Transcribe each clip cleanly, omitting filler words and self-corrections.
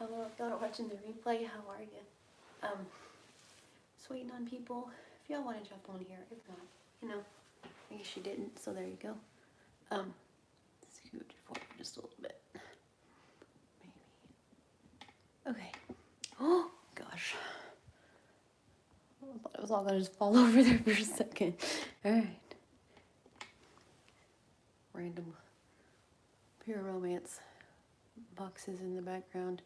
Hello, if y'all are watching the replay, how are you? Just waiting on people. If y'all want to jump on here, if not, I guess you didn't, so there you go. Scoot forward just a little bit. Maybe. Okay. Oh, gosh. I thought it was all going to just fall over there for a second. Alright. Random pure romance boxes in the background.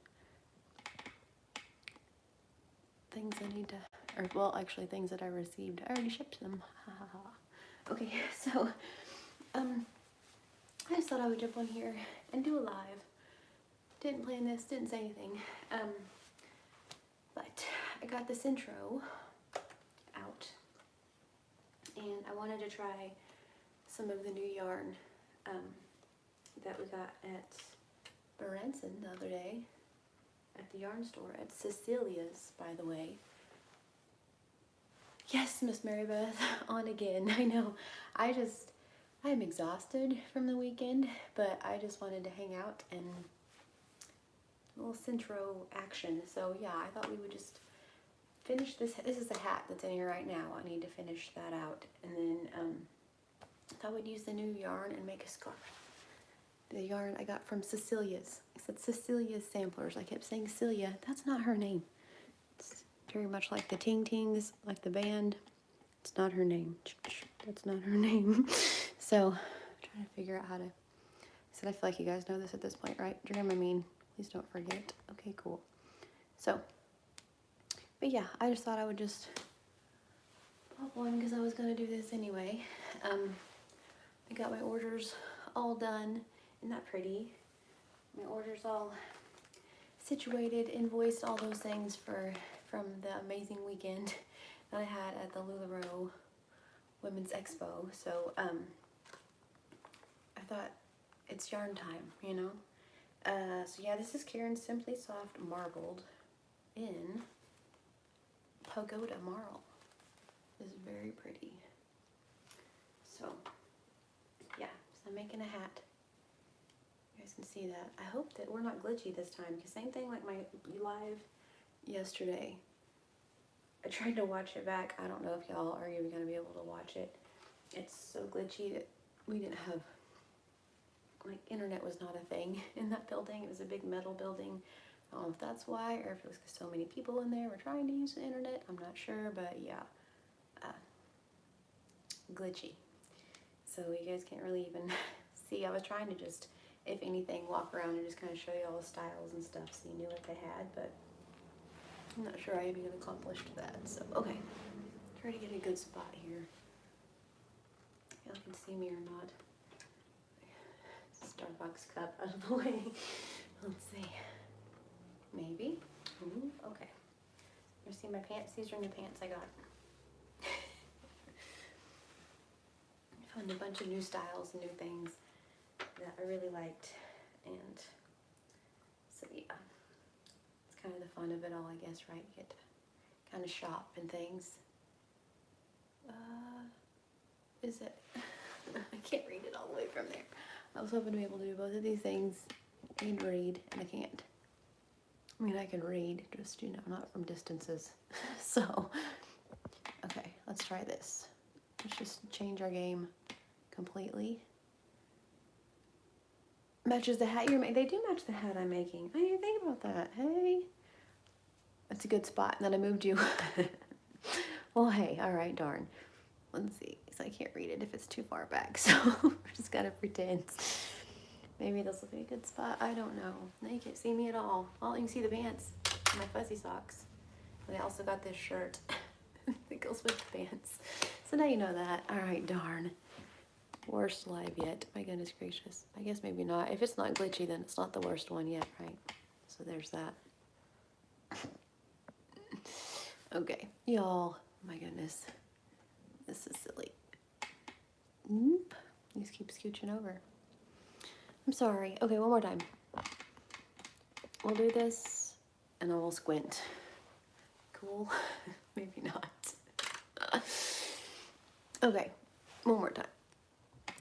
Things I need to, or well, actually things that I received. I already shipped them. Okay, so, I just thought I would jump on here and do a live. Didn't plan this, didn't say anything. But I got the Sentro out, and I wanted to try some of the new yarn that we got at Berenson the other day at the yarn store at Cecilia's, by the way. Yes, Miss Mary Beth, on again. I know. I am exhausted from the weekend, but I just wanted to hang out and a little Sentro action. So yeah, I thought we would just finish this. This is the hat that's in here right now. I need to finish that out, and then I thought we'd use the new yarn and make a scarf. The yarn I got from Cecilia's. I said Cecilia's Samplers. I kept saying Celia. That's not her name. It's very much like the Ting Tings, like the band. It's not her name. That's not her name. So, I'm trying to figure out how to. I said I feel like you guys know this at this point, right? Dramamine. Please don't forget. Okay, cool. So, but yeah, I just thought I would just pop one because I was going to do this anyway. I got my orders all done. Isn't that pretty? My orders all situated, invoiced, all those things from the amazing weekend that I had at the LuLaRoe Women's Expo. So I thought it's yarn time, you know. So yeah, this is Karen's Simply Soft Marbled in Pagoda Marl. This is very pretty. So yeah, so I'm making a hat. You guys can see that. I hope that we're not glitchy this time, because same thing like my live yesterday. I tried to watch it back. I don't know if y'all are even going to be able to watch it. It's so glitchy that we didn't have, like, internet was not a thing in that building. It was a big metal building. I don't know if that's why, or if it was because so many people in there were trying to use the internet. I'm not sure, but yeah, glitchy. So you guys can't really even see. I was trying to just, if anything, walk around and just kind of show you all the styles and stuff so you knew what they had, but I'm not sure I even accomplished that. So, okay. Try to get a good spot here. Y'all can see me or not. Starbucks cup out of the way. Let's see. Maybe. Ooh, okay. You see my pants? These are new pants I got. I found a bunch of new styles and new things that I really liked, and so yeah, it's kind of the fun of it all, I guess, right? You get to kind of shop and things. Is it? I can't read it all the way from there. I was hoping to be able to do both of these things and read, and I can't. I mean, I can read, just, you know, not from distances. So, okay, let's try this. Let's just change our game completely. Matches the hat you're making. They do match the hat I'm making. I didn't even think about that. Hey, that's a good spot. And then I moved you. Well, hey, all right, darn. Let's see. So I can't read it if it's too far back. So we're just gotta pretend. Maybe this will be a good spot. I don't know. Now you can't see me at all. Well, you can see the pants, my fuzzy socks. And I also got this shirt that goes with the pants. So now you know that. All right, darn. Worst live yet. My goodness gracious. I guess maybe not. If it's not glitchy, then it's not the worst one yet, right? So there's that. Okay, y'all. My goodness. This is silly. Oop. These keep scooching over. I'm sorry. Okay, one more time. We'll do this, and then we'll squint. Cool? Maybe not. Okay, one more time.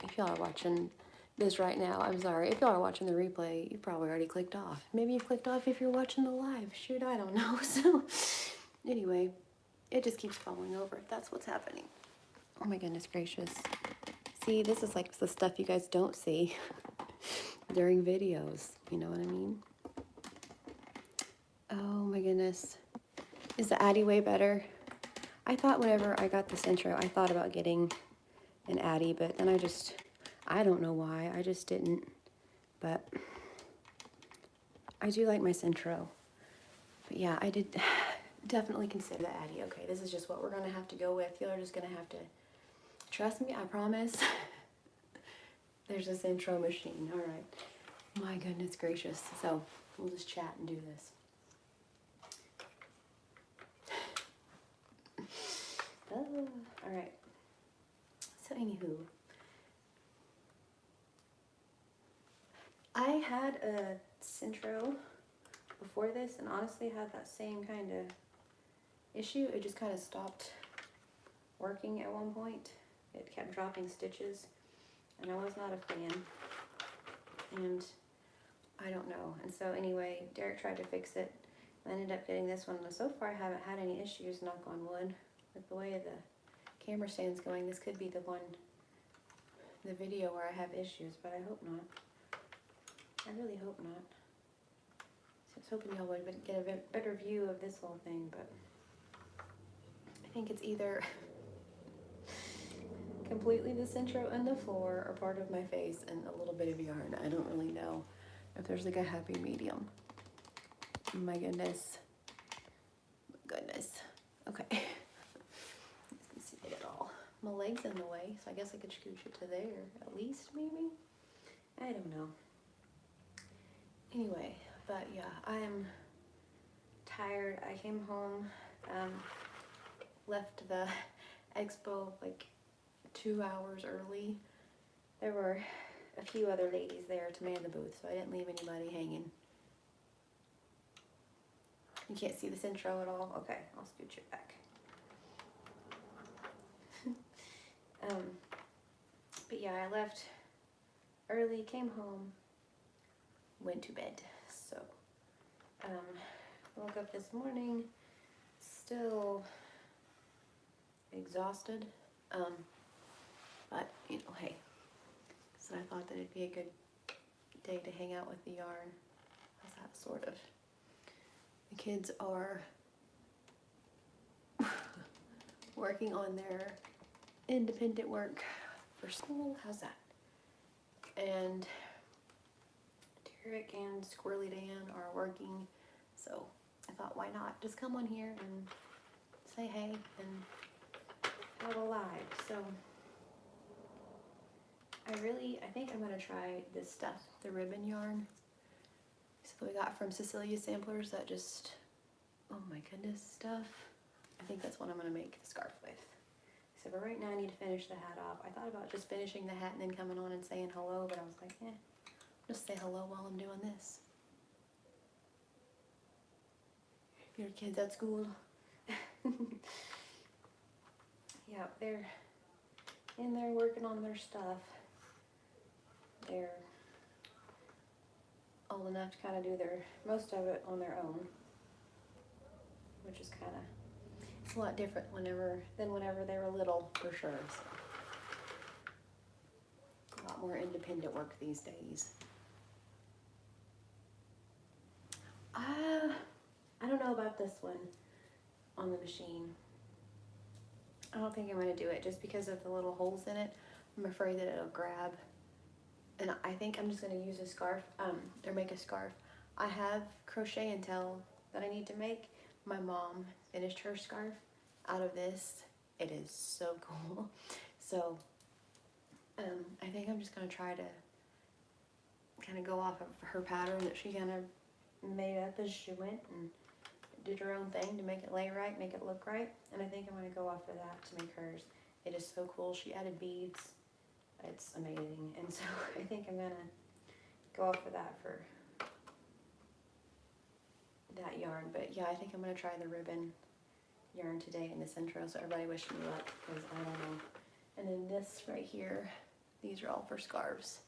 If y'all are watching, this right now. I'm sorry. If y'all are watching the replay, you probably already clicked off. Maybe you clicked off if you're watching the live. Shoot, I don't know. So anyway, it just keeps falling over. That's what's happening. Oh my goodness gracious. See, this is like the stuff you guys don't see during videos. You know what I mean? Oh my goodness. Is the Addy way better? I thought whenever I got the Sentro, I thought about getting an Addy, but then I don't know why, I just didn't. But I do like my Sentro. But yeah, I did definitely consider the Addy. Okay, this is just what we're gonna have to go with. Y'all are just gonna have to trust me, I promise. There's a Sentro machine, all right. My goodness gracious. So we'll just chat and do this. Oh, all right. So anywho, I had a Sentro before this, and honestly had that same kind of issue. It just kind of stopped working at one point. It kept dropping stitches, and I was not a fan. And I don't know. And so anyway, Derek tried to fix it. I ended up getting this one. So far, I haven't had any issues, knock on wood. With the way the camera stand's going, this could be the video where I have issues, but I hope not. I really hope not. So I was hoping y'all would get a better view of this whole thing, but I think it's either completely the Sentro and the floor or part of my face and a little bit of yarn. I don't really know if there's like a happy medium. My goodness. Goodness. Okay. You can see it all. My leg's in the way, so I guess I could scooch it to there at least, maybe? I don't know. Anyway, but yeah, I am tired. I came home, left the expo like 2 hours early. There were a few other ladies there to man the booth, so I didn't leave anybody hanging. You can't see the Sentro at all? Okay, I'll scooch it back. But yeah, I left early, came home, went to bed. So, woke up this morning, still exhausted. But, you know, hey. So I thought that it'd be a good day to hang out with the yarn. How's that, sort of? The kids are working on their independent work for school. How's that? And Derek and Squirrely Dan are working, so I thought, why not just come on here and say hey and have a live. So I think I'm gonna try this stuff, the ribbon yarn. So we got from Cecilia Samplers, that just, oh my goodness, stuff. I think that's what I'm gonna make the scarf with. So for right now, I need to finish the hat off. I thought about just finishing the hat and then coming on and saying hello, but I was like, just say hello while I'm doing this. Your kids at school? Yeah, they're in there working on their stuff. They're old enough to kind of do most of it on their own, which is kind of, it's a lot different than whenever they were little, for sure. So, a lot more independent work these days. I don't know about this one on the machine. I don't think I'm going to do it just because of the little holes in it. I'm afraid that it'll grab. And I think I'm just going to use a scarf, or make a scarf. I have crochet and tell that I need to make. My mom finished her scarf out of this. It is so cool. So, I think I'm just going to try to kind of go off of her pattern that she kind of made up as she went and did her own thing to make it lay right, make it look right. And I think I'm going to go off of that to make hers. It is so cool. She added beads. It's amazing. And so I think I'm going to go off of that for that yarn. But yeah, I think I'm going to try the ribbon yarn today in the Sentro. So everybody wish me luck, because I don't know. And then this right here, these are all for scarves.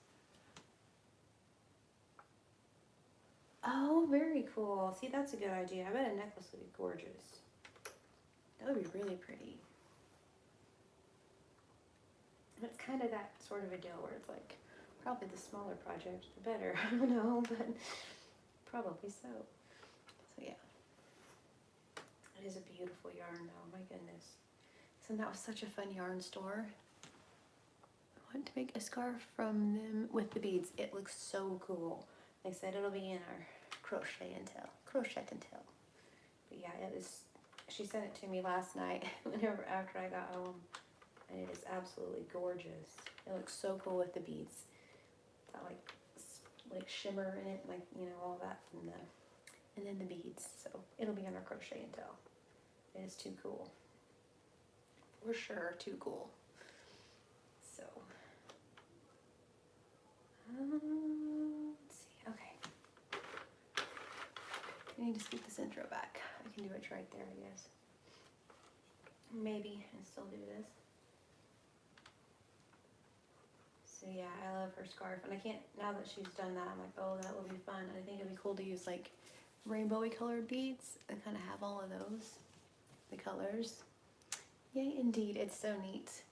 Oh, very cool. See, that's a good idea. I bet a necklace would be gorgeous. That would be really pretty. It's kind of that sort of a deal where it's like, probably the smaller project, the better. I don't know, but probably so. So yeah. It is a beautiful yarn though, my goodness. So that was such a fun yarn store. I want to make a scarf from them with the beads. It looks so cool. They said it'll be in our Crochet and tell. But yeah, it is. She sent it to me last night whenever after I got home, and it is absolutely gorgeous. It looks so cool with the beads. Got like shimmer in it, like, you know, all that from the. And then the beads. So it'll be on our Crochet and Tell. It is too cool. For sure, too cool. So, let's see. Okay. I need to scoot the Sentro back. I can do it right there, I guess. Maybe, and still do this. So yeah, I love her scarf, and I can't, now that she's done that, I'm like, oh, that will be fun. And I think it'd be cool to use like rainbowy colored beads and kind of have all of those, the colors. Yay, indeed, it's so neat.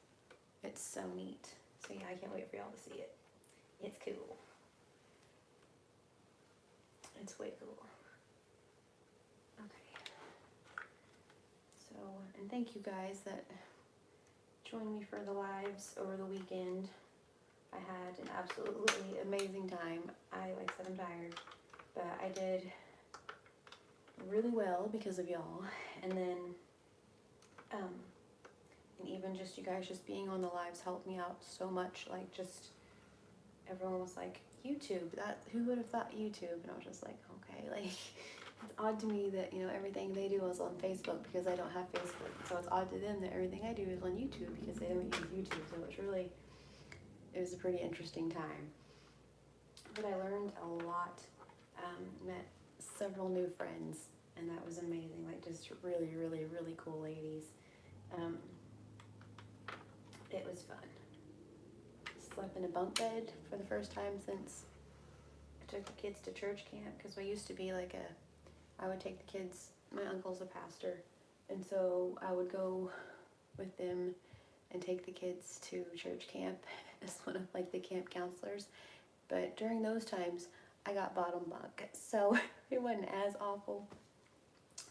It's so neat. So yeah, I can't wait for y'all to see it. It's cool. It's way cool. Okay. So, and thank you guys that joined me for the lives over the weekend. I had an absolutely amazing time. Like I said, I'm tired, but I did really well because of y'all. And then, and even just you guys just being on the lives helped me out so much. Like, just everyone was like, YouTube, that, who would have thought YouTube? And I was just like, okay, like, it's odd to me that, you know, everything they do is on Facebook because I don't have Facebook. So it's odd to them that everything I do is on YouTube because they don't use YouTube. So it was a pretty interesting time. But I learned a lot, met several new friends, and that was amazing. Like, just really, really, really cool ladies. It was fun. Slept in a bunk bed for the first time since I took the kids to church camp, because we used to be like I would take the kids, my uncle's a pastor, and so I would go with them and take the kids to church camp as one of like the camp counselors. But during those times, I got bottom bunk, so it wasn't as awful.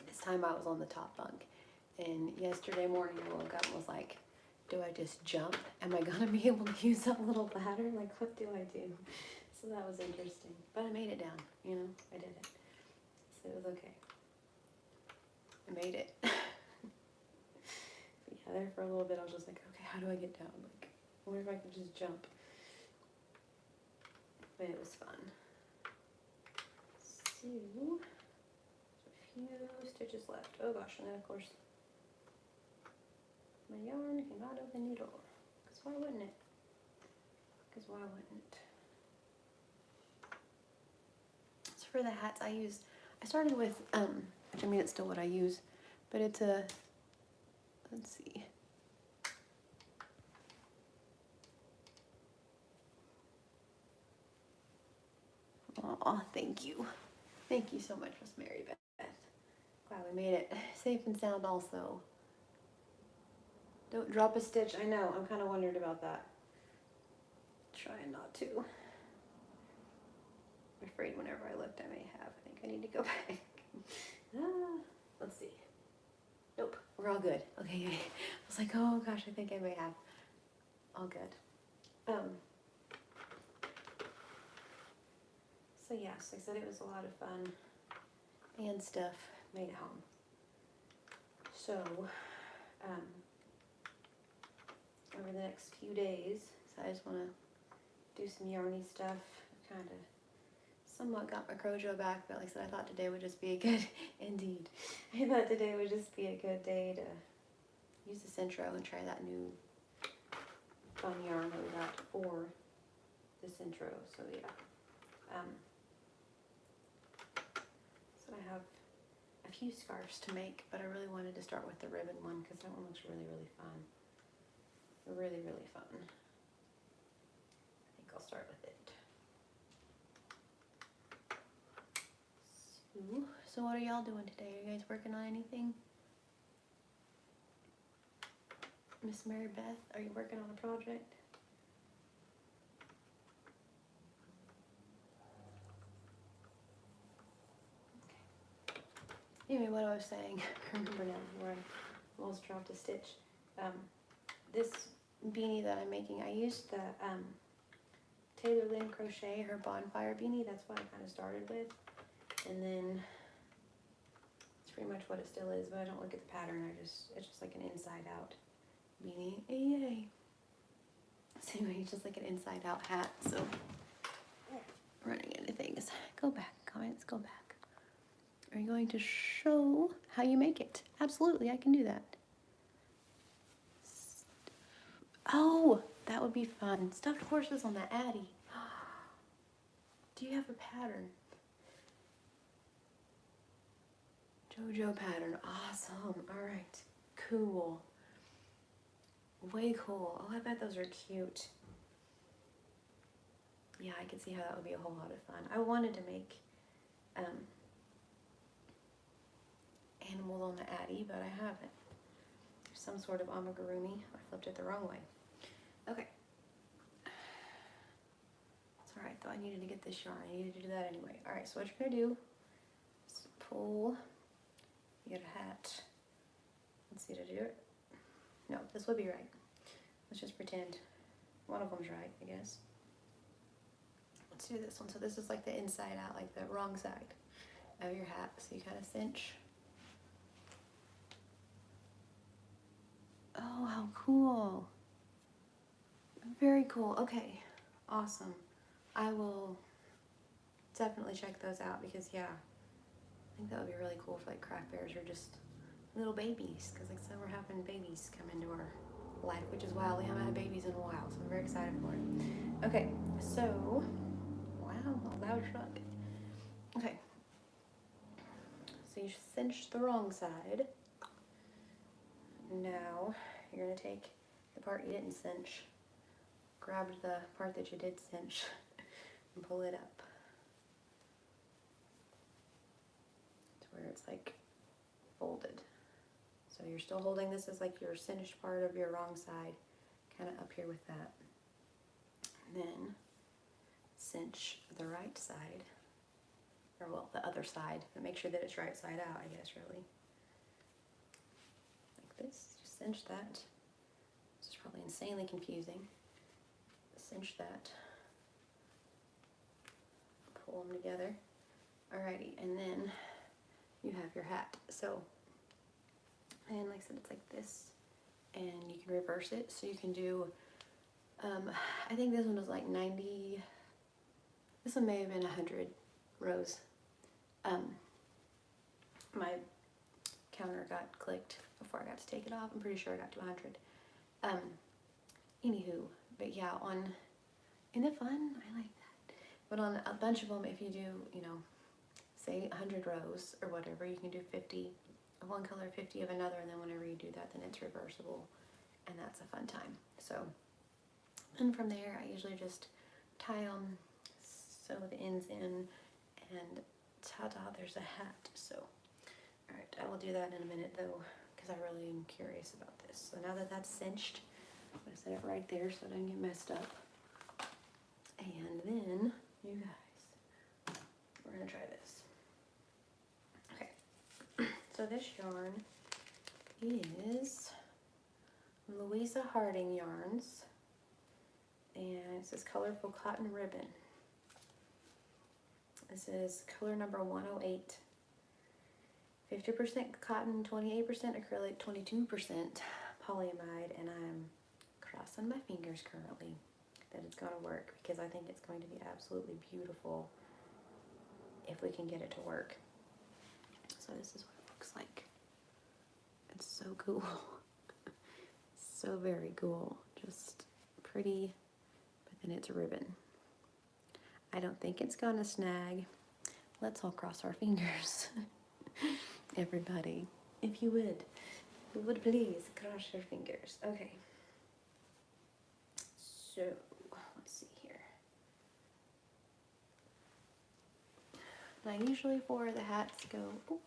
This time I was on the top bunk, and yesterday morning I woke up and was like, do I just jump? Am I gonna be able to use that little ladder? Like, what do I do? So that was interesting, but I made it down, you know, I did it. So it was okay. I made it. But yeah, there for a little bit I was just like, okay, how do I get down? Like, I wonder if I could just jump. But it was fun. So, a few stitches left. Oh gosh, and then of course, my yarn cannot open the door. Because why wouldn't it? Because why wouldn't it? So for the hats I started with, which I mean it's still what I use, but it's a, let's see. Oh, thank you. Thank you so much, Miss Mary Beth. Glad we made it safe and sound also. Don't drop a stitch. I know, I'm kind of wondered about that. Trying not to. I'm afraid whenever I looked I may have. I think I need to go back. Let's see. Nope, we're all good. Okay, I was like, oh gosh, I think I may have. All good. So yes, like I said, it was a lot of fun and stuff made at home. So, over the next few days, so I just want to do some yarny stuff. I kind of somewhat got my Crojo back, but like I said, I thought today would just be a good, indeed, I thought today would just be a good day to use the Sentro and try that new fun yarn that we got for the Sentro. So yeah. So I have a few scarves to make, but I really wanted to start with the ribbon one because that one looks really, really fun. Really, really fun. I think I'll start with it. So what are y'all doing today? Are you guys working on anything? Miss Mary Beth, are you working on a project? Anyway, what I was saying, I remember now before I almost dropped a stitch. This beanie that I'm making, I used the Taylor Lynn Crochet, her bonfire beanie. That's what I kind of started with. And then it's pretty much what it still is, but I don't look at the pattern. It's just like an inside out beanie. Yay! So anyway, it's just like an inside out hat. So running into things. Go back, comments, go back. Are you going to show how you make it? Absolutely, I can do that. Oh, that would be fun. Stuffed horses on the Addy. Do you have a pattern? JoJo pattern. Awesome. All right. Cool. Way cool. Oh, I bet those are cute. Yeah, I could see how that would be a whole lot of fun. I wanted to make animals on the Addy, but I haven't. There's some sort of amigurumi. I flipped it the wrong way. Okay. It's alright though, I needed to get this yarn. I needed to do that anyway. Alright, so what you're gonna do is pull, you get a hat. Let's see, to do it? No, this would be right. Let's just pretend one of them's right, I guess. Let's do this one. So this is like the inside out, like the wrong side of your hat. So you kind of cinch. Oh, how cool. Very cool. Okay, awesome. I will definitely check those out because, yeah, I think that would be really cool for like craft fairs or just little babies, because like so we're having babies come into our life, which is wild. We haven't had babies in a while, so I'm very excited for it. Okay, so, wow, a loud truck. Okay, so you cinched the wrong side. Now you're gonna take the part you didn't cinch, grab the part that you did cinch, and pull it up to where it's like folded. So you're still holding this as like your cinched part of your wrong side, kind of up here with that. And then cinch the right side, or well, the other side, but make sure that it's right side out, I guess, really. Like this, just cinch that. This is probably insanely confusing. Cinch that. Pull them together. Alrighty, and then you have your hat. So, and like I said, it's like this, and you can reverse it. So you can do, I think this one was like 90, this one may have been 100 rows. My counter got clicked before I got to take it off. I'm pretty sure I got to 100. Anywho, but yeah, isn't it fun? I like that. But on a bunch of them, if you do, you know, say 100 rows or whatever, you can do 50 of one color, 50 of another, and then whenever you do that, then it's reversible, and that's a fun time. So, and from there, I usually just tie them, sew the ends in, and ta-da, there's a hat. So, all right, I will do that in a minute though, because I really am curious about this. So now that that's cinched, I'm gonna set it right there so it doesn't get messed up. And then, you guys, we're gonna try this. Okay, so this yarn is Louisa Harding Yarns, and it says Colorful Cotton Ribbon. This is color number 108. 50% cotton, 28% acrylic, 22% polyamide, and I'm crossing my fingers currently that it's going to work, because I think it's going to be absolutely beautiful if we can get it to work. So this is what it looks like. It's so cool. So very cool. Just pretty, but then it's a ribbon. I don't think it's gonna snag. Let's all cross our fingers. Everybody, if you would please cross your fingers. Okay. So, let's see here. And I usually for the hats go, oh.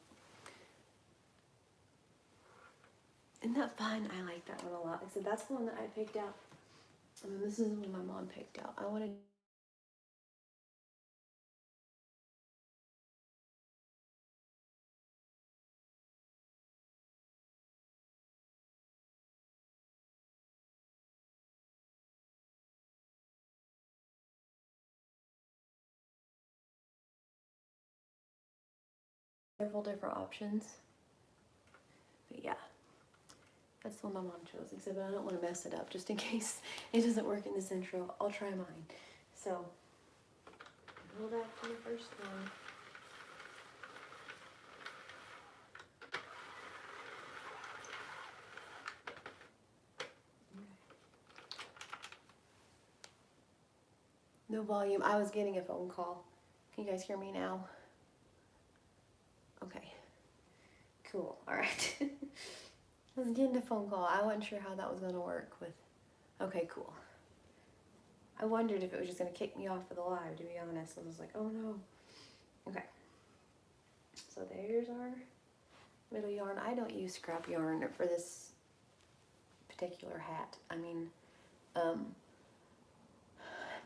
Isn't that fun? I like that one a lot. Like I said, that's the one that I picked out. And then this is the one my mom picked out. I wanted several different options. But yeah, that's the one my mom chose. Except I don't want to mess it up just in case it doesn't work in the Sentro. I'll try mine. So, go back to the first one. No volume. I was getting a phone call. Can you guys hear me now? Okay. Cool. All right. I was getting a phone call. I wasn't sure how that was going to work with... Okay, cool. I wondered if it was just going to kick me off of the live, to be honest. I was like, oh no. Okay. So there's our middle yarn. I don't use scrap yarn for this particular hat. I mean,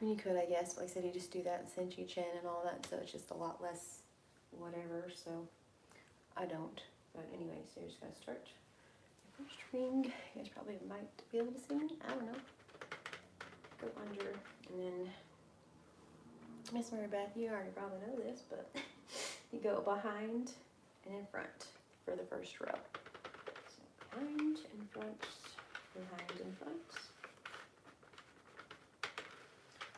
you could, I guess. Like I said, you just do that and cinch each end and all that, so it's just a lot less whatever, so I don't. But anyways, so you're just going to start your first ring. You guys probably might be able to see me. I don't know. Go under, and then Miss Mary Beth, you already probably know this, but you go behind and in front for the first row. So behind, in front, behind, in front.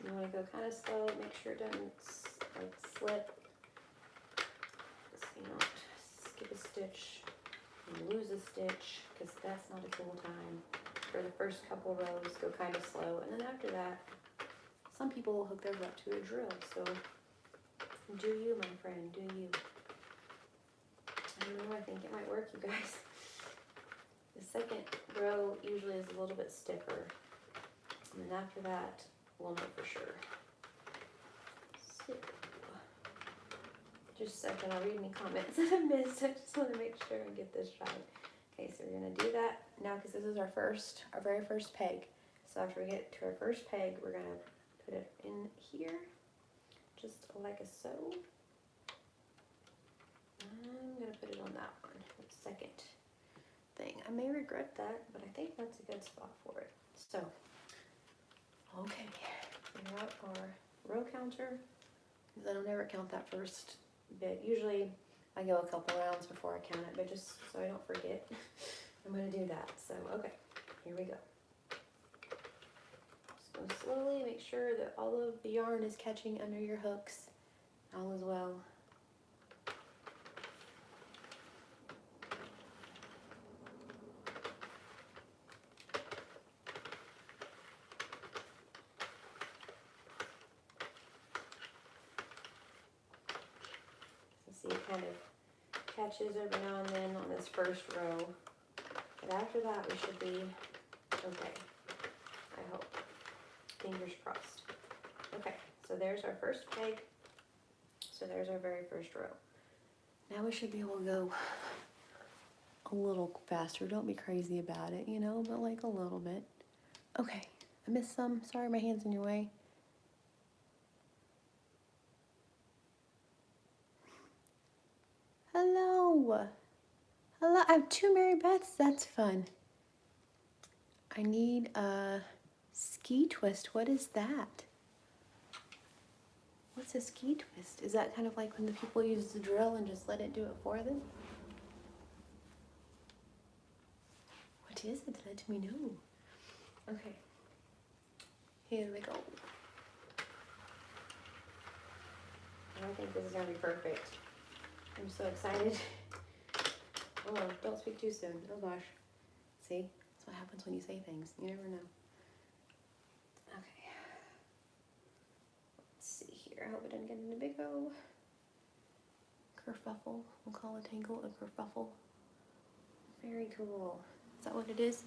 You want to go kind of slow, make sure it doesn't like slip. So you don't skip a stitch and lose a stitch, because that's not a cool time. For the first couple rows, go kind of slow, and then after that, some people will hook theirs up to a drill, so do you, my friend, do you. I don't know, I think it might work, you guys. The second row usually is a little bit stiffer, and then after that, we'll know for sure. So, just a second, I'll read any comments that I missed. I just want to make sure and get this right. Okay, so we're going to do that now because this is our very first peg. So after we get to our first peg, we're going to put it in here, just like a so. I'm going to put it on that one, the second thing. I may regret that, but I think that's a good spot for it. So, okay, figure out our row counter, because I don't ever count that first bit. Usually I go a couple rounds before I count it, but just so I don't forget, I'm going to do that. So, okay, here we go. Just go slowly, make sure that all of the yarn is catching under your hooks, all as well. So see, it kind of catches every now and then on this first row, but after that we should be okay, I hope. Fingers crossed. Okay, so there's our first peg. So there's our very first row. Now we should be able to go a little faster. Don't be crazy about it, you know, but like a little bit. Okay, I missed some. Sorry, my hand's in your way. Hello. Hello, I have two Mary Beths. That's fun. I need a ski twist. What is that? What's a ski twist? Is that kind of like when the people use the drill and just let it do it for them? What is it? Let me know. Okay. Here we go. I think this is going to be perfect. I'm so excited. Oh, don't speak too soon. Oh gosh. See? That's what happens when you say things. You never know. Okay. Let's see here. I hope it didn't get in a big O. Kerfuffle. We'll call a tangle a kerfuffle. Very cool. Is that what it is?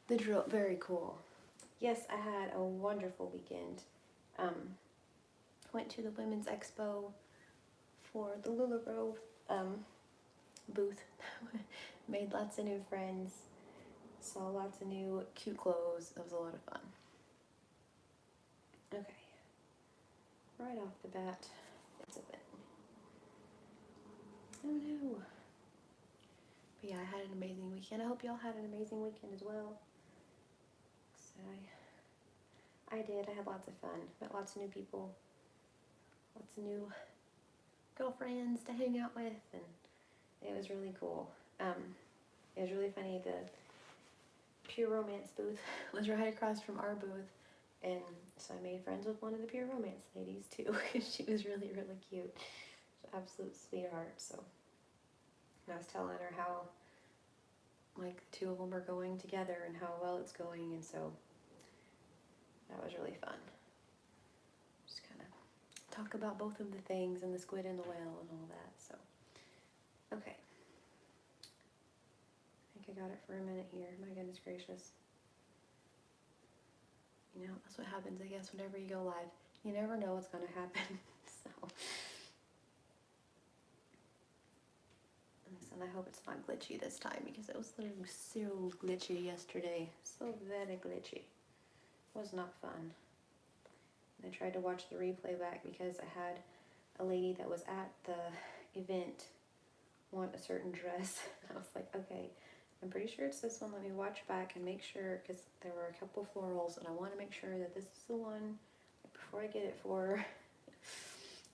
The drill. Very cool. yes, I had a wonderful weekend. Went to the Women's Expo for the LuLaRoe booth. Made lots of new friends. Saw lots of new cute clothes. It was a lot of fun. Okay. Right off the bat, it's a bit. Oh no. But yeah, I had an amazing weekend. I hope y'all had an amazing weekend as well. So I did. I had lots of fun. Met lots of new people. Lots of new girlfriends to hang out with, and it was really cool. It was really funny. The Pure Romance booth was right across from our booth, and so I made friends with one of the Pure Romance ladies too. She was really, really cute. She's an absolute sweetheart. So, and I was telling her how, like, the two of them are going together and how well it's going, and so that was really fun. Just kind of talk about both of the things and the squid and the whale and all that. So, okay. I think I got it for a minute here. My goodness gracious. You know, that's what happens, I guess, whenever you go live. You never know what's going to happen. So, and I hope it's not glitchy this time, because it was literally so glitchy yesterday. So very glitchy. It was not fun. And I tried to watch the replay back because I had a lady that was at the event want a certain dress. I was like, okay, I'm pretty sure it's this one. Let me watch back and make sure, because there were a couple florals, and I want to make sure that this is the one before I get it for her.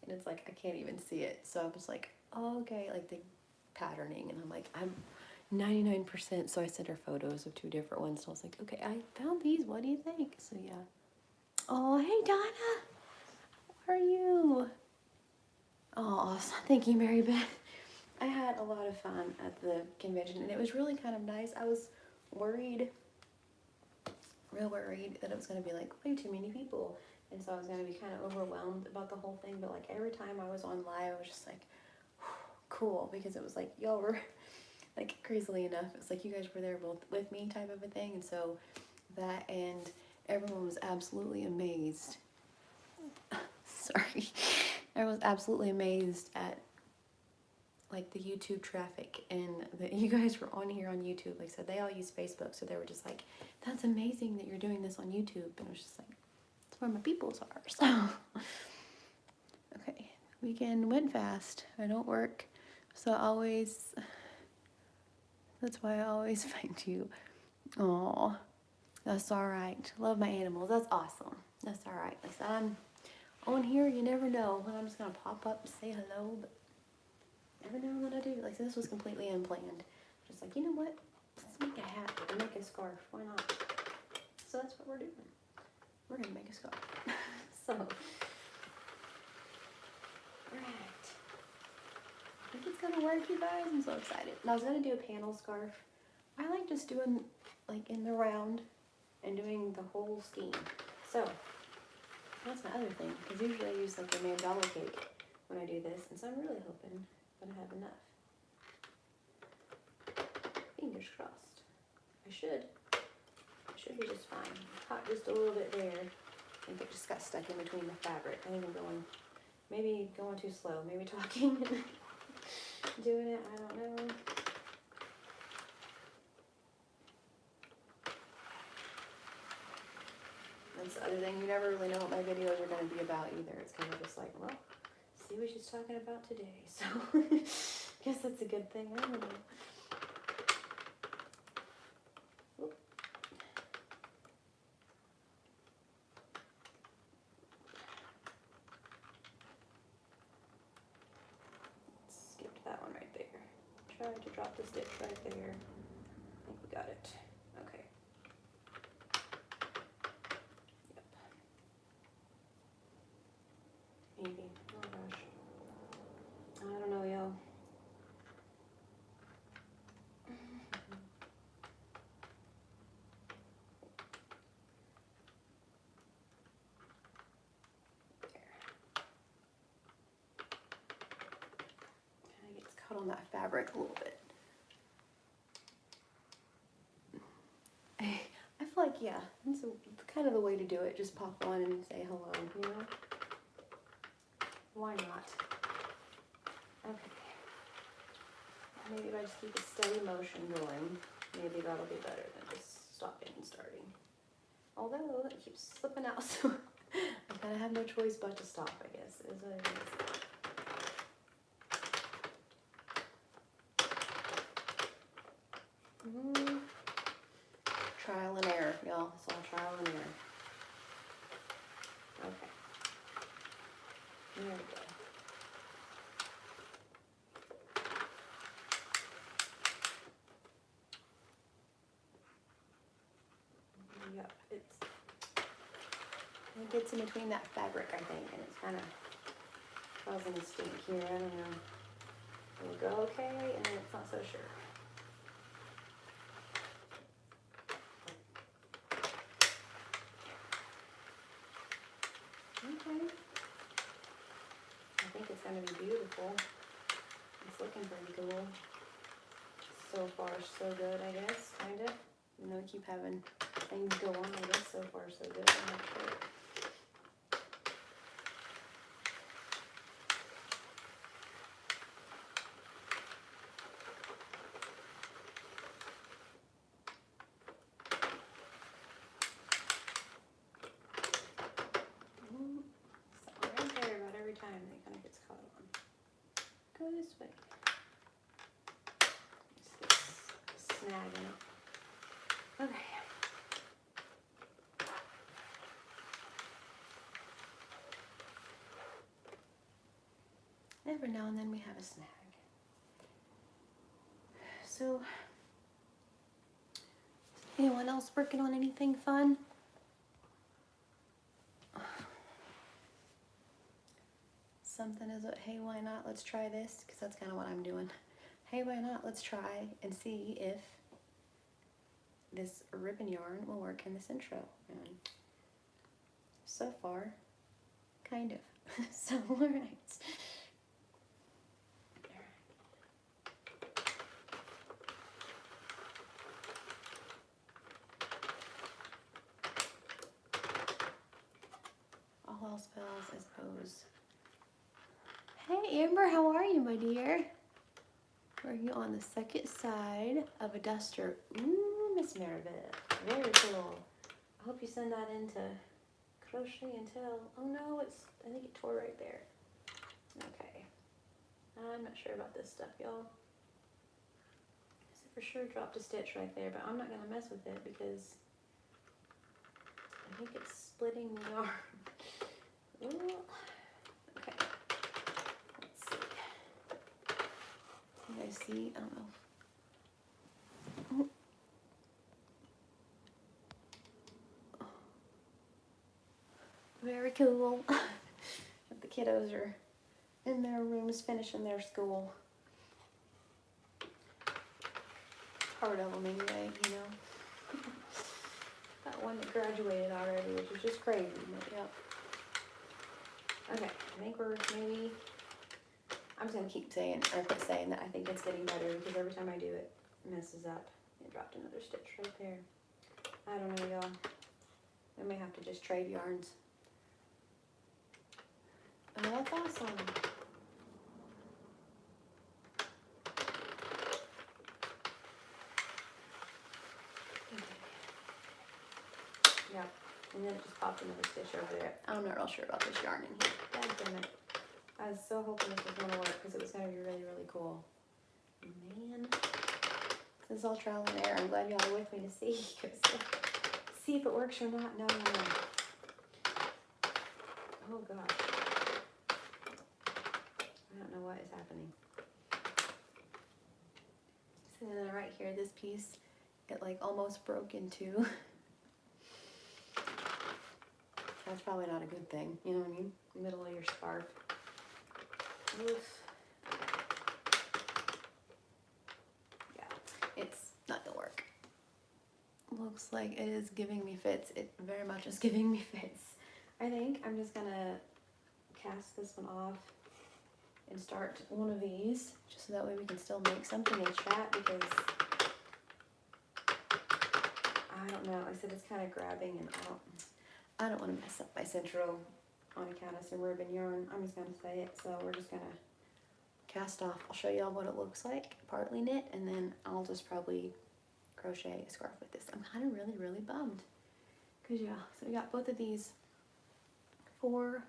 And it's like, I can't even see it. So I was like, oh, okay, like the patterning. And I'm like, I'm 99%. So I sent her photos of two different ones. So I was like, okay, I found these. What do you think? So yeah. Oh, hey, Donna. How are you? Oh, thank you, Mary Beth. I had a lot of fun at the convention, and it was really kind of nice. I was worried, real worried, that it was going to be like way too many people, and so I was going to be kind of overwhelmed about the whole thing. But like every time I was on live, I was just like, cool, because it was like y'all were, like, crazily enough, it's like you guys were there both with me type of a thing. And so that, and everyone was absolutely amazed. Sorry. Everyone was absolutely amazed at, like, the YouTube traffic, and that you guys were on here on YouTube. Like I said, they all use Facebook, so they were just like, that's amazing that you're doing this on YouTube. And I was just like, that's where my peoples are. So okay, weekend went fast. I don't work, so that's why I always find you. Oh, that's all right. Love my animals. That's awesome. That's all right. Like I said, I'm on here. You never know when I'm just gonna pop up and say hello, but every now and then I do. Like, so this was completely unplanned. Just like, you know what? Let's make a hat or make a scarf. Why not? So that's what we're doing. We're gonna make a scarf. So, right. I think it's gonna work, you guys. I'm so excited. And I was gonna do a panel scarf. I like just doing, like, in the round and doing the whole scheme. So, that's my other thing, because usually I use, like, a mandala cake when I do this, and so I'm really hoping that I have enough. Fingers crossed. I should be just fine. Caught just a little bit there. I think it just got stuck in between the fabric. I think I'm maybe going too slow. Maybe talking and doing it. I don't know. That's the other thing. You never really know what my videos are going to be about either. It's kind of just like, well, see what she's talking about today. So, guess that's a good thing. I don't know. Skipped that one right there. Tried to drop the stitch right there. I think we got it. Okay. Yep. Maybe. Oh gosh. I don't know, y'all. Kind of gets caught on that fabric a little bit. I feel like yeah, it's kind of the way to do it. Just pop on and say hello, you know? Why not? Okay. Maybe if I just keep a steady motion going, maybe that'll be better than just stopping and starting. Although it keeps slipping out, so I kind of have no choice but to stop, I guess, is what it is. Trial and error, y'all. It's all trial and error. Okay. There we go. Yep, it gets in between that fabric, I think, and it's kind of causing a stink here. I don't know. It'll go okay, and then it's not so sure. Okay. I think it's going to be beautiful. It's looking pretty cool. So far, so good, I guess, kind of. You know, keep having things go on, I guess. So far, so good. I'm not sure. So right there, about every time it kind of gets caught on. Go this way. Just get snagging it. Okay. Every now and then we have a snag. So, anyone else working on anything fun? Something is, hey, why not? Let's try this, because that's kind of what I'm doing. Hey, why not? Let's try and see if this ribbon yarn will work in the Sentro. And so far, kind of. So, all right. All else fails, I suppose. Hey, Amber, how are you, my dear? Are you on the second side of a duster? Ooh, Miss Maribeth. Very cool. I hope you send that into Crochet and Tell. Oh no, I think it tore right there. Okay. I'm not sure about this stuff, y'all. For sure dropped a stitch right there, but I'm not gonna mess with it because I think it's splitting the yarn. Ooh. Okay. Let's see. You guys see? I don't know. Very cool. The kiddos are in their rooms finishing their school. Part of them anyway, you know. That one that graduated already, which is just crazy, but yep. Okay, I think we're maybe, I'm just gonna keep saying, or quit saying that I think it's getting better because every time I do it, messes up. It dropped another stitch right there. I don't know, y'all. I may have to just trade yarns. Oh, that's awesome. Yep, and then it just popped another stitch over there. I'm not real sure about this yarn in here. God damn it. I was so hoping this was going to work because it was going to be really, really cool. Man. This is all trial and error. I'm glad y'all are with me to see. See if it works or not. No. Oh, gosh. I don't know what is happening. So then right here, this piece, it like almost broke in two. That's probably not a good thing, you know what I mean? Middle of your scarf. Oof. Yeah, it's not gonna work. Looks like it is giving me fits. It very much is giving me fits. I think I'm just gonna cast this one off and start one of these, just so that way we can still make something in chat, because I I don't know. I said it's kind of grabbing, and I don't want to mess up my Sentro on account of some ribbon yarn. I'm just gonna say it. So we're just gonna cast off. I'll show y'all what it looks like, partly knit, and then I'll just probably crochet a scarf with this. I'm kind of really bummed, cause yeah. So we got both of these 4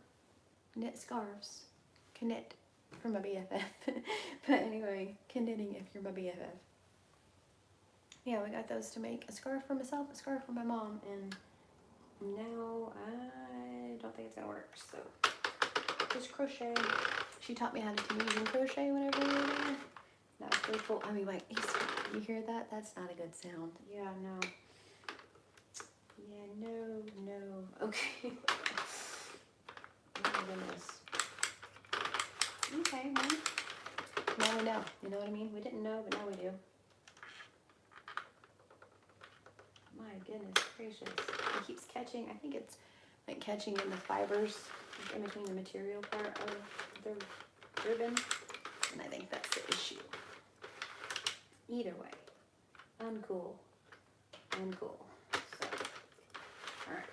knit scarves. Can knit for my BFF, but anyway, can knitting if you're my BFF. Yeah, we got those to make a scarf for myself, a scarf for my mom, and now I don't think it's gonna work, so just crochet. She taught me how to Tunisian crochet whenever we were there. That was pretty cool. I mean, like, you hear that? That's not a good sound. Yeah, no. Yeah, no. Okay. Oh my goodness. Okay, well, now we know. You know what I mean? We didn't know, but now we do. My goodness gracious. It keeps catching. I think it's like catching in the fibers, like in between the material part of the ribbon. And I think that's the issue. Either way, uncool. Uncool. So, alright.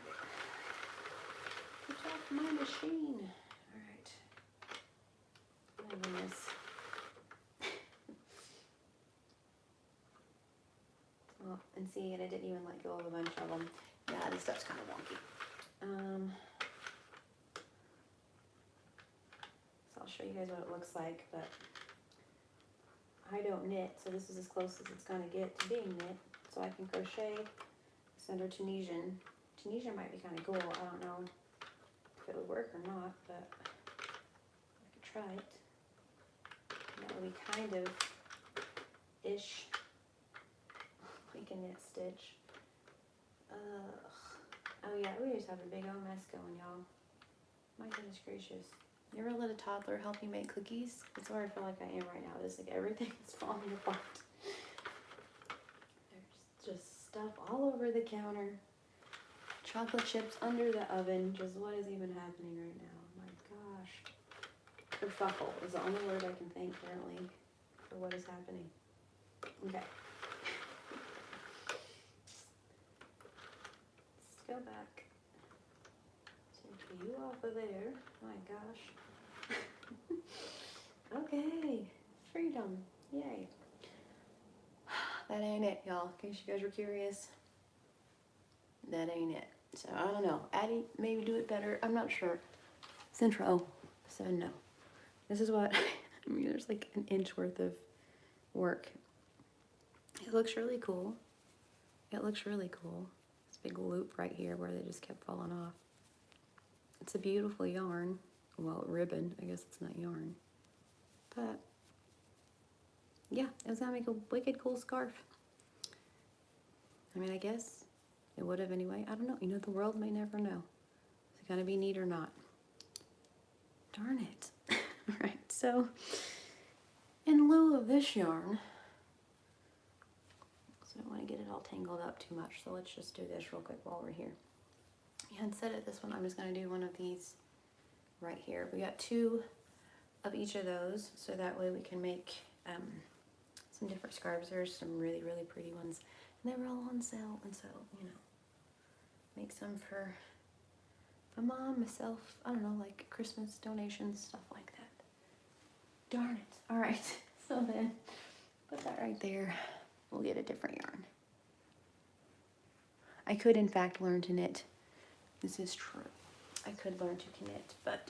Get off my machine. Alright. My goodness. Oh, and see, and I didn't even let go of a bunch of them. Yeah, this stuff's kind of wonky. So I'll show you guys what it looks like, but I don't knit, so this is as close as it's gonna get to being knit. So I can crochet, send her Tunisian. Tunisian might be kind of cool. I don't know if it would work or not, but I could try it. And that would be kind of ish. Like a knit stitch. Oh yeah, we just have a big old mess going, y'all. My goodness gracious. You ever let a toddler help you make cookies? That's where I feel like I am right now. It's like everything is falling apart. There's just stuff all over the counter. Chocolate chips under the oven. Just what is even happening right now? My gosh. Kerfuffle is the only word I can think currently for what is happening. Okay. Let's go back. Take you off of there. My gosh. Okay. Freedom. Yay. That ain't it, y'all. In case you guys were curious. That ain't it. So, I don't know. Addie, maybe do it better. I'm not sure. Sentro said no. This is what, I mean, there's like an inch worth of work. It looks really cool. It looks really cool. This big loop right here where they just kept falling off. It's a beautiful yarn. Well, ribbon. I guess it's not yarn. But, yeah, it was gonna make a wicked cool scarf. I mean, I guess it would have anyway. I don't know. You know, the world may never know. Is it gonna be neat or not? Darn it. Alright, so in lieu of this yarn, so I don't want to get it all tangled up too much, so let's just do this real quick while we're here. Yeah, instead of this one, I'm just going to do one of these right here. We got 2 of each of those, so that way we can make some different scarves. There's some really pretty ones, and they were all on sale, and so, you know, make some for my mom, myself, I don't know, like Christmas donations, stuff like that. Darn it. All right, so then put that right there. We'll get a different yarn. I could, in fact, learn to knit. This is true. I could learn to knit, but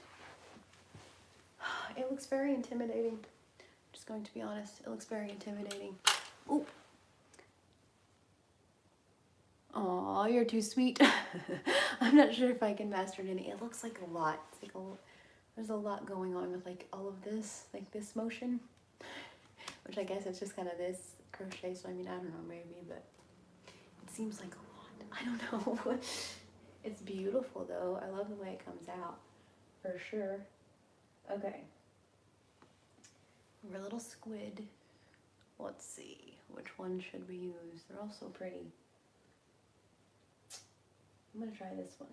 it looks very intimidating. Just going to be honest, it looks very intimidating. Ooh. Aw, you're too sweet. I'm not sure if I can master knitting. It looks like a lot. It's like there's a lot going on with like all of this, like this motion, which I guess it's just kind of this crochet. So I mean, I don't know, maybe, but it seems like a lot. I don't know. It's beautiful though. I love the way it comes out, for sure. Okay. We're a little squid. Let's see, which one should we use? They're all so pretty. I'm gonna try this one.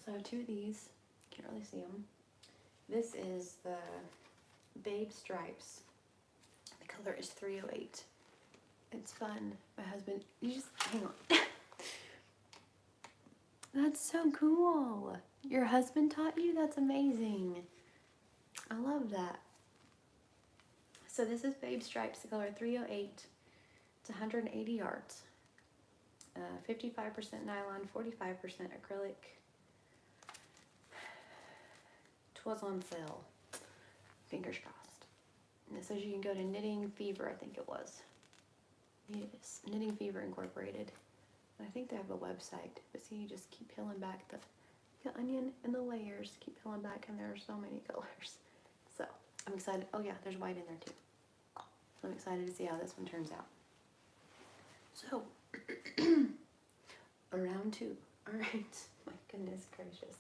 So I have 2 of these. Can't really see them. This is the Babe Stripes. The color is 308. It's fun. My husband, you just, hang on. That's so cool. Your husband taught you? That's amazing. I love that. So this is Babe Stripes, the color 308. It's 180 yards. 55% nylon, 45% acrylic. 'Twas on sale. Fingers crossed. And it says you can go to Knitting Fever, I think it was. Yes, Knitting Fever Incorporated. And I think they have a website. But see, you just keep peeling back the onion and the layers. Keep peeling back, and there are so many colors. So I'm excited. Oh yeah, there's white in there too. So I'm excited to see how this one turns out. So, round 2. All right. My goodness gracious.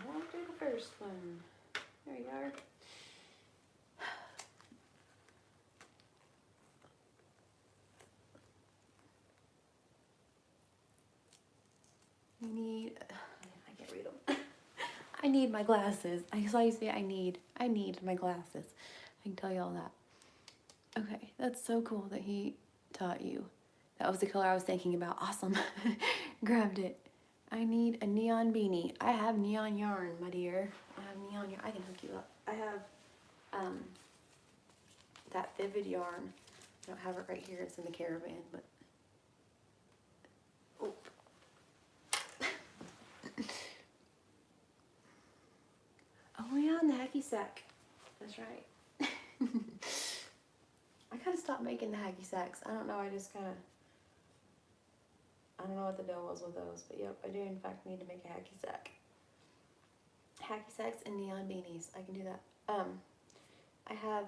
And after the first one, there you are. You need, I can't read them. I need my glasses. I saw you say I need my glasses. I can tell you all that. Okay, that's so cool that he taught you. That was the color I was thinking about. Awesome. Grabbed it. I need a neon beanie. I have neon yarn, my dear. I have neon yarn. I can hook you up. I have that vivid yarn. I don't have it right here. It's in the caravan, but oh. Oh yeah, and the hacky sack. That's right. I kind of stopped making the hacky sacks. I don't know. I don't know what the deal was with those, but yep, I do in fact need to make a hacky sack. Hacky sacks and neon beanies. I can do that. I have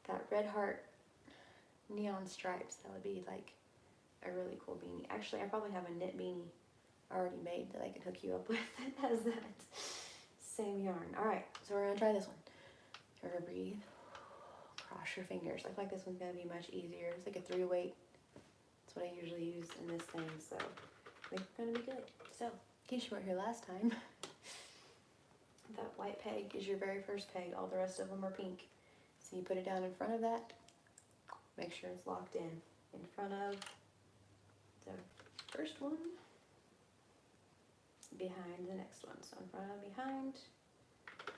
that red heart neon stripes. That would be like a really cool beanie. Actually, I probably have a knit beanie already made that I can hook you up with that has that same yarn. All right, so we're gonna try this one. Try to breathe. Cross your fingers. I feel like this one's gonna be much easier. It's like a 3-weight. That's what I usually use in this thing, so I think it's gonna be good. So, in case you weren't here last time, that white peg is your very first peg. All the rest of them are pink. So you put it down in front of that. Make sure it's locked in front of the first one, behind the next one. So in front of behind,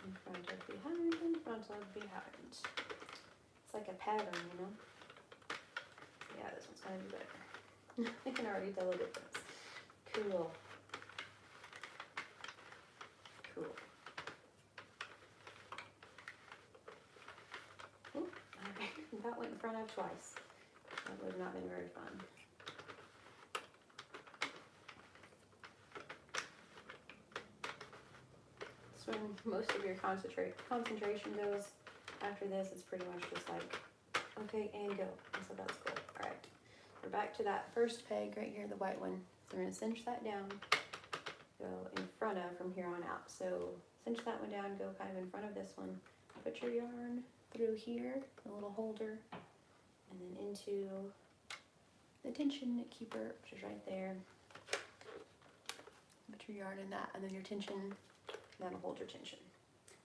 in front of behind, in front of behind. It's like a pattern, you know? Yeah, this one's gonna be better. I can already tell the difference. Cool. Cool. Ooh, okay. That went in front of twice. That would have not been very fun. When most of your concentration goes. After this, it's pretty much just like, okay, and go. And so that's cool. All right, we're back to that first peg right here, the white one. So we're gonna cinch that down, go in front of from here on out. So cinch that one down, go kind of in front of this one. Put your yarn through here, the little holder, and then into the tension keeper, which is right there. Put your yarn in that, and then your tension. That'll hold your tension,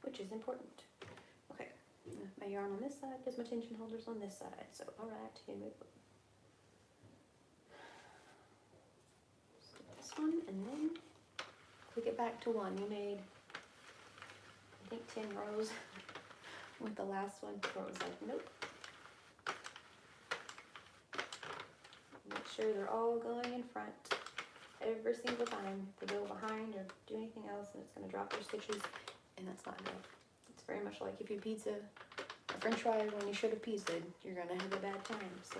which is important. Okay, my yarn on this side because my tension holder's on this side. So, all right, here we go. So this one, and then click it back to 1. You made, I think, 10 rows with the last one before it was like, nope. Make sure they're all going in front. Every single time they go behind or do anything else, and it's going to drop their stitches, and that's not good. It's very much like if you pizza a french fry when you should have pizzaed, you're going to have a bad time. So,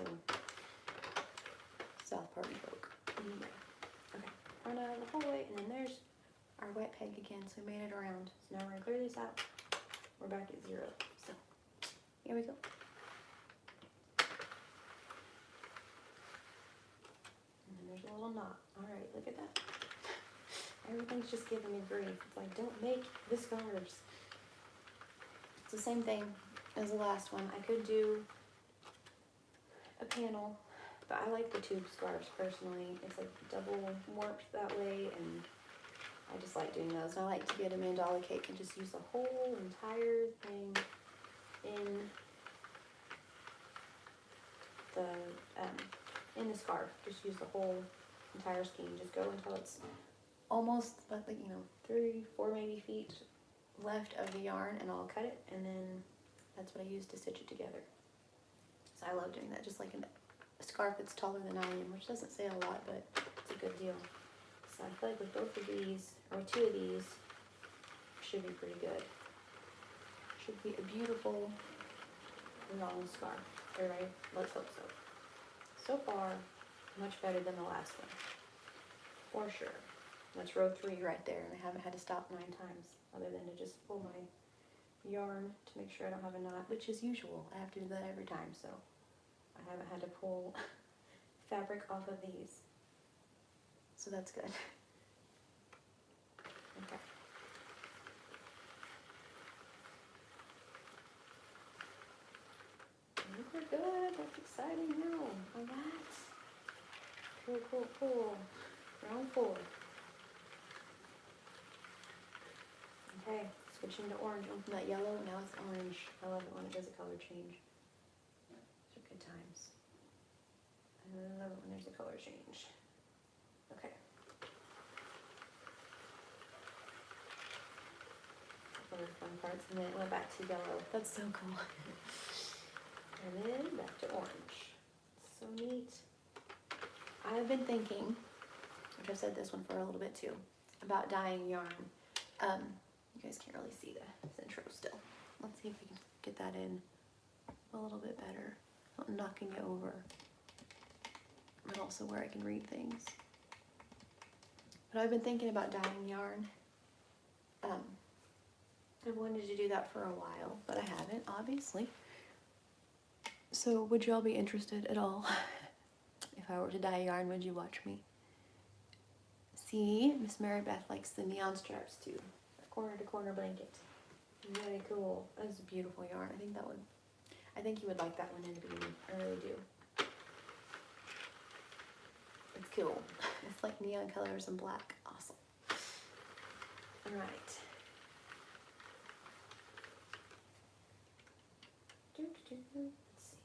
South Park joke. Anyway. Okay, front of the whole way, and then there's our white peg again, so we made it around. So now we're going to clear this out. We're back at 0. So, here we go. There's a little knot. All right, look at that. Everything's just giving me grief. It's like, don't make the scarves. It's the same thing as the last one. I could do a panel, but I like the tube scarves personally. It's like double warped that way, and I just like doing those. And I like to get a mandala cake and just use the whole entire thing in the scarf. Just use the whole entire skein. Just go until it's almost, like, 3, 4 maybe feet left of the yarn, and I'll cut it, and then that's what I use to stitch it together. So I love doing that, just like a scarf that's taller than I am, which doesn't say a lot, but it's a good deal. So I feel like with both of these, or 2 of these, should be pretty good. Should be a beautiful long scarf. Alright, let's hope so. So far, much better than the last one, for sure. That's row 3 right there, and I haven't had to stop 9 times, other than to just pull my yarn to make sure I don't have a knot, which is usual. I have to do that every time, so I haven't had to pull fabric off of these. So that's good. Okay. I think we're good. That's exciting now. Alright. Cool, cool, cool. Round 4. Okay, switching to orange. Went from that yellow, now it's orange. I love it when it does a color change. Those are good times. I love it when there's a color change. Okay. One of the fun parts, and then it went back to yellow. That's so cool. And then back to orange. So neat. I've been thinking, which I've said this one for a little bit too, about dyeing yarn. You guys can't really see the Sentro still. Let's see if we can get that in a little bit better. Not knocking it over, but also where I can read things. But I've been thinking about dyeing yarn. I've wanted to do that for a while, but I haven't, obviously. So would y'all be interested at all? If I were to dye yarn, would you watch me? See, Miss Mary Beth likes the neon straps too. A corner to corner blanket. Very cool. That's a beautiful yarn. I think you would like that one in the beginning. I really do. It's cool. It's like neon colors and black. Awesome. Alright. Let's see.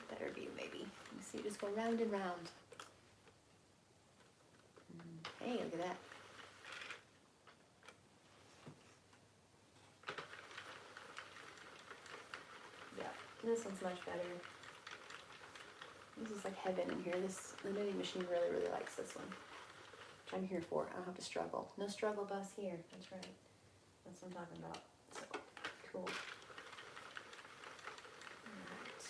Better view, maybe. You see, just go round and round. Hey, look at that. Yeah, this one's much better. This is like heaven in here. The knitting machine really, really likes this one. Which I'm here for. I don't have to struggle. No struggle bus here. That's right. That's what I'm talking about. So, cool. Alright.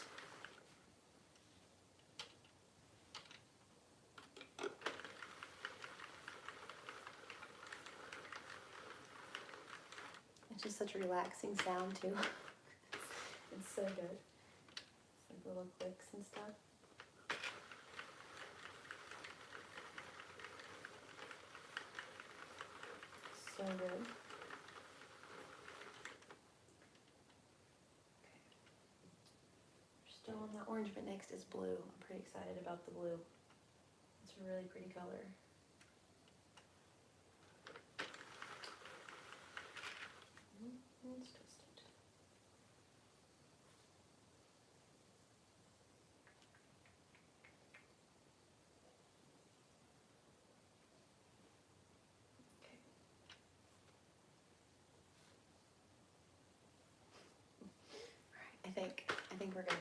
It's just such a relaxing sound too. It's so good. It's like little clicks and stuff. So good. Okay. We're still on that orange, but next is blue. I'm pretty excited about the blue. It's a really pretty color. Let's twist it. Okay. All right, I think we're good.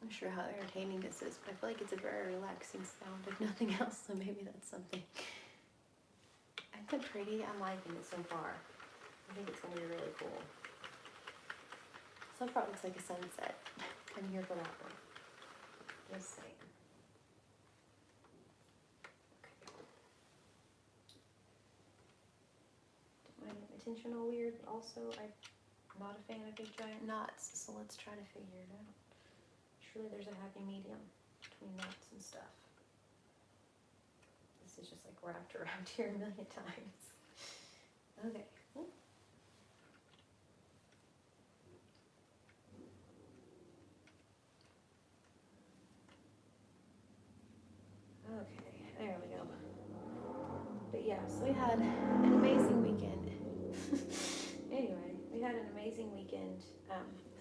I'm not sure how entertaining this is, but I feel like it's a very relaxing sound, if nothing else, so maybe that's something. Isn't it pretty? I'm liking it so far. I think it's going to be really cool. So far it looks like a sunset. I'm here for that one. Just saying. Okay. Don't mind my attention all weird, but also I'm not a fan of big giant knots, so let's try to figure it out. Surely there's a happy medium between knots and stuff. This is just like wrapped around here a million times. Okay. Okay, there we go. But yeah, so we had an amazing weekend. Anyway, we had an amazing weekend.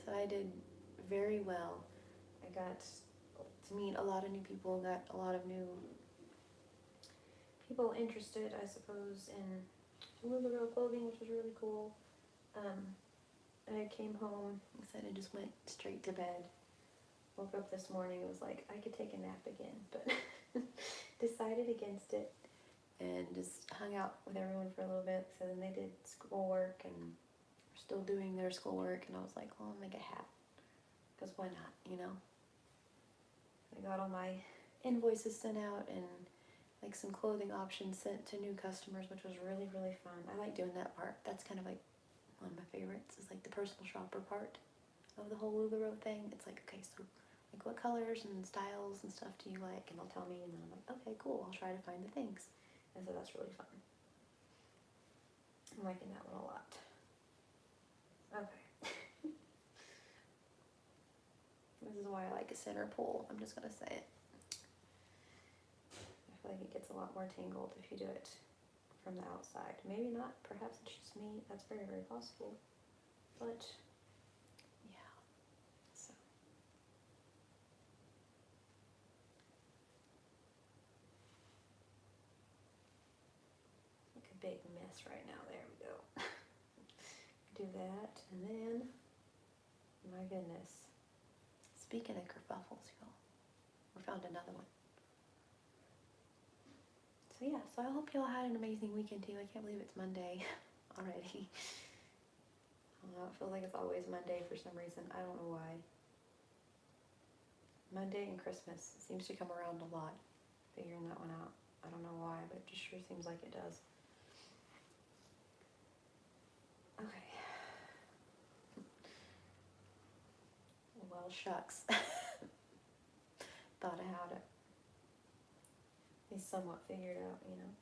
So I did very well. I got to meet a lot of new people, got a lot of new people interested, I suppose, in Lululemon clothing, which was really cool. I came home, said I just went straight to bed. Woke up this morning, it was like I could take a nap again, but decided against it and just hung out with everyone for a little bit. So then they did schoolwork and were still doing their schoolwork, and I was like, well, I'll make a hat, because why not, you know? I got all my invoices sent out and like some clothing options sent to new customers, which was really, really fun. I like doing that part. That's kind of like one of my favorites, is like the personal shopper part of the whole Lululemon thing. It's like, okay, so like what colors and styles and stuff do you like? And they'll tell me, and then I'm like, okay, cool, I'll try to find the things. And so that's really fun. I'm liking that one a lot. Okay. This is why I like a center pull. I'm just gonna say it. I feel like it gets a lot more tangled if you do it from the outside. Maybe not. Perhaps it's just me. That's very, very possible. But yeah. So like a big mess right now. There we go. Do that, and then my goodness. Speaking of kerfuffles, y'all, we found another one. So yeah, so I hope y'all had an amazing weekend too. I can't believe it's Monday already. I don't know, it feels like it's always Monday for some reason. I don't know why. Monday and Christmas seems to come around a lot. Figuring that one out. I don't know why, but it just sure seems like it does. Okay. Well, shucks. Thought I had it. He's somewhat figured out, you know.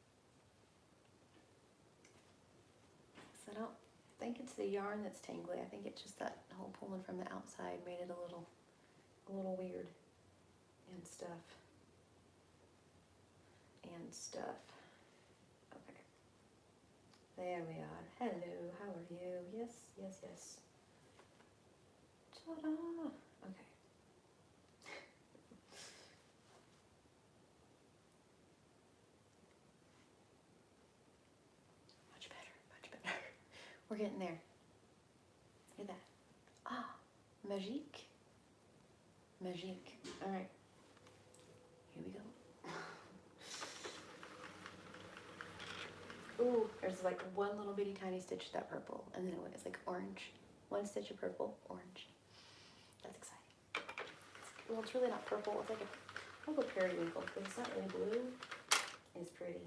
So I don't think it's the yarn that's tangly. I think it's just that whole pulling from the outside made it a little weird. And stuff. Okay. There we are. Hello, how are you? Yes. Ta-da! Okay. Much better. We're getting there. Look at that. Ah, magique. Alright. Here we go. Ooh, there's like one little bitty tiny stitch of that purple, and then it's like orange. One stitch of purple, orange. That's exciting. Well, it's really not purple. It's like a periwinkle, but it's not really blue. It's pretty.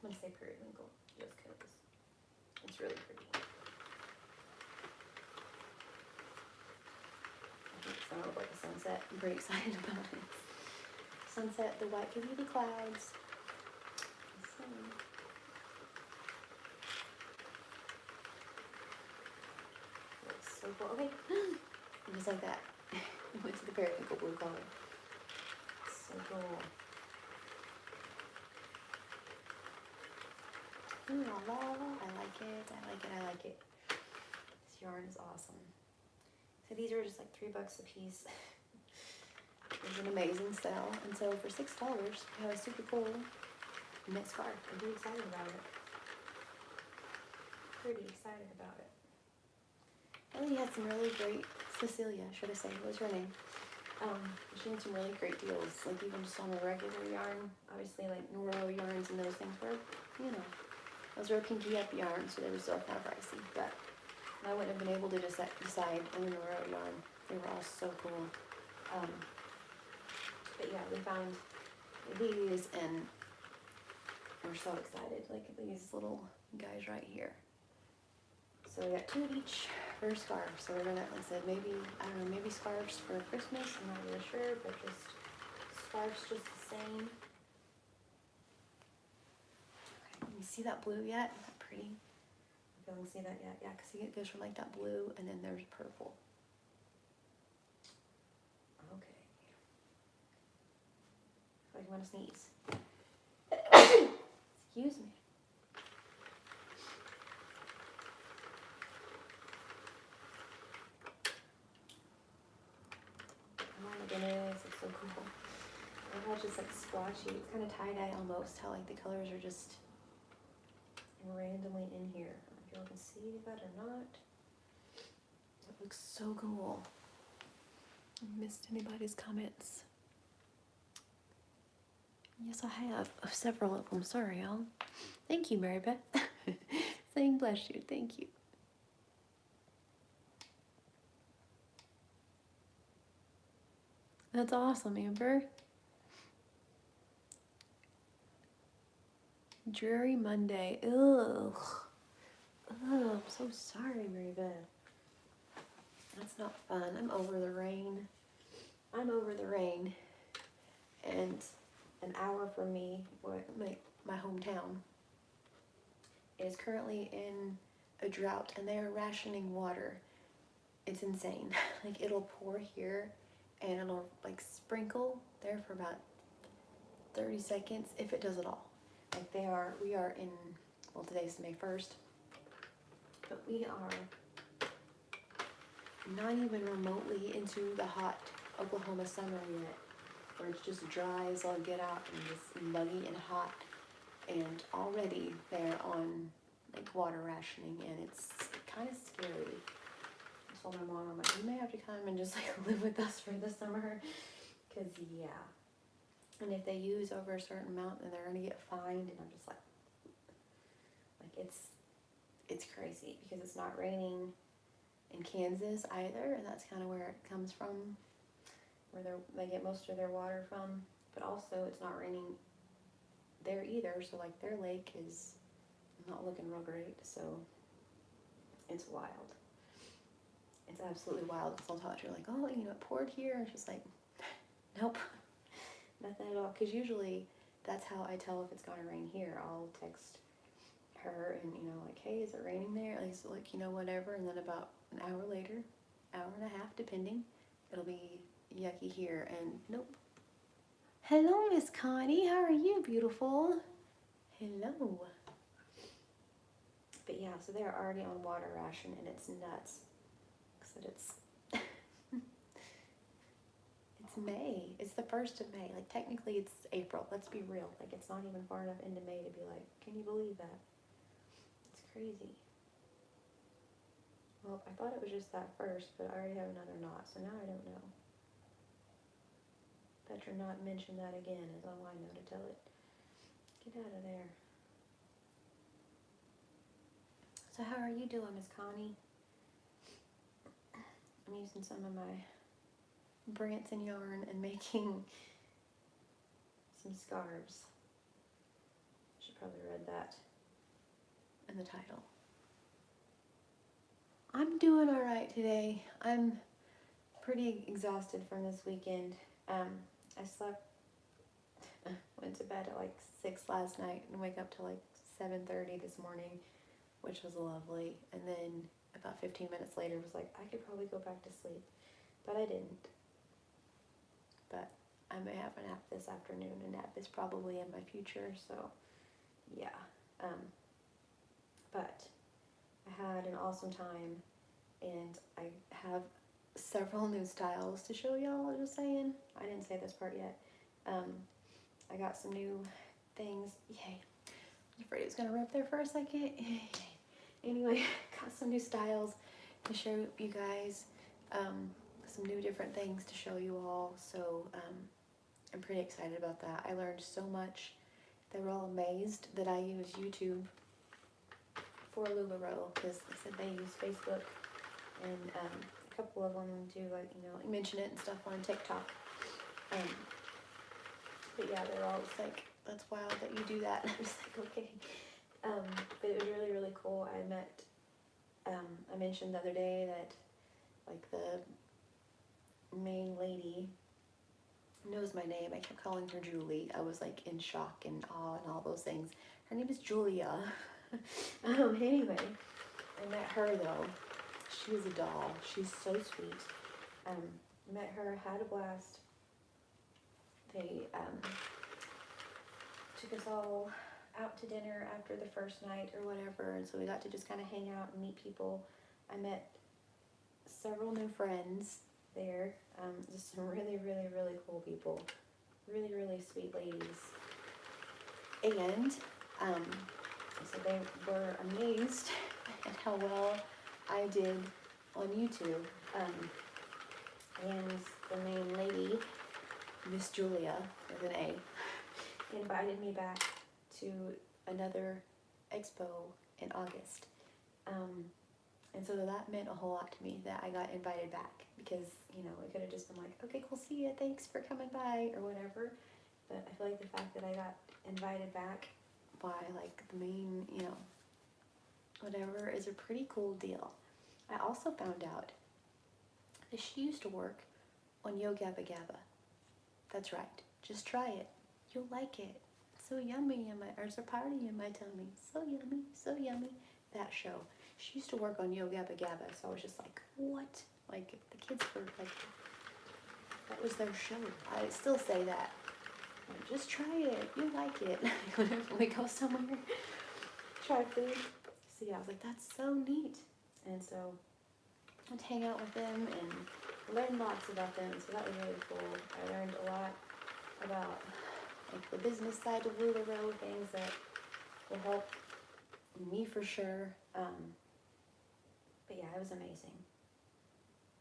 I'm gonna say periwinkle just because it's really pretty. I think it's gonna look like a sunset. I'm pretty excited about it. Sunset, the white could be the clouds. So, so cool. Okay, and just like that, it went to the periwinkle blue color. So cool. Ooh la la, I like it. This yarn is awesome. So these are just like $3 a piece. It was an amazing sale, and so for $6, we have a super cool knit scarf. I'm pretty excited about it. And then you had some really great, Cecilia, should I say, what was her name? She had some really great deals, like even just on a regular yarn. Obviously, like Noro yarns and those things were, you know, those were pinky up yarns, so they were still kind of pricey. But I wouldn't have been able to decide on the Noro yarn. They were all so cool. But yeah, we found these, and we're so excited. Like these little guys right here. So we got 2 of each for a scarf. So we're gonna, like I said, maybe, I don't know, maybe scarves for Christmas. I'm not really sure, but just scarf's just the same. Okay, you see that blue yet? Is that pretty? I don't see that yet. Yeah, because it goes from like that blue and then there's purple. Okay. I feel like I'm gonna sneeze. Excuse me. Oh my goodness, it's so cool. I love how it's just like splotchy. It's kind of tie-dye almost, how like the colors are just randomly in here. I don't know if y'all can see that or not. It looks so cool. I missed anybody's comments. Yes, I have. Several of them. Sorry, y'all. Thank you, Mary Beth. Saying bless you. Thank you. That's awesome, Amber. Dreary Monday. Ugh. Ugh, I'm so sorry, Mary Beth. That's not fun. I'm over the rain. I'm over the rain. And an hour from me, my hometown, is currently in a drought and they are rationing water. It's insane. Like it'll pour here and it'll like sprinkle there for about 30 seconds if it does at all. Like we are in, well, today's May 1st, but we are not even remotely into the hot Oklahoma summer yet, where it's just dry as all get out and just muggy and hot, and already they're on like water rationing, and it's kind of scary. I told my mom, I'm like, you may have to come and just like live with us for the summer, because yeah. And if they use over a certain amount, then they're gonna get fined, and I'm just like it's crazy, because it's not raining in Kansas either, and that's kind of where it comes from, where they get most of their water from. But also, it's not raining there either, so like their lake is not looking real great. So it's wild. It's absolutely wild, because I'll talk to her like, oh, it poured here, and she's like, nope, nothing at all. Because usually that's how I tell if it's gonna rain here. I'll text her and like, hey, is it raining there? At least like whatever. And then about an hour later, hour and a half depending, it'll be yucky here, and nope. Hello, Miss Connie. How are you, beautiful? Hello. But yeah, so they're already on water ration, and it's nuts. Except it's May. It's the 1st of May. Like technically it's April. Let's be real. Like it's not even far enough into May to be like, can you believe that? It's crazy. Well, I thought it was just that first, but I already have another knot, so now I don't know. Better not mention that again, is all I know to tell it. Get out of there. So how are you doing, Miss Connie? I'm using some of my Branson yarn and making some scarves. Should probably read that in the title. I'm doing all right today. I'm pretty exhausted from this weekend. I slept, went to bed at like 6 last night and wake up till like 7:30 this morning, which was lovely. And then about 15 minutes later was like, I could probably go back to sleep, but I didn't. But I may have a nap this afternoon. A nap is probably in my future, so yeah. But I had an awesome time, and I have several new styles to show y'all. Just saying. I didn't say this part yet. I got some new things. Yay. I was afraid it was gonna rip there for a second. Yay. Anyway, got some new styles to show you guys. Some new different things to show you all. So I'm pretty excited about that. I learned so much. They were all amazed that I use YouTube for LuLaRoe, because they said they use Facebook, and a couple of them do like mention it and stuff on TikTok. But yeah, they're all just like, that's wild that you do that. And I'm just like, okay. But it was really, really cool. I mentioned the other day that like the main lady, knows my name. I kept calling her Julie. I was like in shock and awe and all those things. Her name is Julia. Anyway, I met her though. She was a doll. She's so sweet. Met her, had a blast. They took us all out to dinner after the first night or whatever, and so we got to just kind of hang out and meet people. I met several new friends there, just some really, really, really cool people, really, really sweet ladies, and so they were amazed at how well I did on YouTube, and the main lady, Miss Julia, with an A, invited me back to another expo in August. And so that meant a whole lot to me that I got invited back, because, you know, it could have just been like, okay, cool, see ya, thanks for coming by, or whatever. But I feel like the fact that I got invited back by, like, the main, you know, whatever, is a pretty cool deal. I also found out that she used to work on Yo Gabba Gabba. That's right. Just try it. You'll like it. So yummy in my, there's a party in my tummy. So yummy, so yummy. That show. She used to work on Yo Gabba Gabba, so I was just like, what? Like, the kids were like, that was their show. I still say that. Like, just try it. You'll like it. Whenever we go somewhere, try food. So yeah, I was like, that's so neat. And so I'd hang out with them and learn lots about them. So that was really cool. I learned a lot about, like, the business side of LuLaRoe, things that will help me for sure. But yeah, it was amazing.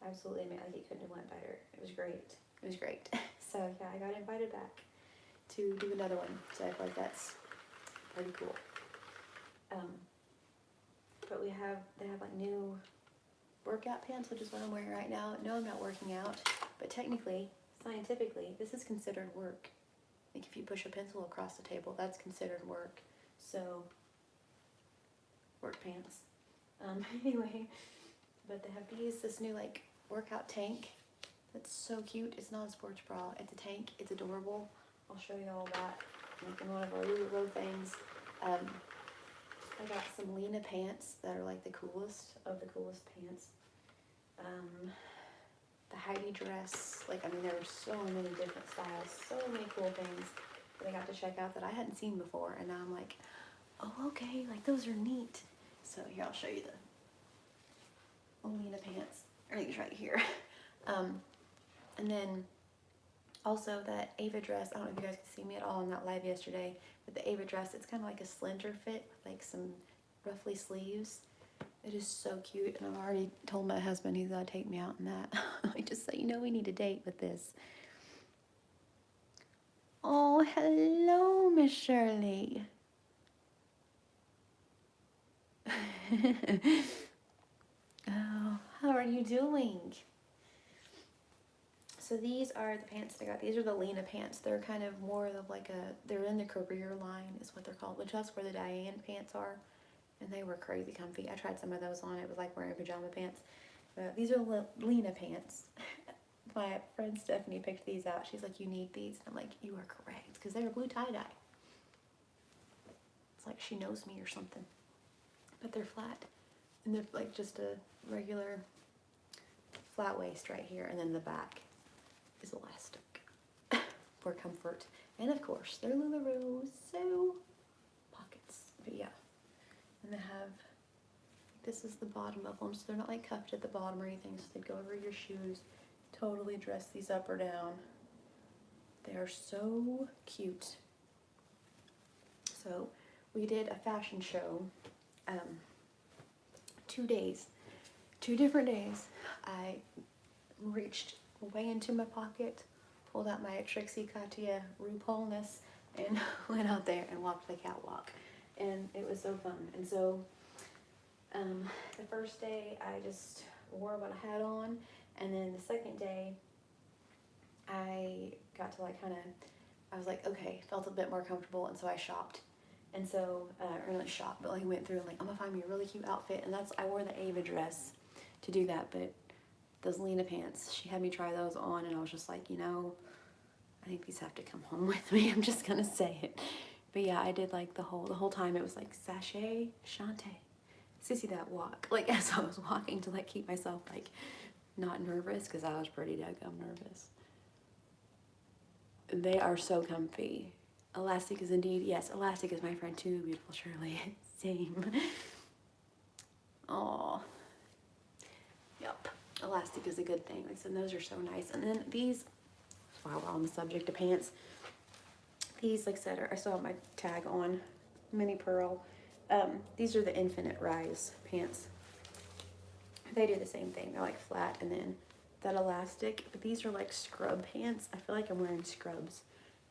Absolutely amazing. Like, it couldn't have went better. It was great. It was great. So yeah, I got invited back to do another one. So I feel like that's pretty cool. But they have like new workout pants, which is what I'm wearing right now. No, I'm not working out, but technically, scientifically, this is considered work. Like, if you push a pencil across the table, that's considered work. So, work pants. Anyway, but they have this new, like, workout tank. That's so cute. It's not a sports bra. It's a tank. It's adorable. I'll show you all that. Like, in one of our LuLaRoe things. I got some Lena pants that are like the coolest of the coolest pants. The Heidi dress. Like, I mean, there were so many different styles. So many cool things that I got to check out that I hadn't seen before. And now I'm like, oh, okay. Like, those are neat. So here, I'll show you the Lena pants. Are these right here? And then also that Ava dress. I don't know if you guys can see me at all in that live yesterday, but the Ava dress, it's kind of like a slender fit with like some ruffly sleeves. It is so cute, and I've already told my husband he's got to take me out in that. I just say, you know, we need a date with this. Oh, hello, Miss Shirley. Oh, how are you doing? So these are the pants that I got. These are the Lena pants. They're kind of more of like they're in the career line is what they're called, which that's where the Diane pants are. And they were crazy comfy. I tried some of those on. It was like wearing pajama pants. But these are Lena pants. My friend Stephanie picked these out. She's like, you need these. And I'm like, you are correct. Because they were blue tie-dye. It's like she knows me or something. But they're flat. And they're like just a regular flat waist right here. And then the back is elastic for comfort. And of course, they're LuLaRoe, so pockets. But yeah. And they have, this is the bottom of them, so they're not like cuffed at the bottom or anything, so they go over your shoes. Totally dress these up or down. They are so cute. So we did a fashion show, 2 days, 2 different days. I reached way into my pocket, pulled out my Trixie Katya RuPaulness, and went out there and walked the catwalk. And it was so fun. And so the first day I just wore what I had on, and then the second day I got to like I was like, okay, felt a bit more comfortable, and so I shopped. And so, or not shopped, but like went through and like, I'm gonna find me a really cute outfit, and I wore the Ava dress to do that, but those Lena pants, she had me try those on, and I was just like, you know, I think these have to come home with me. I'm just gonna say it. But yeah, I did like the whole time it was like sachet, shante. Sissy that walk. Like as I was walking to like keep myself like not nervous because I was pretty daggum nervous. They are so comfy. Elastic is indeed, yes, elastic is my friend too, beautiful Shirley. Same. Oh. Yep. Elastic is a good thing. Like I said, those are so nice. And then these, while we're on the subject of pants, these, like I said, I still have my tag on, mini pearl. These are the infinite rise pants. They do the same thing. They're like flat and then that elastic, but these are like scrub pants. I feel like I'm wearing scrubs.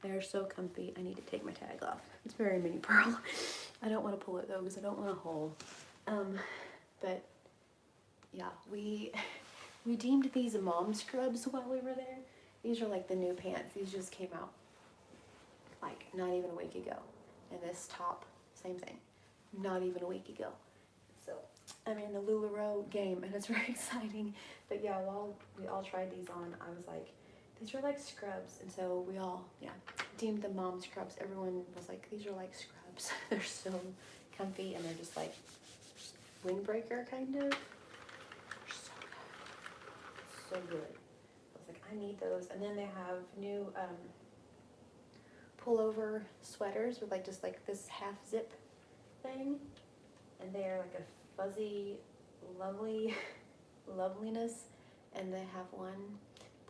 They're so comfy. I need to take my tag off. It's very mini pearl. I don't want to pull it though because I don't want a hole. But yeah, we deemed these mom scrubs while we were there. These are like the new pants. These just came out like not even a week ago. And this top, same thing, not even a week ago. So I'm in the LuLaRoe game and it's very exciting. But yeah, while we all tried these on, I was like, these are like scrubs. And so we all, yeah, deemed them mom scrubs. Everyone was like, these are like scrubs. They're so comfy and they're just like windbreaker kind of. They're so good. So good. I was like, I need those. And then they have new pullover sweaters with like just like this half zip thing. And they're like a fuzzy, loveliness. And they have one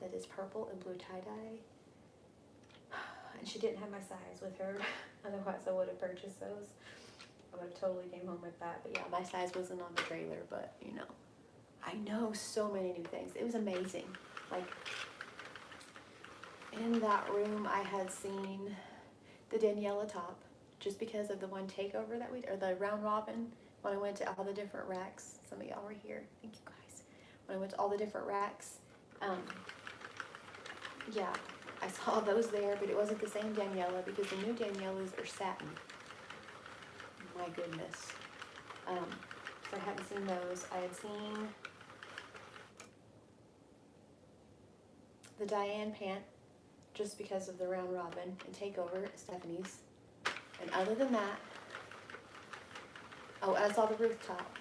that is purple and blue tie-dye. And she didn't have my size with her. Otherwise I would have purchased those. I would have totally came home with that. But yeah, my size wasn't on the trailer, but you know. I know so many new things. It was amazing. Like, in that room I had seen the Daniela top just because of the one takeover that or the round robin when I went to all the different racks. Some of y'all were here. Thank you guys. When I went to all the different racks, yeah, I saw those there, but it wasn't the same Daniela because the new Danielas are satin. My goodness. So I hadn't seen those. I had seen the Diane pant just because of the round robin and takeover at Stephanie's. And other than that, oh, I saw the rooftop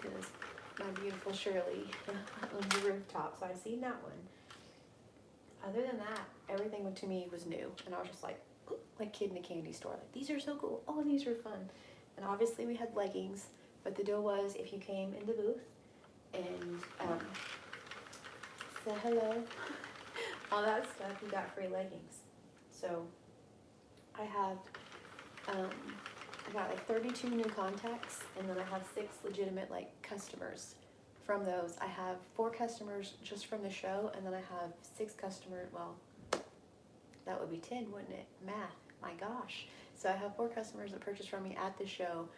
because my beautiful Shirley owns the rooftop, so I'd seen that one. Other than that, everything to me was new, and I was just like kid in a candy store. Like, these are so cool. Oh, these are fun. And obviously we had leggings, but the deal was if you came in the booth and said hello, all that stuff, you got free leggings. So I have, I got like 32 new contacts, and then I have 6 legitimate like customers from those. I have 4 customers just from the show, and then I have 6 customers, well, that would be 10, wouldn't it? Math, my gosh. So I have 4 customers that purchased from me at the show,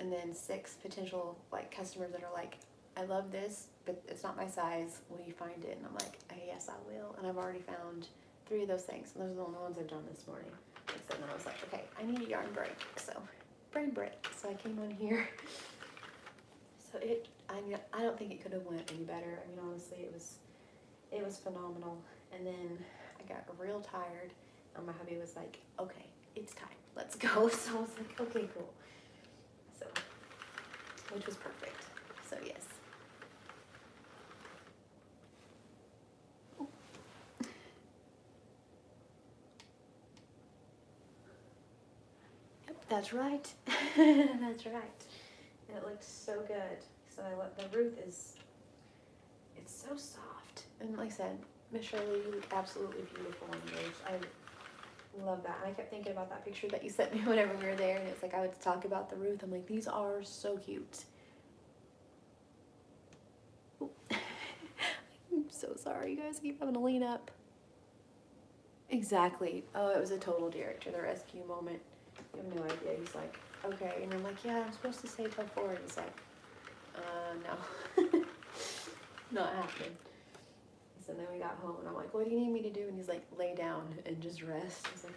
and then 6 potential like customers that are like, I love this, but it's not my size. Will you find it? And I'm like, yes, I will. And I've already found 3 of those things. And those are the only ones I've done this morning. And so then I was like, okay, I need a yarn break. So, brain break. So I came on here. So I don't think it could have went any better. I mean, honestly, it was phenomenal. And then I got real tired. And my hubby was like, okay, it's time. Let's go. So I was like, okay, cool. So, which was perfect. So yes. Yep, that's right. That's right. And it looks so good. So the roof it's so soft. And like I said, Miss Shirley, you look absolutely beautiful on yours. I love that. And I kept thinking about that picture that you sent me whenever we were there, and it's like I would talk about the roof. I'm like, these are so cute. I'm so sorry, you guys. I keep having to lean up. Exactly. Oh, it was a total Derek to the rescue moment. You have no idea. He's like, okay. And I'm like, yeah, I'm supposed to stay till 4. And he's like, no. Not happening. So then we got home and I'm like, what do you need me to do? And he's like, lay down and just rest. I was like,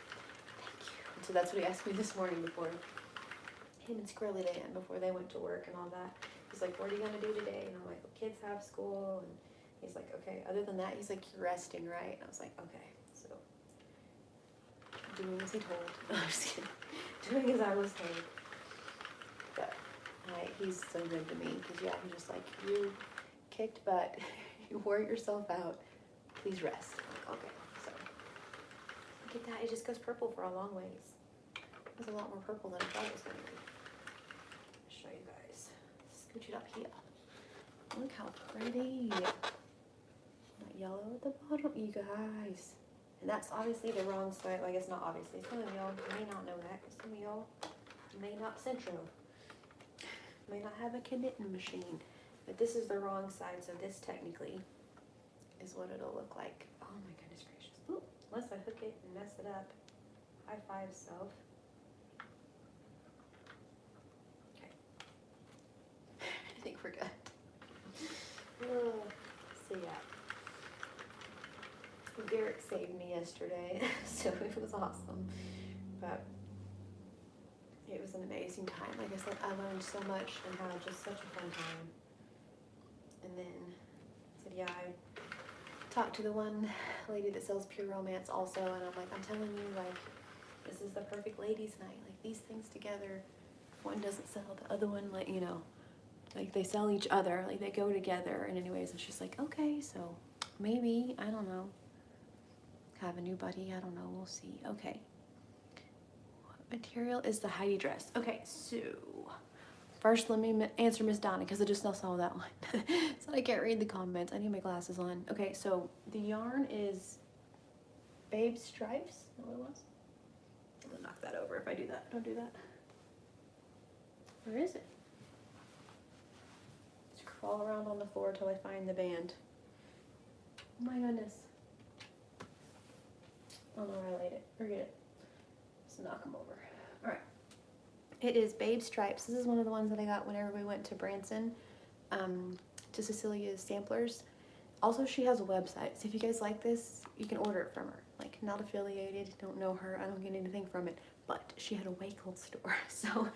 thank you. And so that's what he asked me this morning before him and Squirrely Dan, before they went to work and all that. He's like, what are you going to do today? And I'm like, well, kids have school. And he's like, okay. Other than that, he's like, you're resting, right? And I was like, okay. So doing as he told. No, I'm just kidding. Doing as I was told. But he's so good to me because yeah, he's just like, you kicked butt, you wore yourself out. Please rest. I'm like, okay, so look at that. It just goes purple for a long ways. It was a lot more purple than I thought it was going to be. I'll show you guys. Scooch it up here. Look how pretty. That yellow at the bottom, you guys. And that's obviously the wrong side. Well, I guess not obviously. Some of y'all may not know that. Some of y'all may not Sentro. May not have a knitting machine. But this is the wrong side, so this technically is what it'll look like. Oh my goodness gracious. Ooh, unless I hook it and mess it up. High five self. Okay. I think we're good. So yeah. Derek saved me yesterday, so it was awesome. But it was an amazing time. Like I said, I learned so much and had just such a fun time. And then I said, yeah, I talked to the one lady that sells Pure Romance also, and I'm like, I'm telling you, like, this is the perfect ladies' night. Like, these things together, one doesn't sell the other one, like, you know, like they sell each other, like they go together. And anyways, and she's like, okay, so maybe, I don't know, have a new buddy, I don't know, we'll see. Okay, what material is the Heidi dress? Okay, so first let me answer Miss Donna because I just now saw that one. So I can't read the comments. I need my glasses on. Okay, so the yarn is Babe Stripes. Is that what it was? I'm gonna knock that over if I do that. Don't do that. Where is it? Just crawl around on the floor till I find the band. Oh my goodness. I don't know where I laid it. Forget it. Just knock them over. All right. It is Babe Stripes. This is one of the ones that I got whenever we went to Branson, to Cecilia's Samplers. Also, she has a website, so if you guys like this, you can order it from her. Like, not affiliated, don't know her, I don't get anything from it, but she had a Wakefield store, so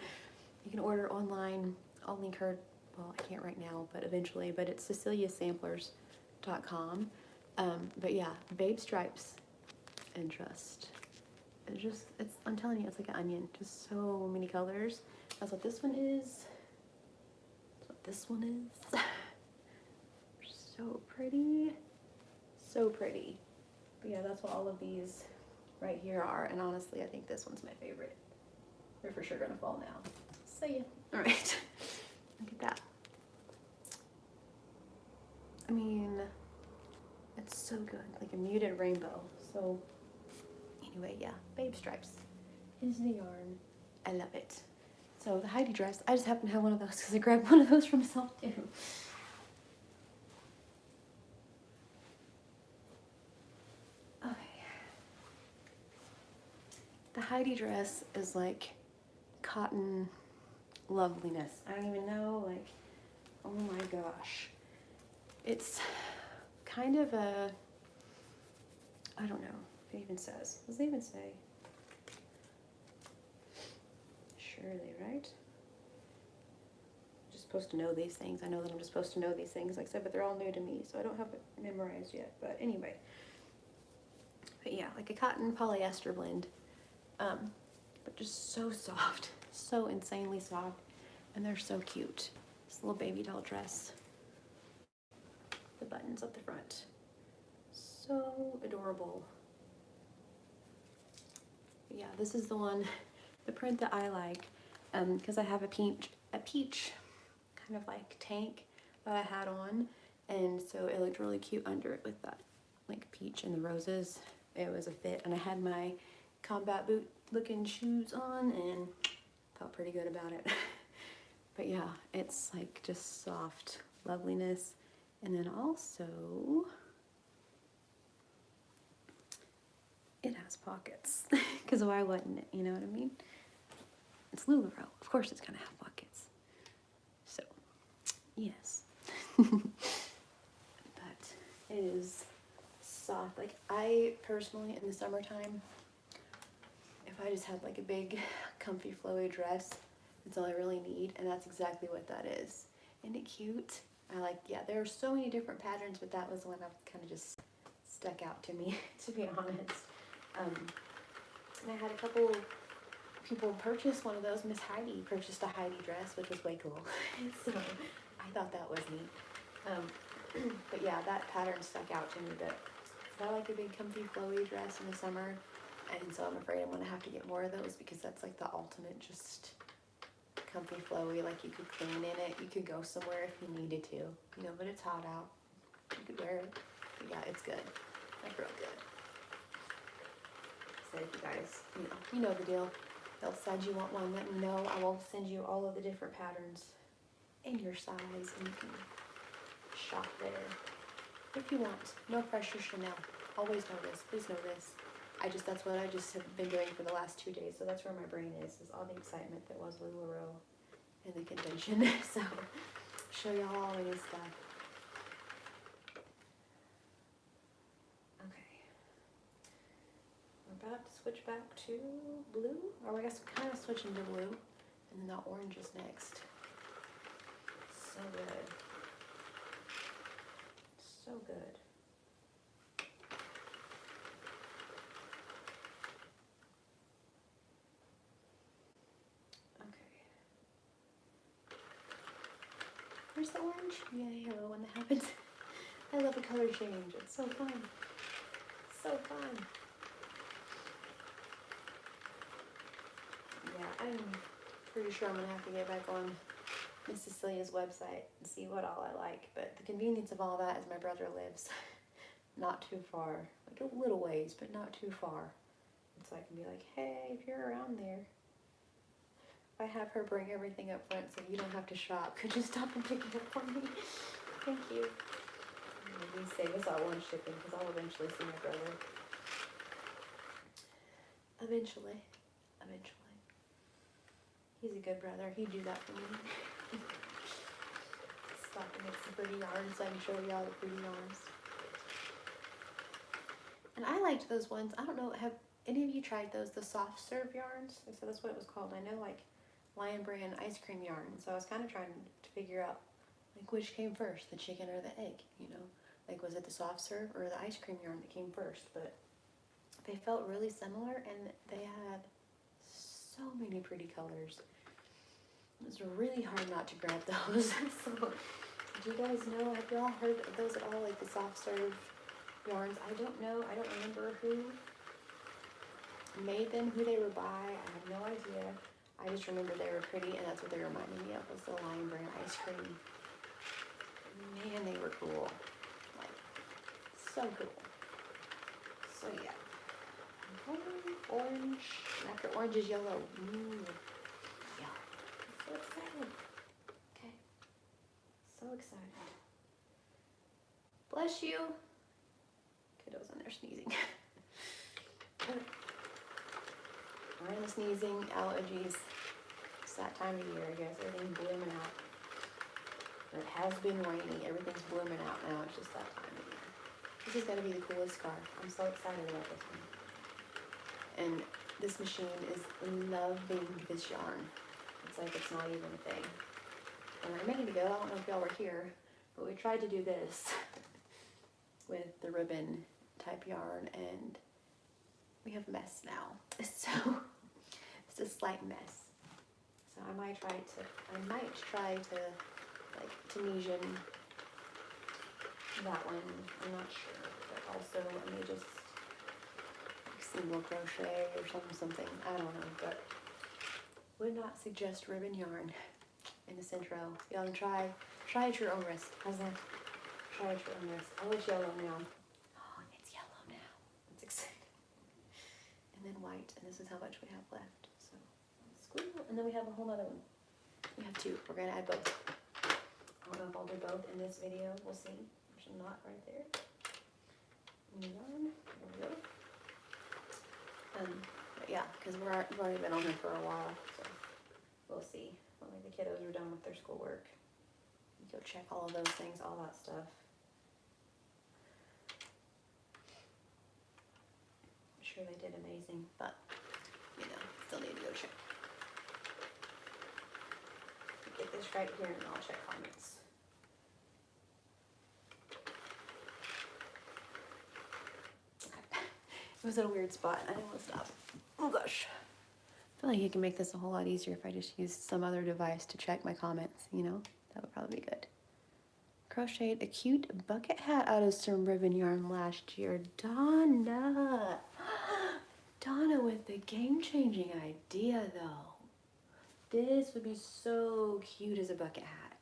you can order online. I'll link her, well, I can't right now, but eventually, but it's ceciliasamplers.com. But yeah, Babe Stripes, and I'm telling you, it's like an onion, just so many colors. That's what this one is. That's what this one is. So pretty, so pretty. But yeah, that's what all of these right here are. And honestly, I think this one's my favorite. They're for sure gonna fall now. See ya. All right, look at that. I mean, it's so good, like a muted rainbow. So anyway, yeah, Babe Stripes is the yarn. I love it. So the Heidi dress, I just happen to have one of those because I grabbed one of those for myself too. Okay. The Heidi dress is like cotton loveliness. I don't even know, like, oh my gosh. It's kind of a, I don't know if it even says. Does it even say? Surely, right? I'm just supposed to know these things. I know that I'm just supposed to know these things, like I said, but they're all new to me, so I don't have it memorized yet. But anyway. But yeah, like a cotton polyester blend. But just so soft. So insanely soft. And they're so cute. This little baby doll dress. The buttons up the front. So adorable. But yeah, this is the one, the print that I like, because I have a peach kind of like tank that I had on, and so it looked really cute under it with that like peach and the roses. It was a fit, and I had my combat boot looking shoes on and felt pretty good about it. But yeah, it's like just soft loveliness. And then also it has pockets, because why wouldn't it, you know what I mean? It's LuLaRoe, of course it's gonna have pockets. So yes. But it is soft. Like, I personally, in the summertime, if I just had like a big comfy flowy dress, that's all I really need, and that's exactly what that is. Isn't it cute? I like, yeah, there are so many different patterns, but that was the one that kind of just stuck out to me, to be honest. and I had a couple people purchase one of those. Miss Heidi purchased a Heidi dress, which was way cool. So I thought that was neat. But yeah, that pattern stuck out to me. But I like a big comfy flowy dress in the summer, and so I'm afraid I'm gonna have to get more of those because that's like the ultimate just comfy flowy. Like you could clean in it, you could go somewhere if you needed to, you know. But it's hot out, you could wear it. But yeah, it's good, like real good. So if you guys, you know the deal. They'll decide you want one, let me know. I will send you all of the different patterns in your size, and you can shop there if you want. No pressure, Chanel. Always know this. Please know this. That's what I just have been doing for the last 2 days. So that's where my brain is all the excitement that was LuLaRoe and the convention. So show y'all all my new stuff. Okay. We're about to switch back to blue, or I guess we're kind of switching to blue, and then the orange is next. So good. So good. Okay. Where's the orange? Yeah, yellow when that happens. I love a color change. It's so fun. So fun. Yeah, I'm pretty sure I'm gonna have to get back on Miss Cecilia's website and see what all I like. But the convenience of all that is my brother lives not too far, like a little ways, but not too far. And so I can be like, hey, if you're around there, I have her bring everything up front so you don't have to shop. Could you stop and pick it up for me? Thank you. Maybe save us all one shipping because I'll eventually see my brother. Eventually. He's a good brother. He'd do that for me. Stop and make some pretty yarns so I can show you all the pretty yarns. And I liked those ones. I don't know, have any of you tried those, the soft serve yarns? So that's what it was called. I know like Lion Brand ice cream yarn. So I was kind of trying to figure out like which came first, the chicken or the egg, you know? Like was it the soft serve or the ice cream yarn that came first? But they felt really similar and they had so many pretty colors. It was really hard not to grab those. So, do you guys know, have y'all heard of those at all, like the soft serve yarns? I don't know, I don't remember who made them, who they were by, I have no idea. I just remember they were pretty, and that's what they reminded me of, was the Lion Brand ice cream. Man, they were cool. Like, so cool. So yeah. Orange, after orange is yellow. Yeah. So excited. Okay. So excited. Bless you. Kiddo's in there sneezing. We're in the sneezing allergies. It's that time of year, I guess. Everything's blooming out. And it has been rainy. Everything's blooming out now. It's just that time of year. This is going to be the coolest scarf. I'm so excited about this one. And this machine is loving this yarn. It's like it's not even a thing. And a minute ago, I don't know if y'all were here, but we tried to do this with the ribbon type yarn, and we have a mess now. So it's a slight mess. So I might try to like Tunisian that one. I'm not sure, but also I may just single crochet or something. I don't know, but would not suggest ribbon yarn in the Sentro. Y'all can try at your own risk. How's that? Try at your own risk. Oh, it's yellow now. Oh, it's yellow now. That's exciting. And then white, and this is how much we have left. So squeal, and then we have a whole other one. We have two. We're gonna add both. I don't know if I'll do both in this video. We'll see. There's a knot right there. New yarn. There we go. But yeah, because we've already been on here for a while, so we'll see when like the kiddos are done with their schoolwork. Go check all of those things, all that stuff. I'm sure they did amazing, but you know, still need to go check. Get this right here, and I'll check comments. It was in a weird spot. I didn't want to stop. Oh gosh. I feel like you can make this a whole lot easier if I just used some other device to check my comments, you know? That would probably be good. Crocheted a cute bucket hat out of some ribbon yarn last year. Donna! Donna with the game-changing idea, though. This would be so cute as a bucket hat.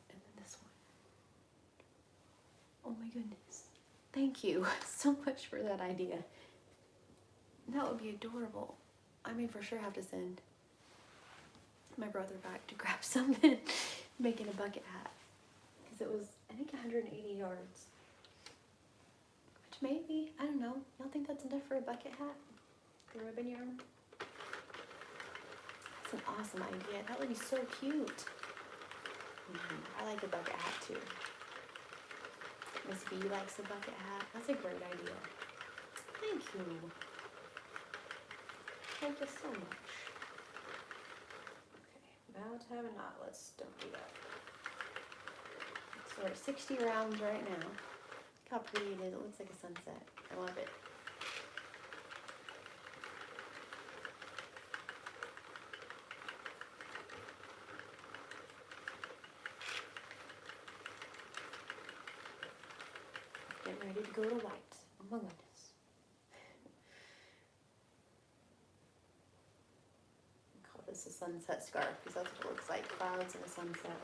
And then this one. Oh my goodness. Thank you so much for that idea. That would be adorable. I may for sure have to send my brother back to grab something, making a bucket hat. Because it was, I think, 180 yards. Which maybe, I don't know. Y'all think that's enough for a bucket hat? The ribbon yarn? That's an awesome idea. That would be so cute. I like a bucket hat too. Miss B likes a bucket hat. That's a great idea. Thank you. Thank you so much. Okay, now to have a knot. Let's don't do that. So we're at 60 rounds right now. Look how pretty it is. It looks like a sunset. I love it. Getting ready to go to white. Oh my goodness. Call this a sunset scarf because that's what it looks like. Clouds and a sunset.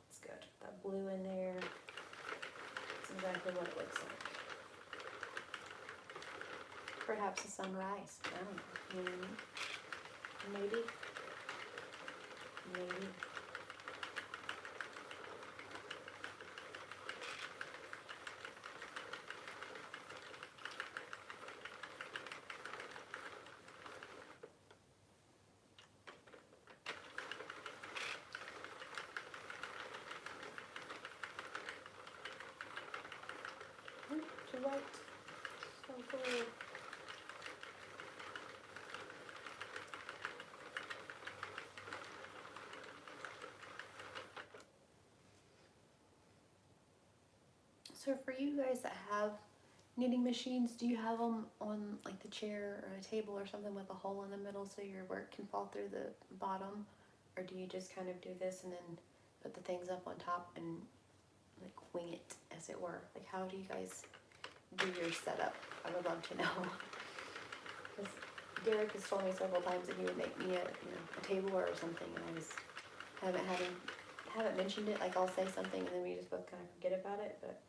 It's good. That blue in there. That's exactly what it looks like. Perhaps a sunrise. I don't know. You know what I mean? Maybe. Maybe. To white. So cool. So for you guys that have knitting machines, do you have them on like the chair or a table or something with a hole in the middle so your work can fall through the bottom? Or do you just kind of do this and then put the things up on top and like wing it, as it were? Like how do you guys do your setup? I would love to know. Because Derek has told me several times that he would make me a table or something, and I just haven't mentioned it. Like I'll say something and then we just both kind of forget about it, but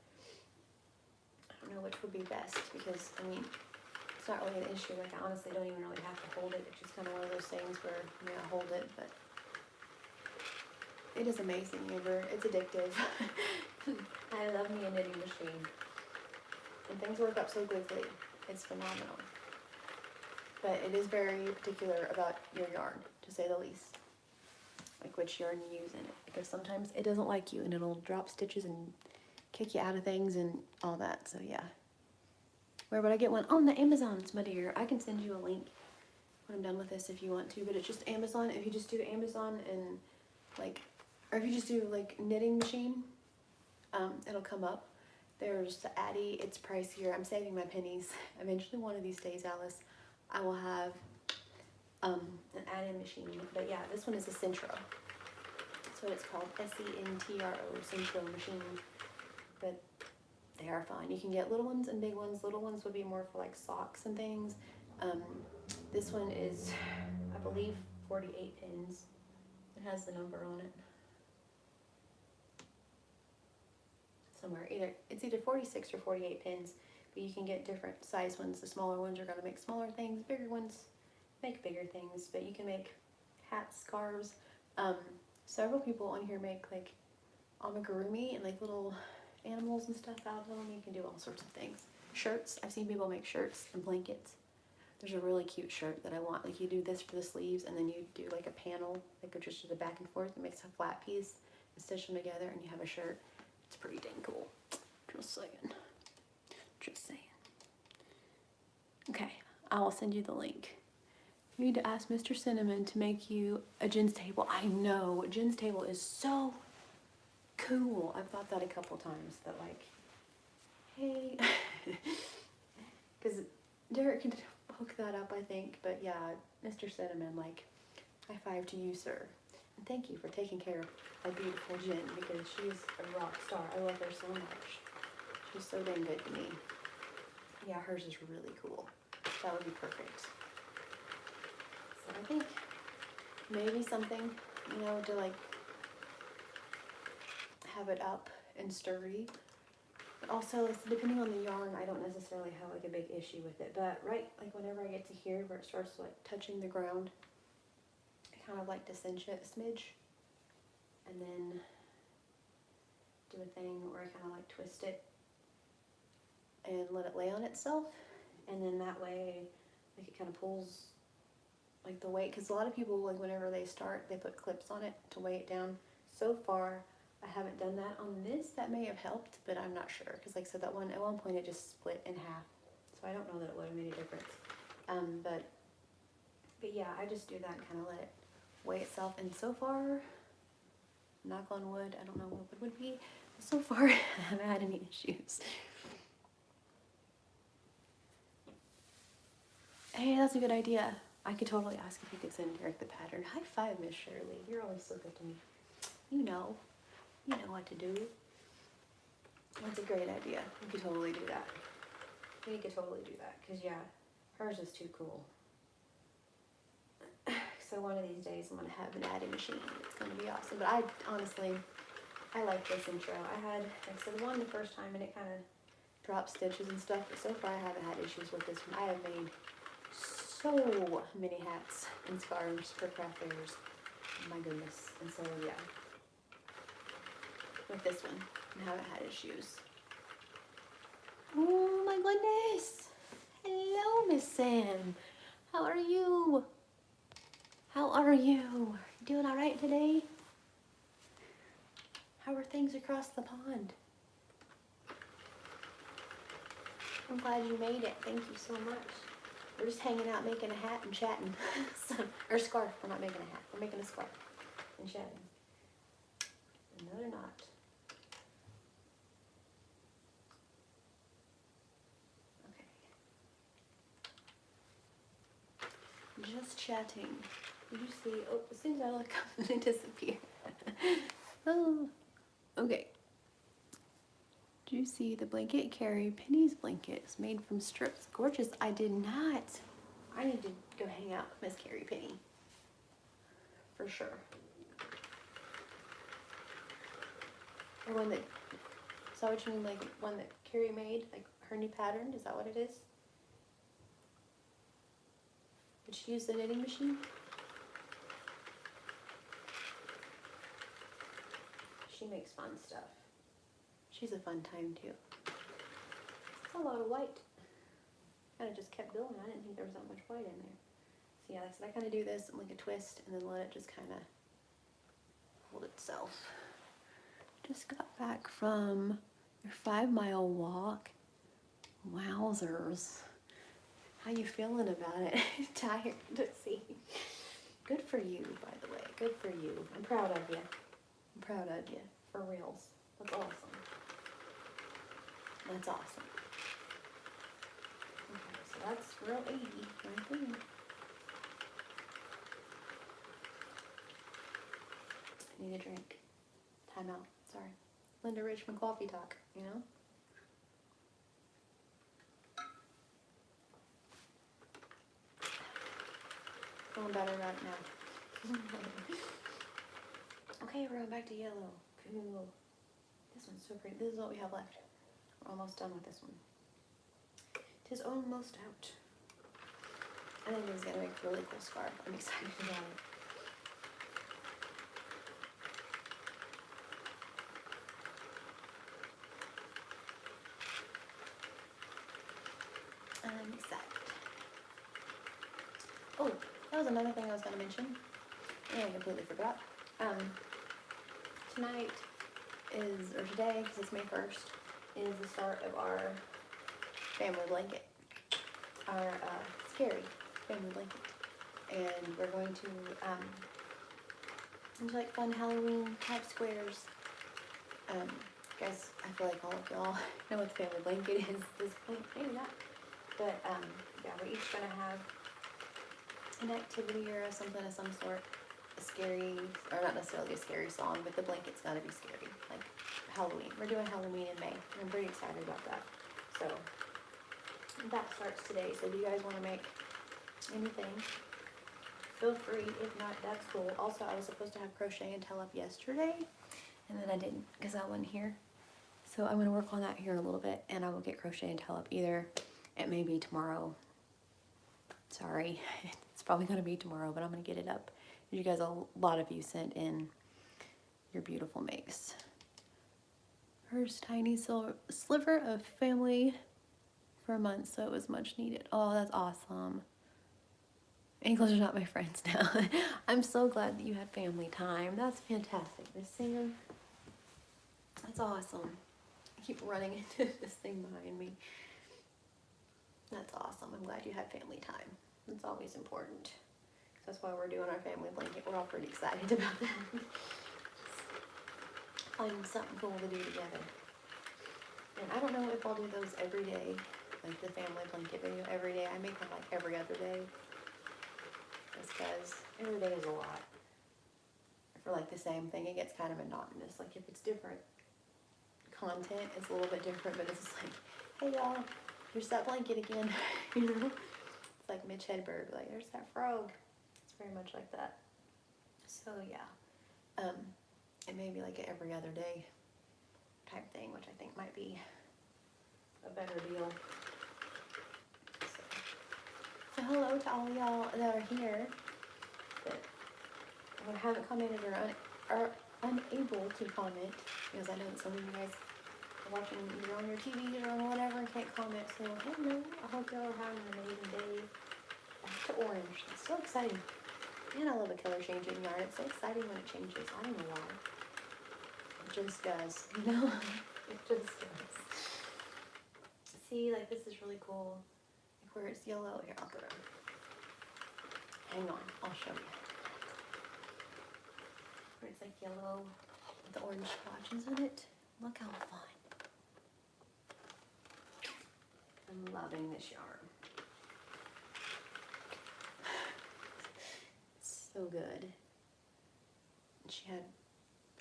I don't know which would be best because I mean it's not really an issue. Like I honestly don't even really have to hold it. It's just kind of one of those things where I hold it, but it is amazing, Amber. It's addictive. I love me a knitting machine. And things work up so quickly. It's phenomenal. But it is very particular about your yarn, to say the least. Like which yarn you use in it. Because sometimes it doesn't like you and it'll drop stitches and kick you out of things and all that. So yeah. Where would I get one? On the Amazons, my dear. I can send you a link when I'm done with this if you want to. But it's just Amazon. If you just do Amazon and like, or if you just do like knitting machine, it'll come up. There's the Addy. It's pricier. I'm saving my pennies. Eventually one of these days, Alice, I will have an Addy machine. But yeah, this one is a Sentro. That's what it's called. S-E-N-T-R-O, Sentro machine. But they are fine. You can get little ones and big ones. Little ones would be more for like socks and things. This one is, I believe, 48 pins. It has the number on it. Somewhere. It's either 46 or 48 pins, but you can get different size ones. The smaller ones are going to make smaller things. Bigger ones make bigger things, but you can make hats, scarves. Several people on here make like amigurumi and like little animals and stuff out of them. You can do all sorts of things. Shirts. I've seen people make shirts and blankets. There's a really cute shirt that I want. Like you do this for the sleeves and then you do like a panel that goes just to the back and forth. It makes a flat piece and stitch them together and you have a shirt. It's pretty dang cool. Just saying. Just saying. Okay, I will send you the link. You need to ask Mr. Cinnamon to make you a Jen's table. I know, Jen's table is so cool. I've thought that a couple times, that like, hey, because Derek can hook that up, I think. But yeah, Mr. Cinnamon, like, high five to you, sir. And thank you for taking care of a beautiful Jen, because she's a rock star. I love her so much. She's so dang good to me. Yeah, hers is really cool. That would be perfect. So I think maybe something, you know, to like have it up and sturdy. But also, depending on the yarn, I don't necessarily have like a big issue with it. But right, like whenever I get to here where it starts like touching the ground, I kind of like to cinch it a smidge, and then do a thing where I kind of like twist it and let it lay on itself, and then that way, like it kind of pulls like the weight. Because a lot of people, like whenever they start, they put clips on it to weigh it down. So far, I haven't done that on this. That may have helped, but I'm not sure. Because like I said, that one, at one point it just split in half. So I don't know that it would have made a difference. But yeah, I just do that and kind of let it weigh itself. And so far, knock on wood, I don't know what wood would be. But so far, I haven't had any issues. Hey, that's a good idea. I could totally ask if you could send Derek the pattern. High five, Miss Shirley. You're always so good to me. You know what to do. That's a great idea. We could totally do that. We could totally do that, because yeah, hers is too cool. So one of these days I'm going to have an adding machine. It's going to be awesome. But I honestly, I like this intro. I had, like I said, one the first time and it kind of dropped stitches and stuff. But so far I haven't had issues with this one. I have made so many hats and scarves for craft fairs. My goodness. And so yeah, with this one, I haven't had issues. Oh my goodness. Hello, Miss Sam. How are you? How are you? Doing all right today? How are things across the pond? I'm glad you made it. Thank you so much. We're just hanging out, making a hat and chatting. Or scarf. We're not making a hat. We're making a scarf and chatting. No, they're not. Okay. Just chatting. Did you see? Oh, as soon as I look up, they disappear. Oh. Okay. Did you see the blanket? Carrie Penny's blanket is made from strips. Gorgeous. I did not. I need to go hang out with Miss Carrie Penny. For sure. Or one that, is that what you mean, like one that Carrie made? Like her new pattern? Is that what it is? Did she use the knitting machine? She makes fun stuff. She's a fun time too. It's a lot of white. Kind of just kept going. I didn't think there was that much white in there. So yeah, like I said, I kind of do this and like a twist and then let it just kind of hold itself. Just got back from your 5-mile walk. Wowzers. How you feeling about it? Tired to see. Good for you, by the way. Good for you. I'm proud of you. I'm proud of you. For reals. That's awesome. That's awesome. Okay, so that's real 80 right there. I need a drink. Time out. Sorry. Linda Richmond coffee talk, you know? Feeling better right now. Okay, we're going back to yellow. Cool. This one's so pretty. This is what we have left. We're almost done with this one. Tis almost out. I think this is going to make a really cool scarf. I'm excited about it. I'm excited. Oh, that was another thing I was going to mention. And I completely forgot. Tonight is, or today, because it's May 1st, is the start of our family blanket. Our scary family blanket. And we're going to do like fun Halloween type squares. Guys, I feel like all of y'all know what the family blanket is at this point. Maybe not. But yeah, we're each gonna have an activity or something of some sort. A scary, or not necessarily a scary song, but the blanket's gotta be scary. Like Halloween. We're doing Halloween in May. I'm pretty excited about that. So that starts today. So do you guys want to make anything? Feel free. If not, that's cool. Also, I was supposed to have crochet and tell up yesterday, and then I didn't because I wasn't here. So I'm going to work on that here in a little bit, and I will get crochet and tell up either. It may be tomorrow. Sorry. It's probably going to be tomorrow, but I'm going to get it up. You guys, a lot of you sent in your beautiful makes. First tiny sliver of family for a month, so it was much needed. Oh, that's awesome. English are not my friends now. I'm so glad that you had family time. That's fantastic. Miss Sam, that's awesome. I keep running into this thing behind me. That's awesome. I'm glad you had family time. It's always important. That's why we're doing our family blanket. We're all pretty excited about that. Finding something cool to do together. And I don't know if I'll do those every day, like the family blanket video every day. I make them like every other day. Just because every day is a lot. For like the same thing, it gets kind of monotonous. Like if it's different content, it's a little bit different, but it's just like, hey y'all, here's that blanket again. You know? It's like Mitch Hedberg, like there's that frog. It's very much like that. So yeah. It may be like an every other day type thing, which I think might be a better deal. So hello to all y'all that are here that haven't commented or are unable to comment, because I know that some of you guys are watching either on your TV or on whatever and can't comment. So hello, I hope y'all are having an amazing day. Back to orange. It's so exciting. And I love a color changing yarn. It's so exciting when it changes. I don't know why. It just does, you know? It just does. See, like this is really cool. Like where it's yellow. Here, I'll go down. Hang on, I'll show you. Where it's like yellow with the orange splotches in it. Look how fun. I'm loving this yarn. So good. She had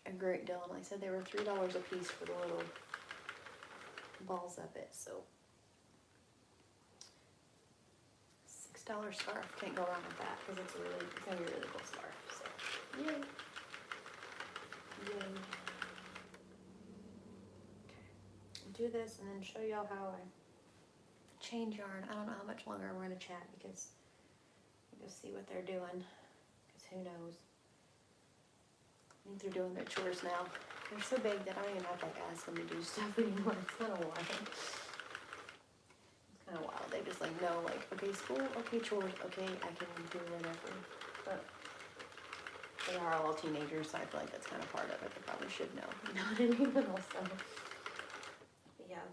a great deal, and like I said, they were $3 a piece for the little balls of it. So $6 scarf, can't go wrong with that because it's gonna be a really cool scarf. So yay, yay. Okay, do this and then show y'all how I change yarn. I don't know how much longer we're gonna chat because we'll just see what they're doing. Because who knows? I think they're doing their chores now. They're so big that I don't even have to like ask them to do stuff anymore. It's kind of wild. It's kind of wild. They just like know, like, okay, school, okay, chores, okay, I can do whatever. But they are all teenagers, so I feel like that's kind of part of it. They probably should know. You know what I mean? But also, but yeah,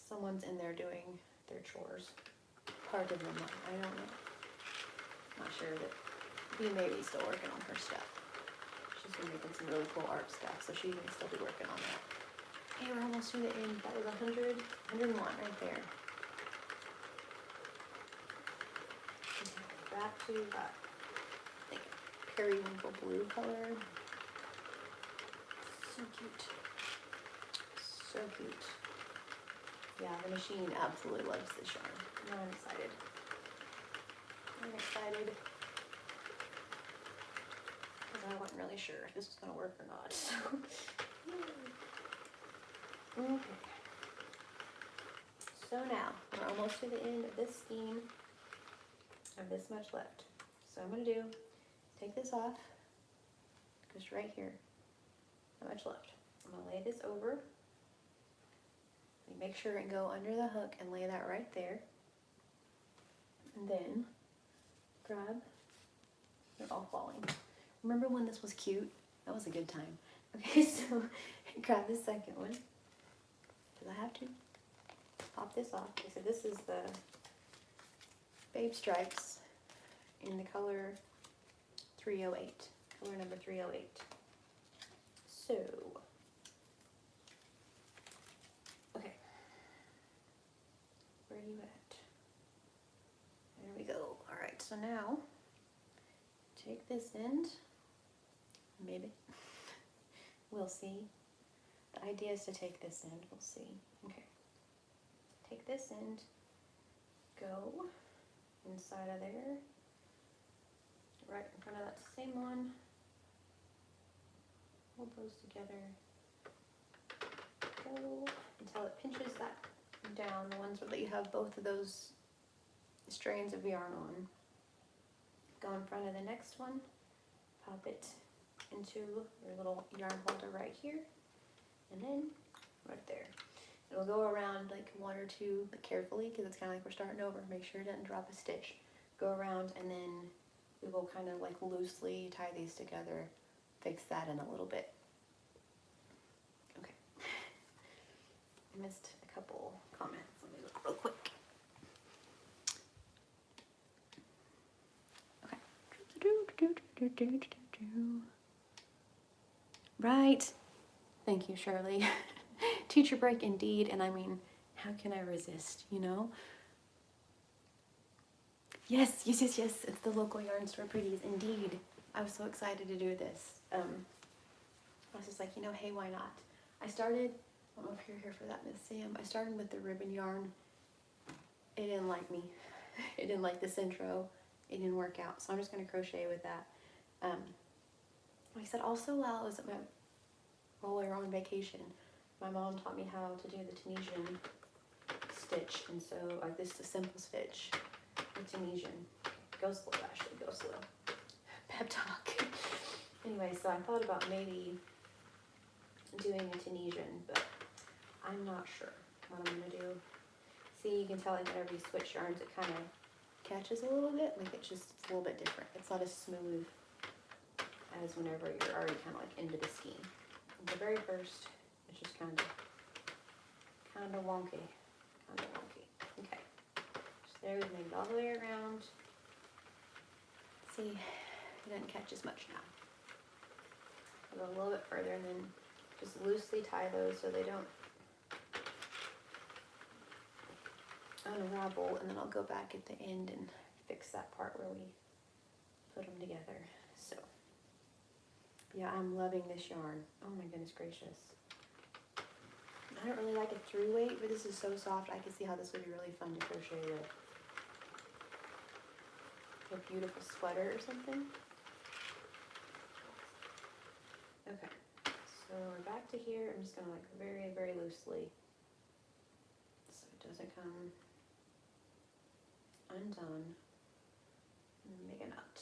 someone's in there doing their chores. Part of them, I don't know. Not sure that B maybe still working on her stuff. She's been making some really cool art stuff, so she can still be working on that. Hey, we're almost to the end. That was 100, 101 right there. Okay, back to that, I think, periwinkle blue color. So cute. So cute. Yeah, the machine absolutely loves this yarn. I'm excited. I'm excited. I wasn't really sure if this was going to work or not. So. Okay. So now, we're almost to the end of this scheme. I have this much left. So I'm going to do, take this off. Just right here. How much left? I'm going to lay this over. Make sure and go under the hook and lay that right there. And then grab, they're all falling. Remember when this was cute? That was a good time. Okay, so grab the second one. Because I have to pop this off. Okay, so this is the Babe Stripes in the color 308. Color number 308. So, okay. Where are you at? There we go. All right, so now take this end, maybe. We'll see. The idea is to take this end, we'll see. Okay. Take this end, go inside of there, right in front of that same one. Hold those together. Go until it pinches that down, the ones that you have both of those strands of yarn on. Go in front of the next one, pop it into your little yarn holder right here, and then right there. It'll go around like one or two, but carefully, because it's kind of like we're starting over. Make sure it doesn't drop a stitch. Go around, and then we will kind of like loosely tie these together, fix that in a little bit. Okay. I missed a couple comments. Let me look real quick. Okay. Right. Thank you, Shirley. Teacher break indeed, and I mean, how can I resist, you know? Yes. It's the local yarn store pretties, indeed. I was so excited to do this. I was just like, you know, hey, why not? I started, I don't know if you're here for that, Miss Sam. I started with the ribbon yarn. It didn't like me. It didn't like the Sentro. It didn't work out, so I'm just going to crochet with that. Like I said, also while I was at while we were on vacation, my mom taught me how to do the Tunisian stitch, and so like this is a simple stitch with Tunisian. Go slow, Ashley, go slow. Pep talk. Anyway, so I thought about maybe doing a Tunisian, but I'm not sure what I'm gonna do. See, you can tell like whenever you switch yarns, it kind of catches a little bit. Like it's a little bit different. It's not as smooth as whenever you're already kind of like into the scheme. The very first, it's just kind of wonky, Okay, so there we made it all the way around. See, it doesn't catch as much now. I'll go a little bit further and then just loosely tie those so they don't unravel, and then I'll go back at the end and fix that part where we put them together. So yeah, I'm loving this yarn. Oh my goodness gracious. I don't really like a through weight, but this is so soft. I can see how this would be really fun to crochet with. A beautiful sweater or something. Okay, so we're back to here. I'm just gonna like very, very loosely, so it doesn't come undone. Make a knot.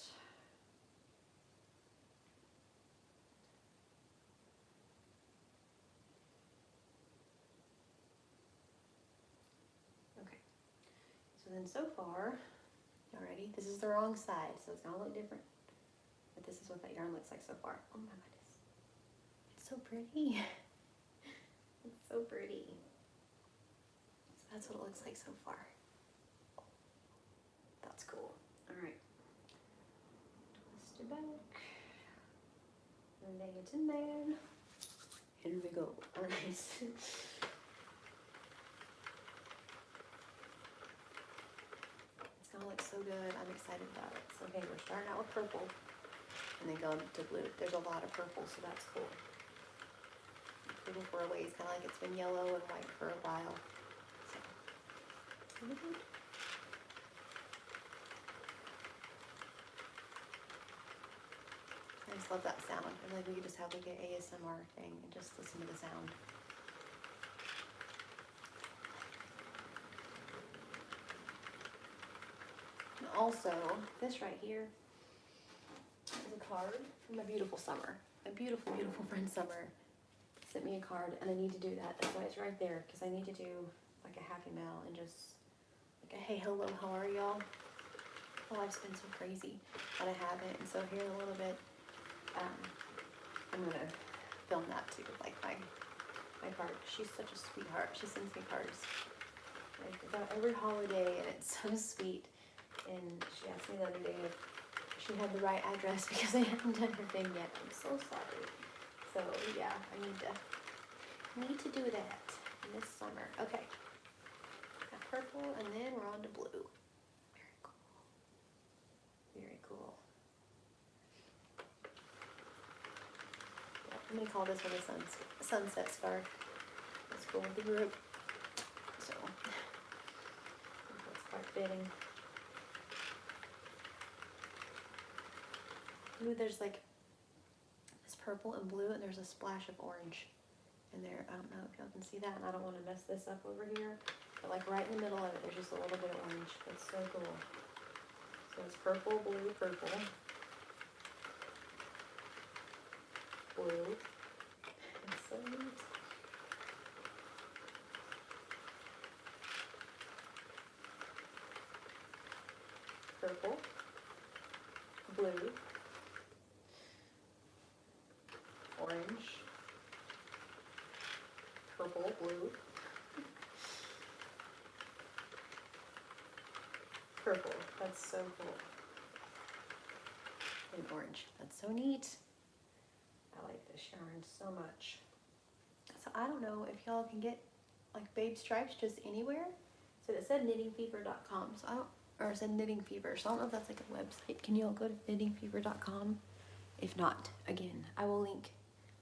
Okay, so then so far, alrighty, this is the wrong side, so it's gonna look different, but this is what that yarn looks like so far. Oh my goodness, it's so pretty. It's so pretty. So that's what it looks like so far. That's cool. All right, twist it back, and lay it in there. Here we go. All right. It's gonna look so good. I'm excited about it. So okay, we're starting out with purple, and then going to blue. There's a lot of purple, so that's cool. Purple for a ways, kind of like it's been yellow and white for a while. So. I just love that sound. I feel like we could just have like an ASMR thing and just listen to the sound. And also, this right here is a card from a beautiful summer. A beautiful, beautiful friend Summer sent me a card, and I need to do that. That's why it's right there, because I need to do like a happy mail and just like a hey, hello, how are y'all? Oh, life's been so crazy, but I haven't. And so here in a little bit, I'm gonna film that too, like my card. She's such a sweetheart. She sends me cards like about every holiday, and it's so sweet. And she asked me the other day if she had the right address because I hadn't done her thing yet. I'm so sorry. So yeah, I need to do that this summer. Okay. Got purple, and then we're on to blue. Very cool. Very cool. I'm gonna call this one a sunset scarf. Let's go with the group. So that's quite fitting. Ooh, there's like this purple and blue, and there's a splash of orange in there. I don't know if y'all can see that, and I don't want to mess this up over here. But like right in the middle of it, there's just a little bit of orange. It's so cool. So it's purple, blue, purple, blue. It's so neat. Purple, blue, orange, purple, blue, purple. That's so cool. And orange. That's so neat. I like this yarn so much. So I don't know if y'all can get like babe stripes just anywhere. So it said knittingfever.com. So I don't, or it said Knitting Fever. So I don't know if that's like a website. Can you all go to knittingfever.com? If not, again, I will link.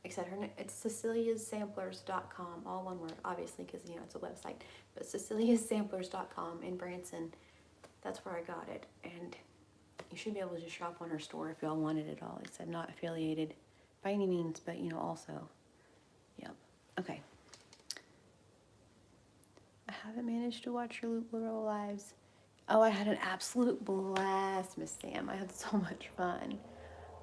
Like I said, it's CeciliaSsamplers.com, all one word, obviously, because you know it's a website. But CeciliaSsamplers.com in Branson. That's where I got it, and you should be able to just shop on her store if y'all want it at all. Like I said, not affiliated by any means, but you know, also, yep. Okay. I haven't managed to watch your Lupero lives. Oh, I had an absolute blast, Miss Sam. I had so much fun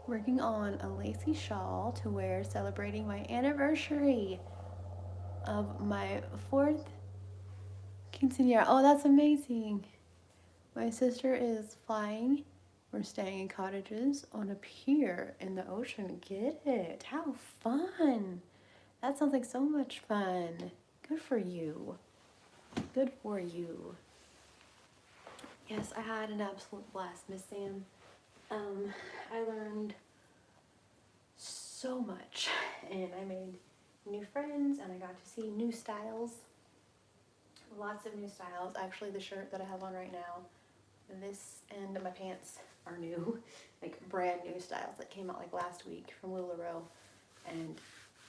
working on a lacy shawl to wear celebrating my anniversary of my 4th quinceañera. Oh, that's amazing. My sister is flying. We're staying in cottages on a pier in the ocean. Get it? How fun. That sounds like so much fun. Good for you. Good for you. Yes, I had an absolute blast, Miss Sam. I learned so much, and I made new friends, and I got to see new styles. Lots of new styles. Actually, the shirt that I have on right now, this and my pants are new, like brand new styles that came out like last week from LuLaRoe, and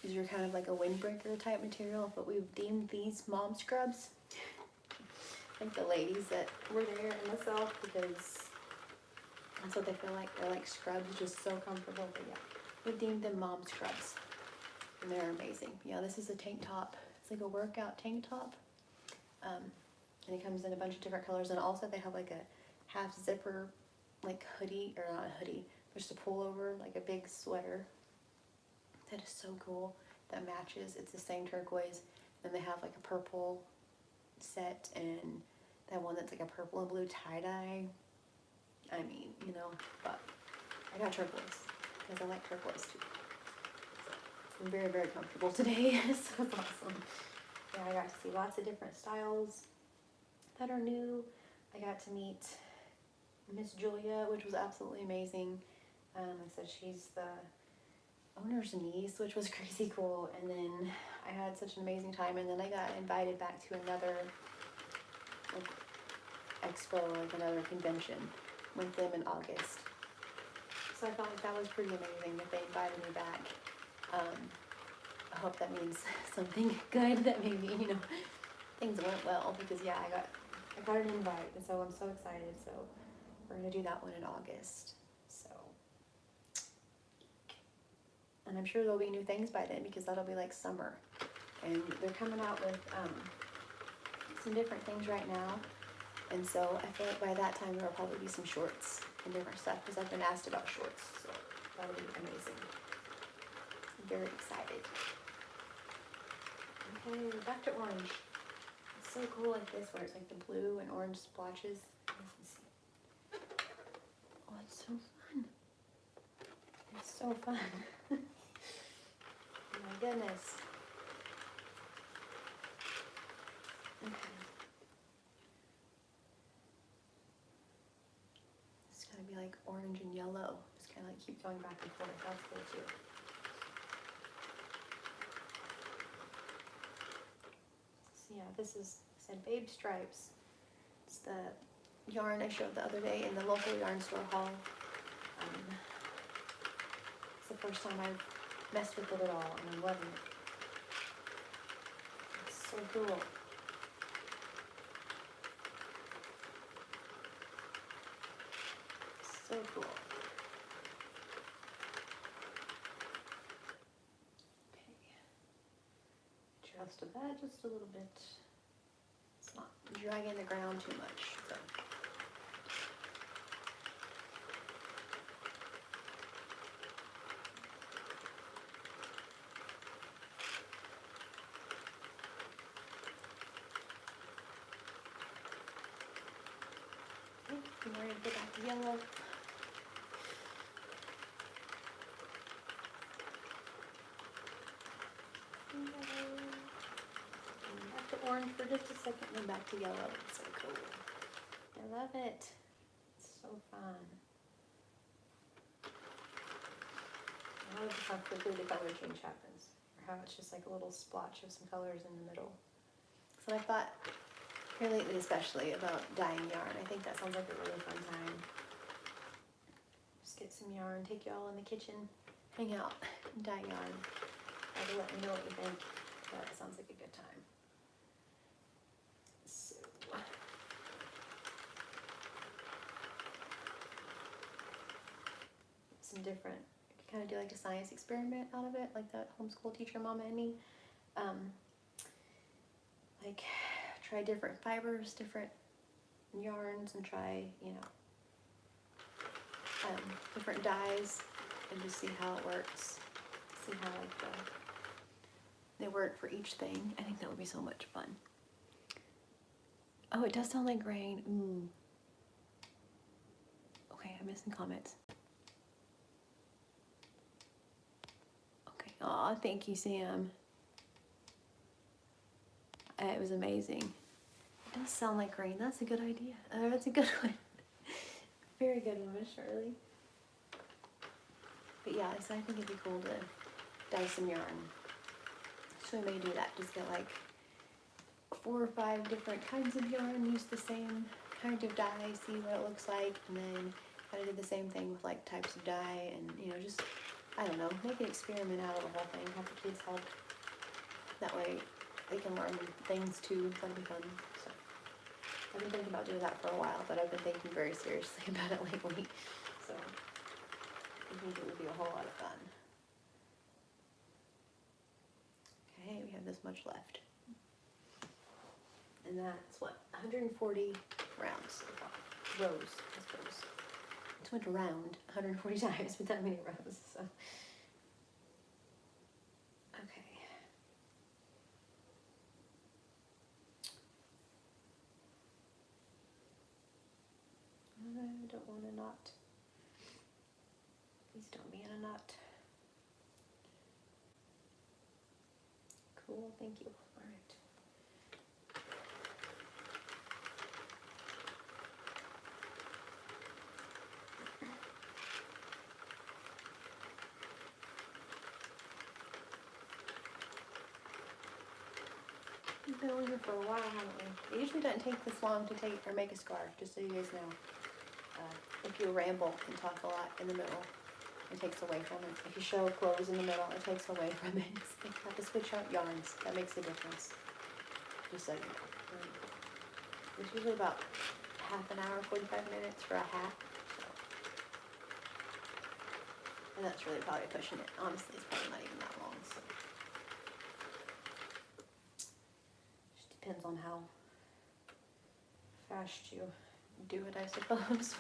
these are kind of like a windbreaker type material, but we've deemed these mom scrubs. Like the ladies that were there and myself, because that's what they feel like. They're like scrubs, just so comfortable. But yeah, we've deemed them mom scrubs, and they're amazing. Yeah, this is a tank top. It's like a workout tank top, and it comes in a bunch of different colors. And also they have like a half zipper, like hoodie, or not a hoodie, but just a pullover, like a big sweater. That is so cool. That matches. It's the same turquoise. Then they have like a purple set, and that one that's like a purple and blue tie-dye. I mean, you know, but I got turquoise because I like turquoise too. So I'm very, very comfortable today. So it's awesome. Yeah, I got to see lots of different styles that are new. I got to meet Miss Julia, which was absolutely amazing. I said she's the owner's niece, which was crazy cool. And then I had such an amazing time, and then I got invited back to another like expo, like another convention with them in August. So I felt like that was pretty amazing that they invited me back. I hope that means something good, that maybe, you know, things went well, because yeah, I got an invite, and so I'm so excited. So we're gonna do that one in August. So, and I'm sure there'll be new things by then, because that'll be like summer, and they're coming out with some different things right now. And so I feel like by that time there'll probably be some shorts and different stuff, because I've been asked about shorts, so that'll be amazing. I'm very excited. Okay, back to orange. It's so cool like this, where it's like the blue and orange splotches. Let's see. Oh, it's so fun. It's so fun. Oh my goodness. Okay. It's gonna be like orange and yellow. Just kind of like keep going back and forth. That's cool too. Yeah, this is, I said Babe Stripes. It's the yarn I showed the other day in the local yarn store haul. It's the first time I've messed with it at all, and I'm loving it. It's so cool. So cool. Okay. Adjusted that just a little bit. It's not dragging the ground too much. So. I'm ready to go back to yellow. Back to orange for just a second, then back to yellow. It's so cool. I love it. It's so fun. I love how quickly the color change happens, or how it's just like a little splotch of some colors in the middle. So I thought here lately especially about dyeing yarn. I think that sounds like a really fun time. Just get some yarn, take you all in the kitchen, hang out, dye yarn. Either let me know what you think. That sounds like a good time. So some different, you could kind of do like a science experiment out of it, like that homeschool teacher Mama and me. Like try different fibers, different yarns, and try, you know, different dyes, and just see how it works. See how like they work for each thing. I think that would be so much fun. Oh, it does sound like rain. Ooh. Okay, I'm missing comments. Okay. Aw, thank you, Sam. It was amazing. It does sound like rain. That's a good idea. That's a good one. Very good one, Miss Shirley. But yeah, so I think it'd be cool to dye some yarn. So we may do that. Just get like 4 or 5 different kinds of yarn, use the same kind of dye, see what it looks like, and then kind of do the same thing with like types of dye, and you know, just, I don't know, make an experiment out of the whole thing, have the kids help. That way they can learn things too. That'll be fun. So I've been thinking about doing that for a while, but I've been thinking very seriously about it lately. So I think it would be a whole lot of fun. Okay, we have this much left. And that's what, 140 rounds, rows, I suppose. It's went around 140 times with that many rows, so. Okay. I don't want a knot. Please don't be in a knot. Cool, thank you. All right. We've been on here for a while, haven't we? It usually doesn't take this long to take or make a scarf, just so you guys know. If you ramble and talk a lot in the middle, it takes away from it. If you show clothes in the middle, it takes away from it. So you have to switch out yarns. That makes a difference. Just so you know. It's usually about half an hour, 45 minutes for a hat. So. And that's really probably pushing it. Honestly, it's probably not even that long. So. Just depends on how fast you do it, I suppose.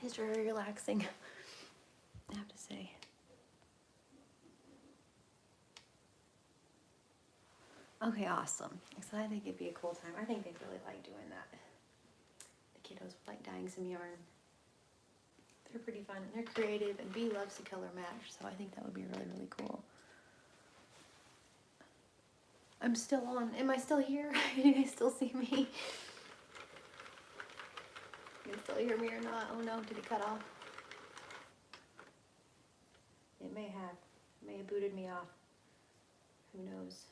It's very relaxing, I have to say. Okay, awesome. So I think it'd be a cool time. I think they'd really like doing that. The kiddos would like dyeing some yarn. They're pretty fun and they're creative, and Bee loves to color match, so I think that would be really, really cool. I'm still on. Am I still here? Can you guys still see me? You can still hear me or not? Oh no, did it cut off? It may have. It may have booted me off. Who knows?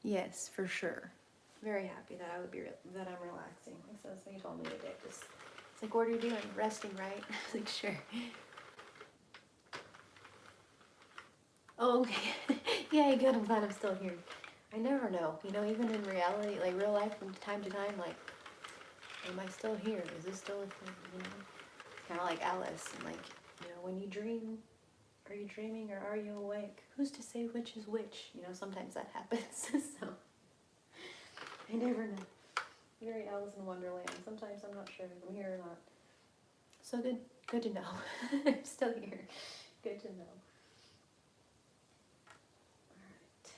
Yes, for sure. Very happy that that I'm relaxing. So he told me today. It's like, what are you doing? Resting, right? I was like, sure. Oh, okay. Yay, good. I'm glad I'm still here. I never know. You know, even in reality, like real life, from time to time, like, am I still here? Is this still a thing? You know, kind of like Alice, and like, you know, when you dream, are you dreaming or are you awake? Who's to say which is which? You know, sometimes that happens. So I never know. Very Alice in Wonderland. Sometimes I'm not sure if I'm here or not. So good to know. I'm still here. Good to know. Alright.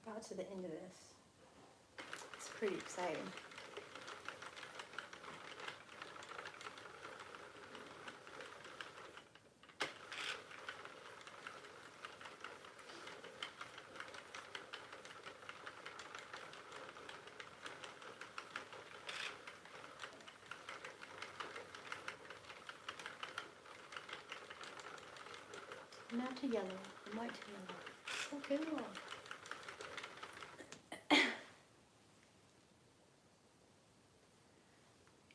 Got to the end of this. It's pretty exciting. Now to yellow, from white to yellow. So cool.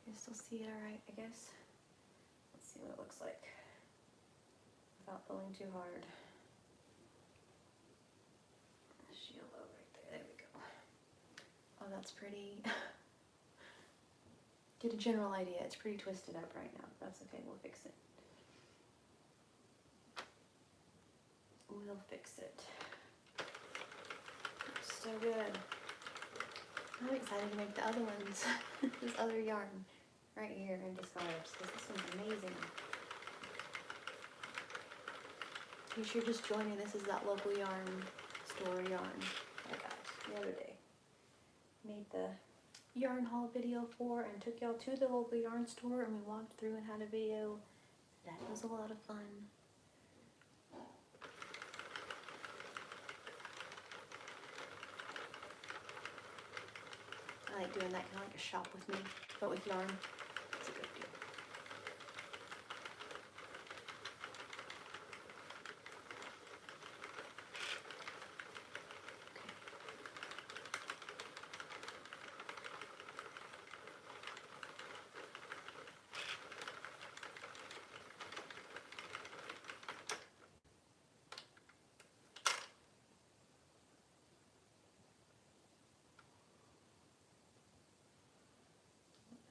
You still see it alright, I guess? Let's see what it looks like without pulling too hard. Yellow right there, there we go. Oh, that's pretty. Get a general idea. It's pretty twisted up right now. That's okay, we'll fix it. We'll fix it. It's so good. I'm excited to make the other ones. This other yarn right here in Discards, because this one's amazing. You should just join me. This is that local yarn store yarn I got the other day. Made the yarn haul video for and took y'all to the local yarn store and we walked through and had a video. That was a lot of fun. I like doing that, kind of like a shop with me, but with yarn. It's a good deal.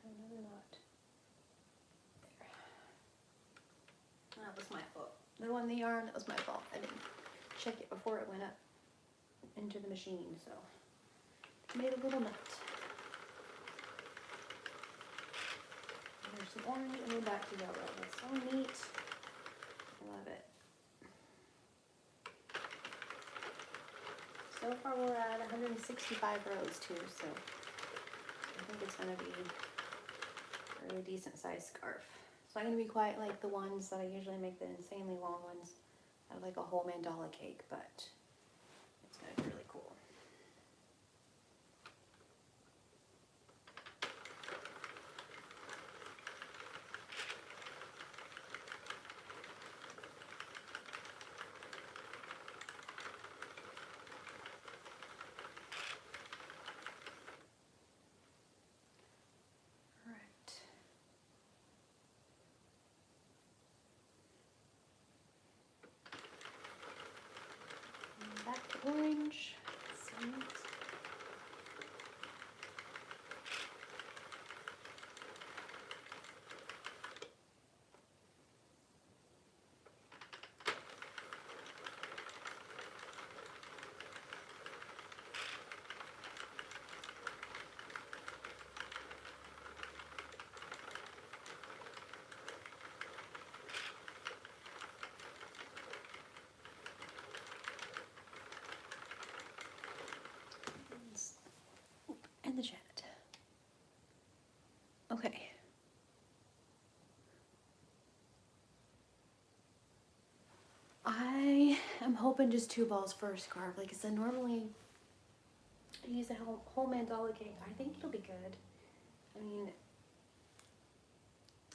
Another knot. There. That was my fault. The one, the yarn, that was my fault. I didn't check it before it went up into the machine, so made a little knot. There's some orange and we're back to yellow. That's so neat. I love it. So far we're at 165 rows too, so I think it's gonna be a really decent sized scarf. It's not gonna be quite like the ones that I usually make, the insanely long ones out of like a whole mandala cake, but it's gonna be really cool. hoping just 2 balls for a scarf. Like I said, normally I use a whole mandala cake. I think it'll be good. I mean,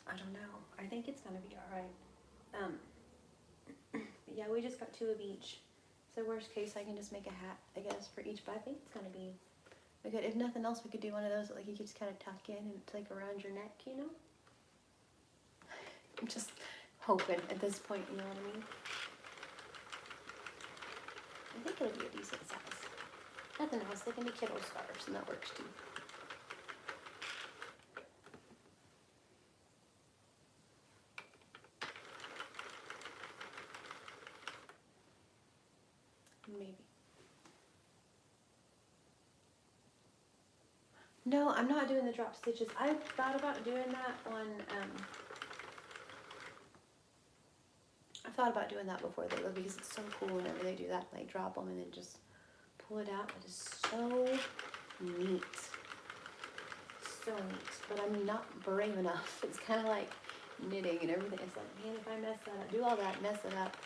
I don't know. I think it's gonna be alright. But yeah, we just got 2 of each. So worst case, I can just make a hat, I guess, for each. But I think it's gonna be good. If nothing else, we could do one of those that, like, you could just kind of tuck in and it's like around your neck, you know? I'm just hoping at this point, you know what I mean? I think it'll be a decent size. Nothing else, they can be kiddo scarves and that works too. Maybe. No, I'm not doing the drop stitches. I thought about doing that on, I thought about doing that before they leave because it's so cool whenever they do that. They drop them and then just pull it out. It is so neat. So neat. But I'm not brave enough. It's kind of like knitting and everything. It's like, man, if I mess that up, do all that, mess it up.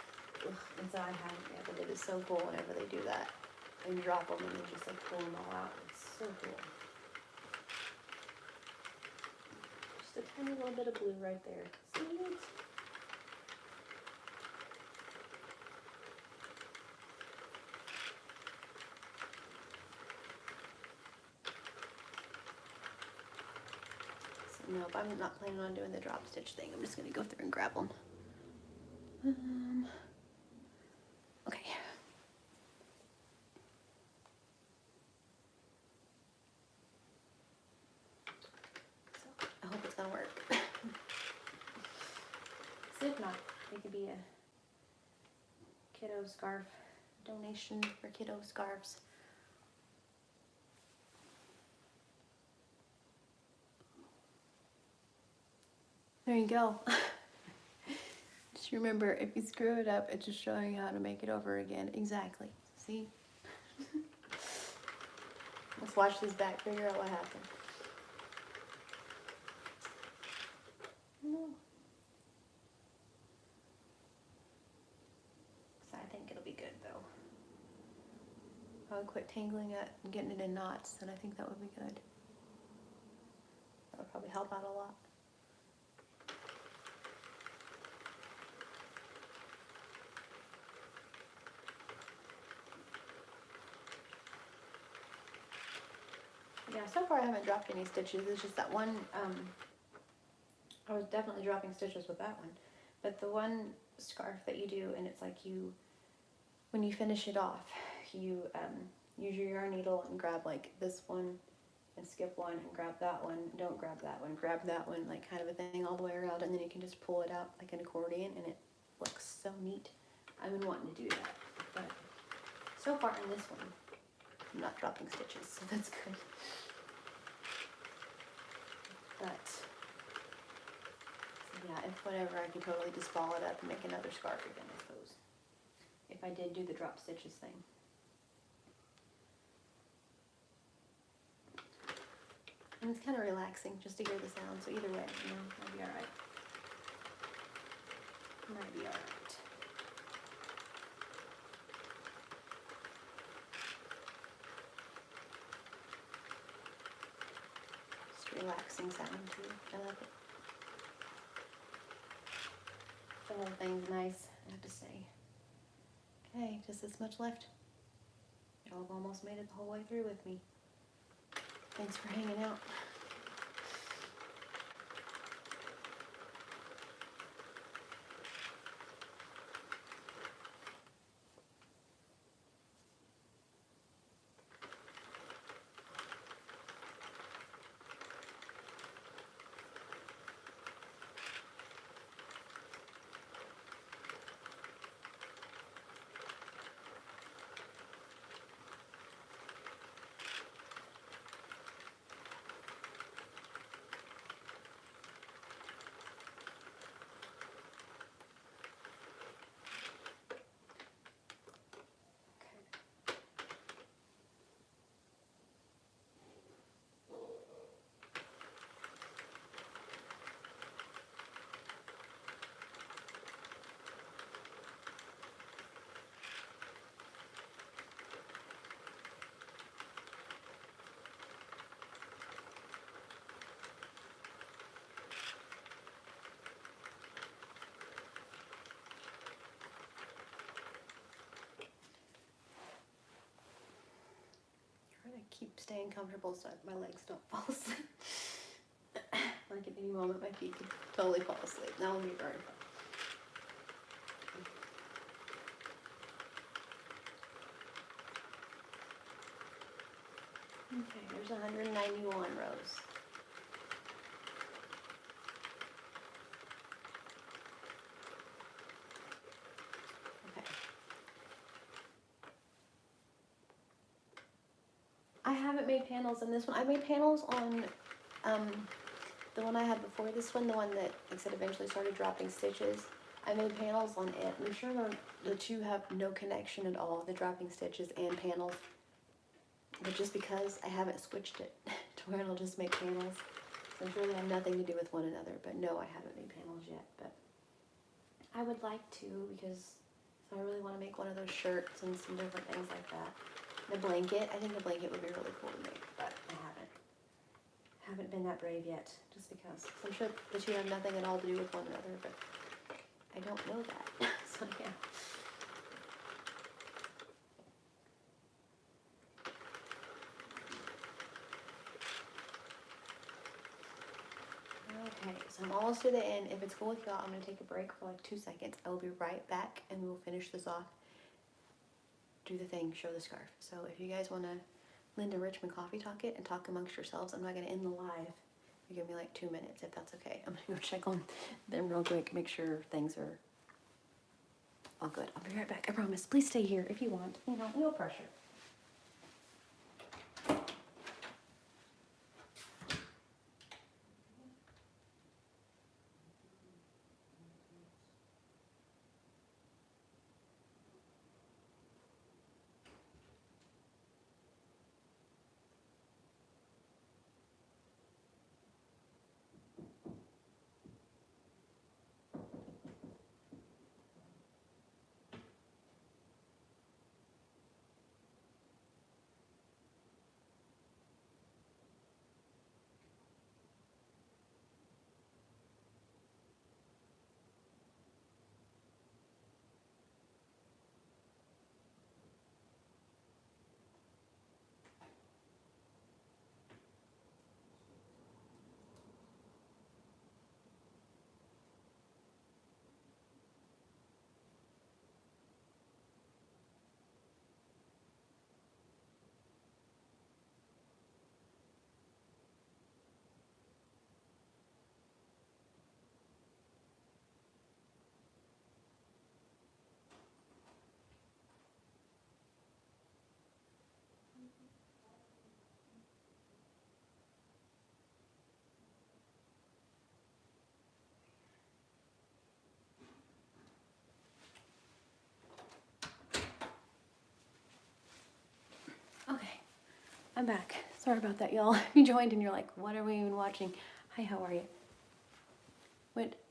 Ugh. And so I haven't yet, but it is so cool whenever they do that and drop them and then just like pull them all out. It's so cool. Just a tiny little bit of blue right there. See it? So no, I'm not planning on doing the drop stitch thing. I'm just gonna go through and grab them. Okay. So I hope it's gonna work. So if not, it could be a kiddo scarf donation for kiddo scarves. There you go. Just remember, if you screw it up, it's just showing you how to make it over again. Exactly. See? Let's watch this back, figure out what happened. No. So I think it'll be good though. I would quit tangling it and getting it in knots, and I think that would be good. That would probably help out a lot. Yeah, so far I haven't dropped any stitches. It's just that one, I was definitely dropping stitches with that one. But the one scarf that you do, and it's like you, when you finish it off, you use your yarn needle and grab like this one and skip one and grab that one. Don't grab that one, grab that one, like kind of a thing all the way around, and then you can just pull it out like an accordion, and it looks so neat. I've been wanting to do that, but so far in this one, I'm not dropping stitches, so that's good. But yeah, if whatever, I could totally just ball it up and make another scarf again, I suppose. If I did do the drop stitches thing. And it's kind of relaxing just to hear the sound, so either way, you know, I'll be alright. Might be alright. Just relaxing sound too. I like it. The whole thing's nice, I have to say. Okay, just this much left. Y'all have almost made it the whole way through with me. Thanks for hanging out. keep staying comfortable so my legs don't fall asleep. Like at any moment my feet could totally fall asleep. That would be very fun. Okay, there's 191 rows. Okay. I haven't made panels in this one. I made panels on the one I had before this one, the one that, like I said, eventually started dropping stitches. I made panels on it. I'm sure the two have no connection at all, the dropping stitches and panels. But just because I haven't switched it to where it'll just make panels. So I'm sure they have nothing to do with one another. But no, I haven't made panels yet. But I would like to, because I really want to make one of those shirts and some different things like that. The blanket, I think the blanket would be really cool to make, but I haven't been that brave yet, just because. So I'm sure the two have nothing at all to do with one another, but I don't know that. So yeah. Okay, so I'm almost to the end. If it's cool with y'all, I'm going to take a break for like 2 seconds. I will be right back and we will finish this off. Do the thing, show the scarf. So if you guys want to Linda Richmond coffee talk it and talk amongst yourselves, I'm not going to end the live. You give me like 2 minutes if that's okay. I'm going to go check on them real quick, make sure things are all good. I'll be right back, I promise. Please stay here if you want. You know, no pressure. Okay, I'm back. Sorry about that, y'all. If you joined and you're like, what are we even watching? Hi, how are you?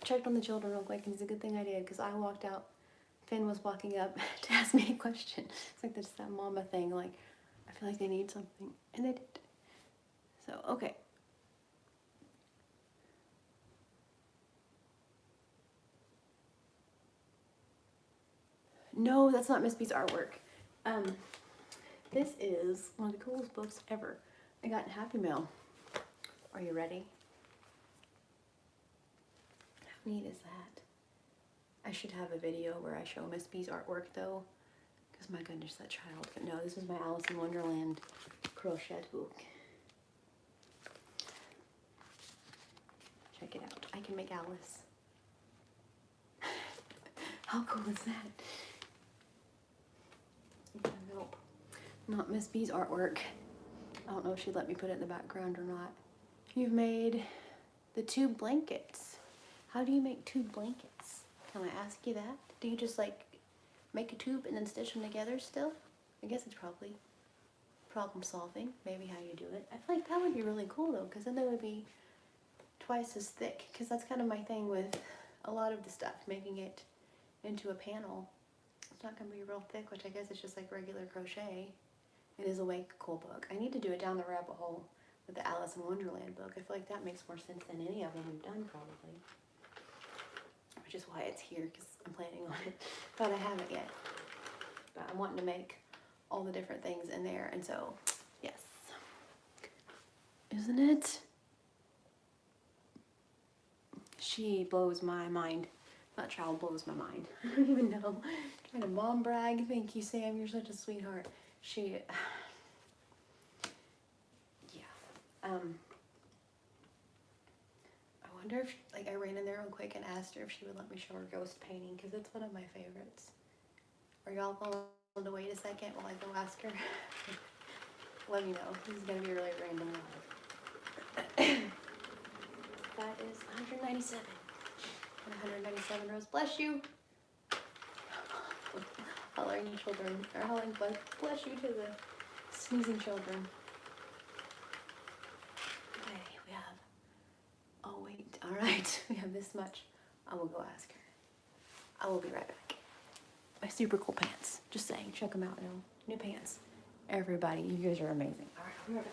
Checked on the children real quick, and it's a good thing I did, because I walked out. Finn was walking up to ask me a question. It's like this that mama thing, like, I feel like they need something, and they did. So, okay. No, that's not Miss B's artwork. This is one of the coolest books ever. I got in Happy Mail. Are you ready? How neat is that? I should have a video where I show Miss B's artwork though, because my goodness, that child. But no, this is my Alice in Wonderland crochet book. Check it out. I can make Alice. How cool is that? Nope. Not Miss B's artwork. I don't know if she'd let me put it in the background or not. You've made the two blankets. How do you make two blankets? Can I ask you that? Do you just like make a tube and then stitch them together still? I guess it's probably problem solving, maybe how you do it. I feel like that would be really cool though, because then they would be twice as thick, because that's kind of my thing with a lot of the stuff, making it into a panel. It's not going to be real thick, which I guess it's just like regular crochet. It is a way cool book. I need to do it down the rabbit hole with the Alice in Wonderland book. I feel like that makes more sense than any of them we've done probably. Which is why it's here, because I'm planning on it. But I haven't yet. But I'm wanting to make all the different things in there, and so, yes. isn't it? She blows my mind. That child blows my mind. I don't even know. Trying to mom brag. Thank you, Sam. You're such a sweetheart. She, yeah. I wonder if, like, I ran in there real quick and asked her if she would let me show her ghost painting, because it's one of my favorites. Are y'all going to wait a second while I go ask her? Let me know. This is going to be a really random live. That is 197. And 197 rows. Bless you. Hollering children, or hollering bless you to the sneezing children. Okay, we have, oh wait, all right, we have this much. I will go ask her. I will be right back. My super cool pants. Just saying, check them out. New pants. Everybody, you guys are amazing. All right, I'll be right back.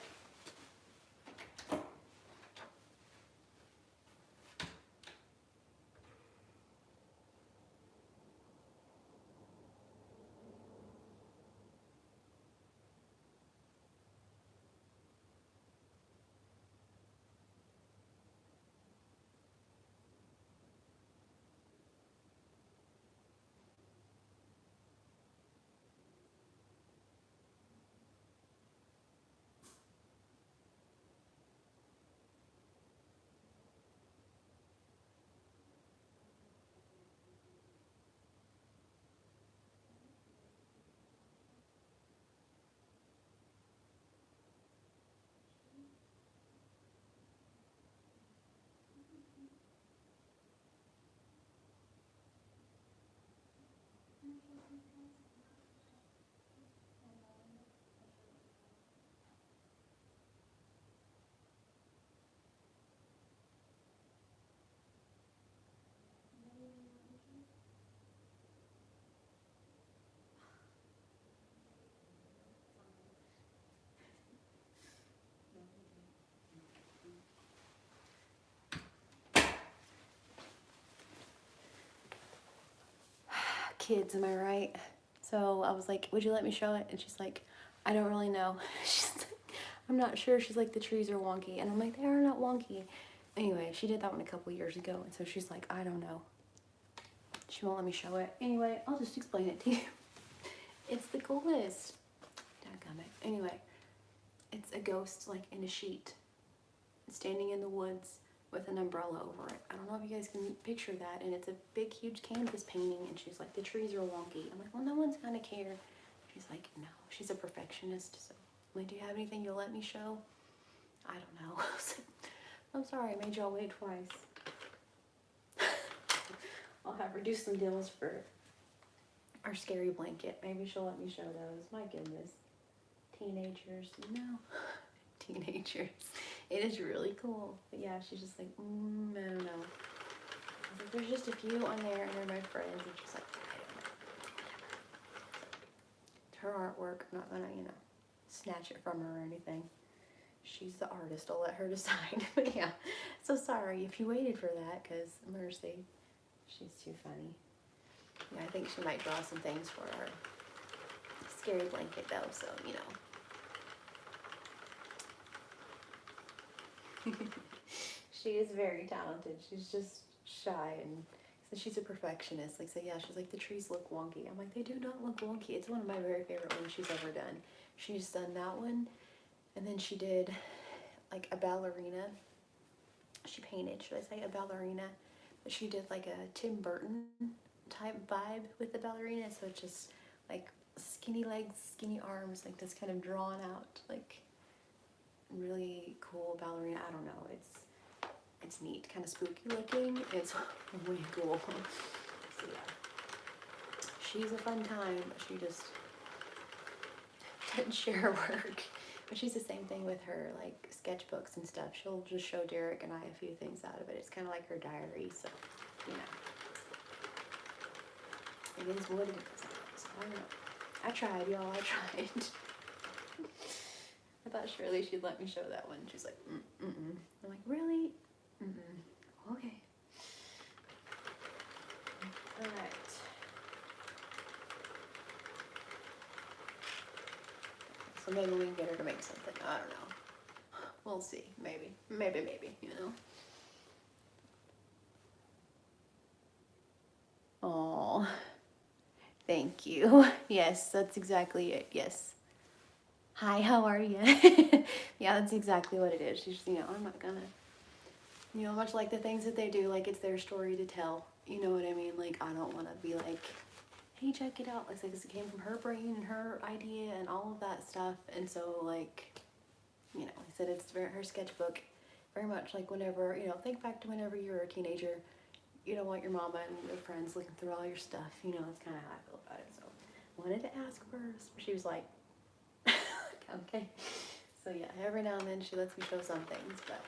Kids, am I right? So I was like, would you let me show it? And she's like, I don't really know. She's like, I'm not sure. She's like, the trees are wonky. And I'm like, they are not wonky. Anyway, she did that one a couple years ago. And so she's like, I don't know. She won't let me show it. Anyway, I'll just explain it to you. It's the coolest. Dadgummit. Anyway, it's a ghost like in a sheet, standing in the woods with an umbrella over it. I don't know if you guys can picture that. And it's a big, huge canvas painting. And she's like, the trees are wonky. I'm like, well, no one's gonna care. She's like, no. She's a perfectionist. So I'm like, do you have anything you'll let me show? I don't know. I'm sorry, I made y'all wait twice. I'll have her do some deals for our scary blanket. Maybe she'll let me show those. My goodness. Teenagers, you know. Teenagers. It is really cool. But yeah, she's just like, I don't know. I was like, there's just a few on there and they're my friends. And she's like, I don't know. It's her artwork. I'm not gonna, snatch it from her or anything. She's the artist. I'll let her decide. But yeah, so sorry if you waited for that, because Mercy, she's too funny. Yeah, I think she might draw some things for our scary blanket though, so she is very talented. She's just shy, and so she's a perfectionist. Like, so yeah, she's like, the trees look wonky. I'm like, they do not look wonky. It's one of my very favorite ones she's ever done. She's done that one, and then she did like a ballerina. She painted, should I say, a ballerina, but she did like a Tim Burton type vibe with the ballerina. So it's just like skinny legs, skinny arms, like this kind of drawn out, like really cool ballerina. I don't know. It's neat, kind of spooky looking. It's way cool. So yeah, she's a fun time, but she just doesn't share her work. But she's the same thing with her like sketchbooks and stuff. She'll just show Derek and I a few things out of it. It's kind of like her diary, so it is what it is. So I don't know. I tried, y'all. I tried. I thought surely she'd let me show that one. She's like, mm-mm. I'm like, really? Mm-mm. Okay. All right. So maybe we can get her to make something. I don't know. We'll see. Maybe, you know. Oh, thank you. Yes, that's exactly it. Yes. Hi, how are you? Yeah, that's exactly what it is. She's, you know, I'm not gonna, you know, much like the things that they do, like it's their story to tell. You know what I mean? Like, I don't want to be like, hey, check it out. Like, it came from her brain and her idea and all of that stuff. And so, like, you know, I said it's very, her sketchbook, very much like whenever, you know, think back to whenever you were a teenager, you don't want your mama and your friends looking through all your stuff. You know, that's kind of how I feel about it. So, wanted to ask first. She was like, okay. So, yeah, every now and then she lets me show some things, but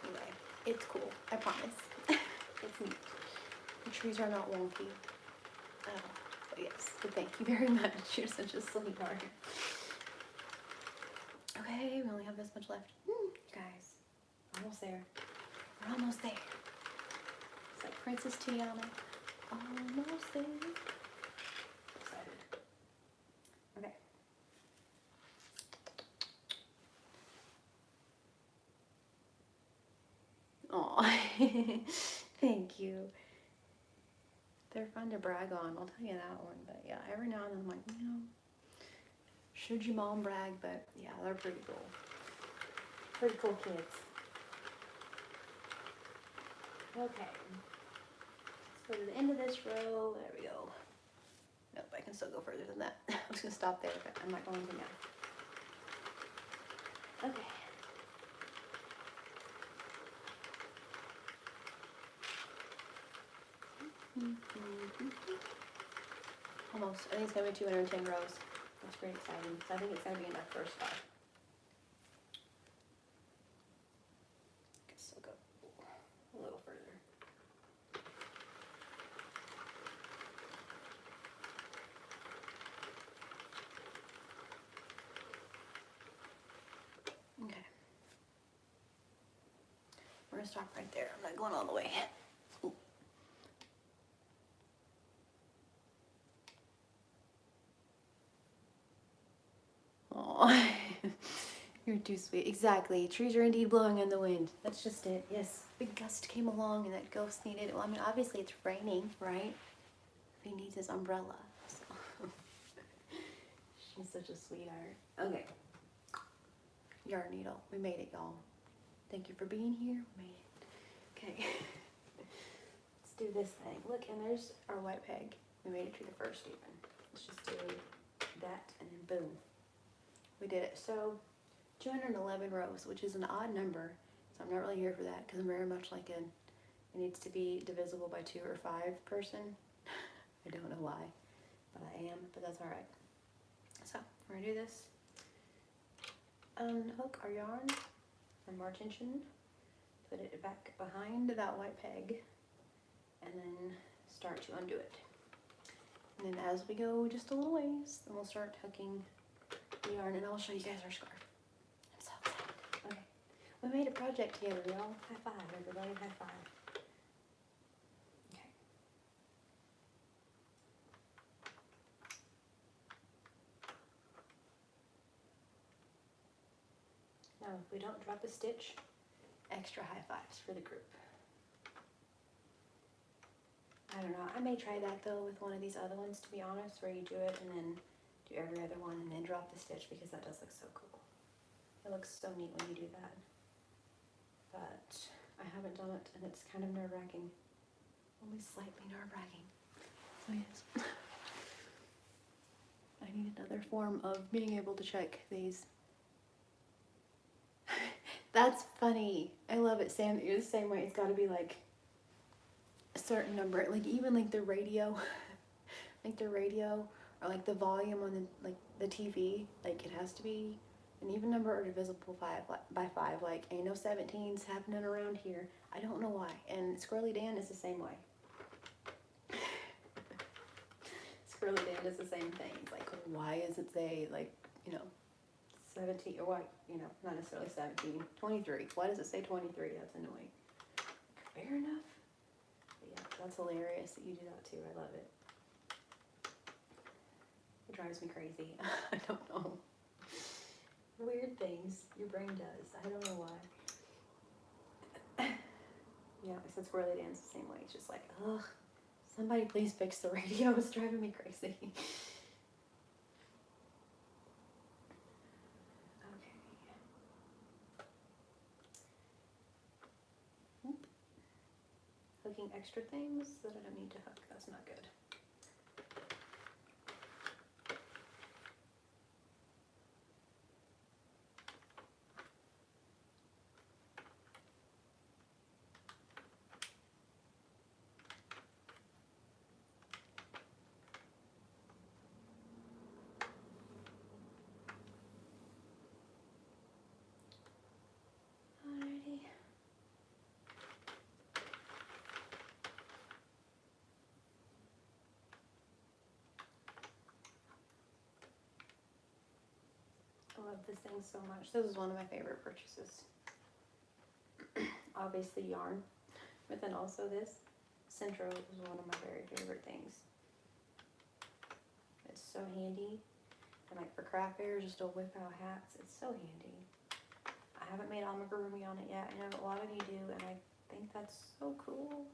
anyway, it's cool. I promise. It's neat. The trees are not wonky. But yes, but thank you very much. You're such a sweetheart. Okay, we only have this much left. You guys, almost there. We're almost there. It's like Princess Tiana. Almost there. Excited. Okay. Aw. Thank you. They're fun to brag on, I'll tell you that one. But yeah, every now and then I'm like, you know, should your mom brag? But yeah, they're pretty cool. Pretty cool kids. Okay. Let's go to the end of this row. There we go. Nope, I can still go further than that. I was going to stop there, but I'm not going to now. Okay. Almost. I think it's going to be 210 rows. That's pretty exciting. So I think it's going to be in our first 5. I can still go a little further. Okay. We're going to stop right there. I'm not going all the way. Ooh. Aw. You're too sweet. Exactly. Trees are indeed blowing in the wind. That's just it. Yes. Big gust came along and that ghost needed, well, I mean, obviously it's raining, right? He needs his umbrella. So. She's such a sweetheart. Okay. Yarn needle. We made it, y'all. Thank you for being here. We made it. Okay. Let's do this thing. Look, and there's our white peg. We made it to the first even. Let's just do that and then boom. We did it. So 211 rows, which is an odd number. So I'm not really here for that because I'm very much like it needs to be divisible by 2 or 5 person. I don't know why, but I am, but that's all right. So we're gonna do this. Unhook our yarn from our tension, put it back behind that white peg, and then start to undo it. And then as we go just a little ways, then we'll start hooking the yarn, and I'll show you guys our scarf. I'm so excited. Okay, we made a project together, y'all. High five, everybody, high five. Okay. Now, if we don't drop a stitch, extra high fives for the group. I don't know, I may try that though with one of these other ones, to be honest, where you do it and then do every other one and then drop the stitch, because that does look so cool. It looks so neat when you do that. But I haven't done it and it's kind of nerve-wracking. Only slightly nerve-wracking. So yes. I need another form of being able to check these. That's funny. I love it, Sam. You're the same way. It's got to be like a certain number, like even like the radio, like the radio, or like the volume on the TV. Like it has to be an even number or divisible by 5. Like ain't no 17s happening around here. I don't know why. And Squirrely Dan is the same way. Squirrely Dan is the same thing. It's like, why does it say like, you know, 17, or what, you know, not necessarily 17, 23. Why does it say 23? That's annoying. Fair enough. But yeah, that's hilarious that you do that too. I love it. It drives me crazy. I don't know. Weird things. Your brain does. I don't know why. Yeah, I said squirrely dan's the same way. It's just like, ugh, somebody please fix the radio. It's driving me crazy. Okay. Hooking extra things that I don't need to hook. That's not good. Alrighty. I love this thing so much. This is one of my favorite purchases. Obviously yarn, but then also this. Sentro is one of my very favorite things. It's so handy. And like for craft fairs, just to whip out hats, it's so handy. I haven't made amigurumi on it yet. I know a lot of you do, and I think that's so cool.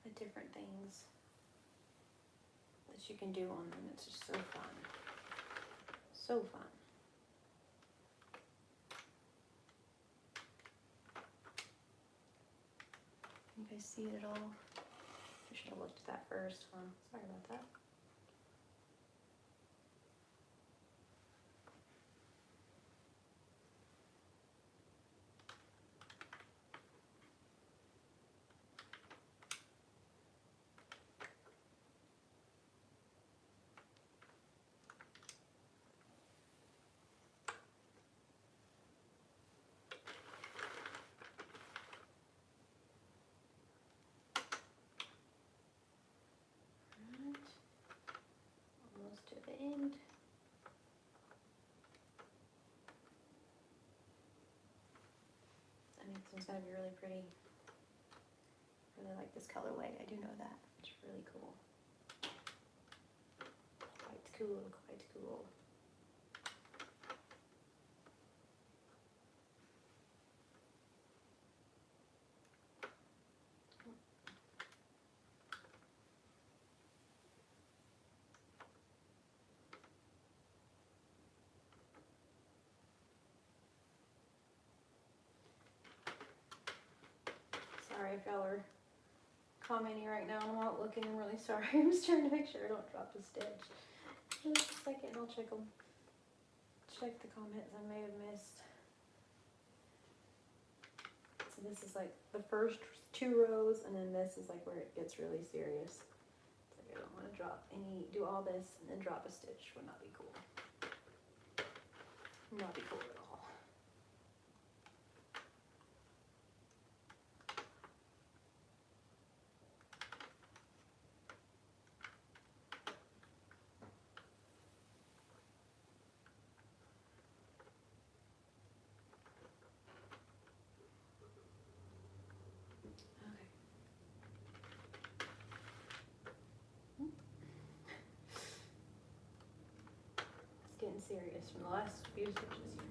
The different things that you can do on them. It's just so fun. So fun. You guys see it at all? I should have looked at that first, huh? Sorry about that. Almost to the end. I think this one's gonna be really pretty. Really like this colorway. I do know that. It's really cool. Quite cool, quite cool. Sorry if y'all are commenting right now. I'm not looking. I'm really sorry. I'm just trying to make sure I don't drop a stitch. Just a second, I'll check them. Check the comments I may have missed. So this is like the first 2 rows, and then this is like where it gets really serious. It's like I don't want to drop any, do all this and then drop a stitch. Would not be cool. Would not be cool at all. Getting serious from the last few stitches here.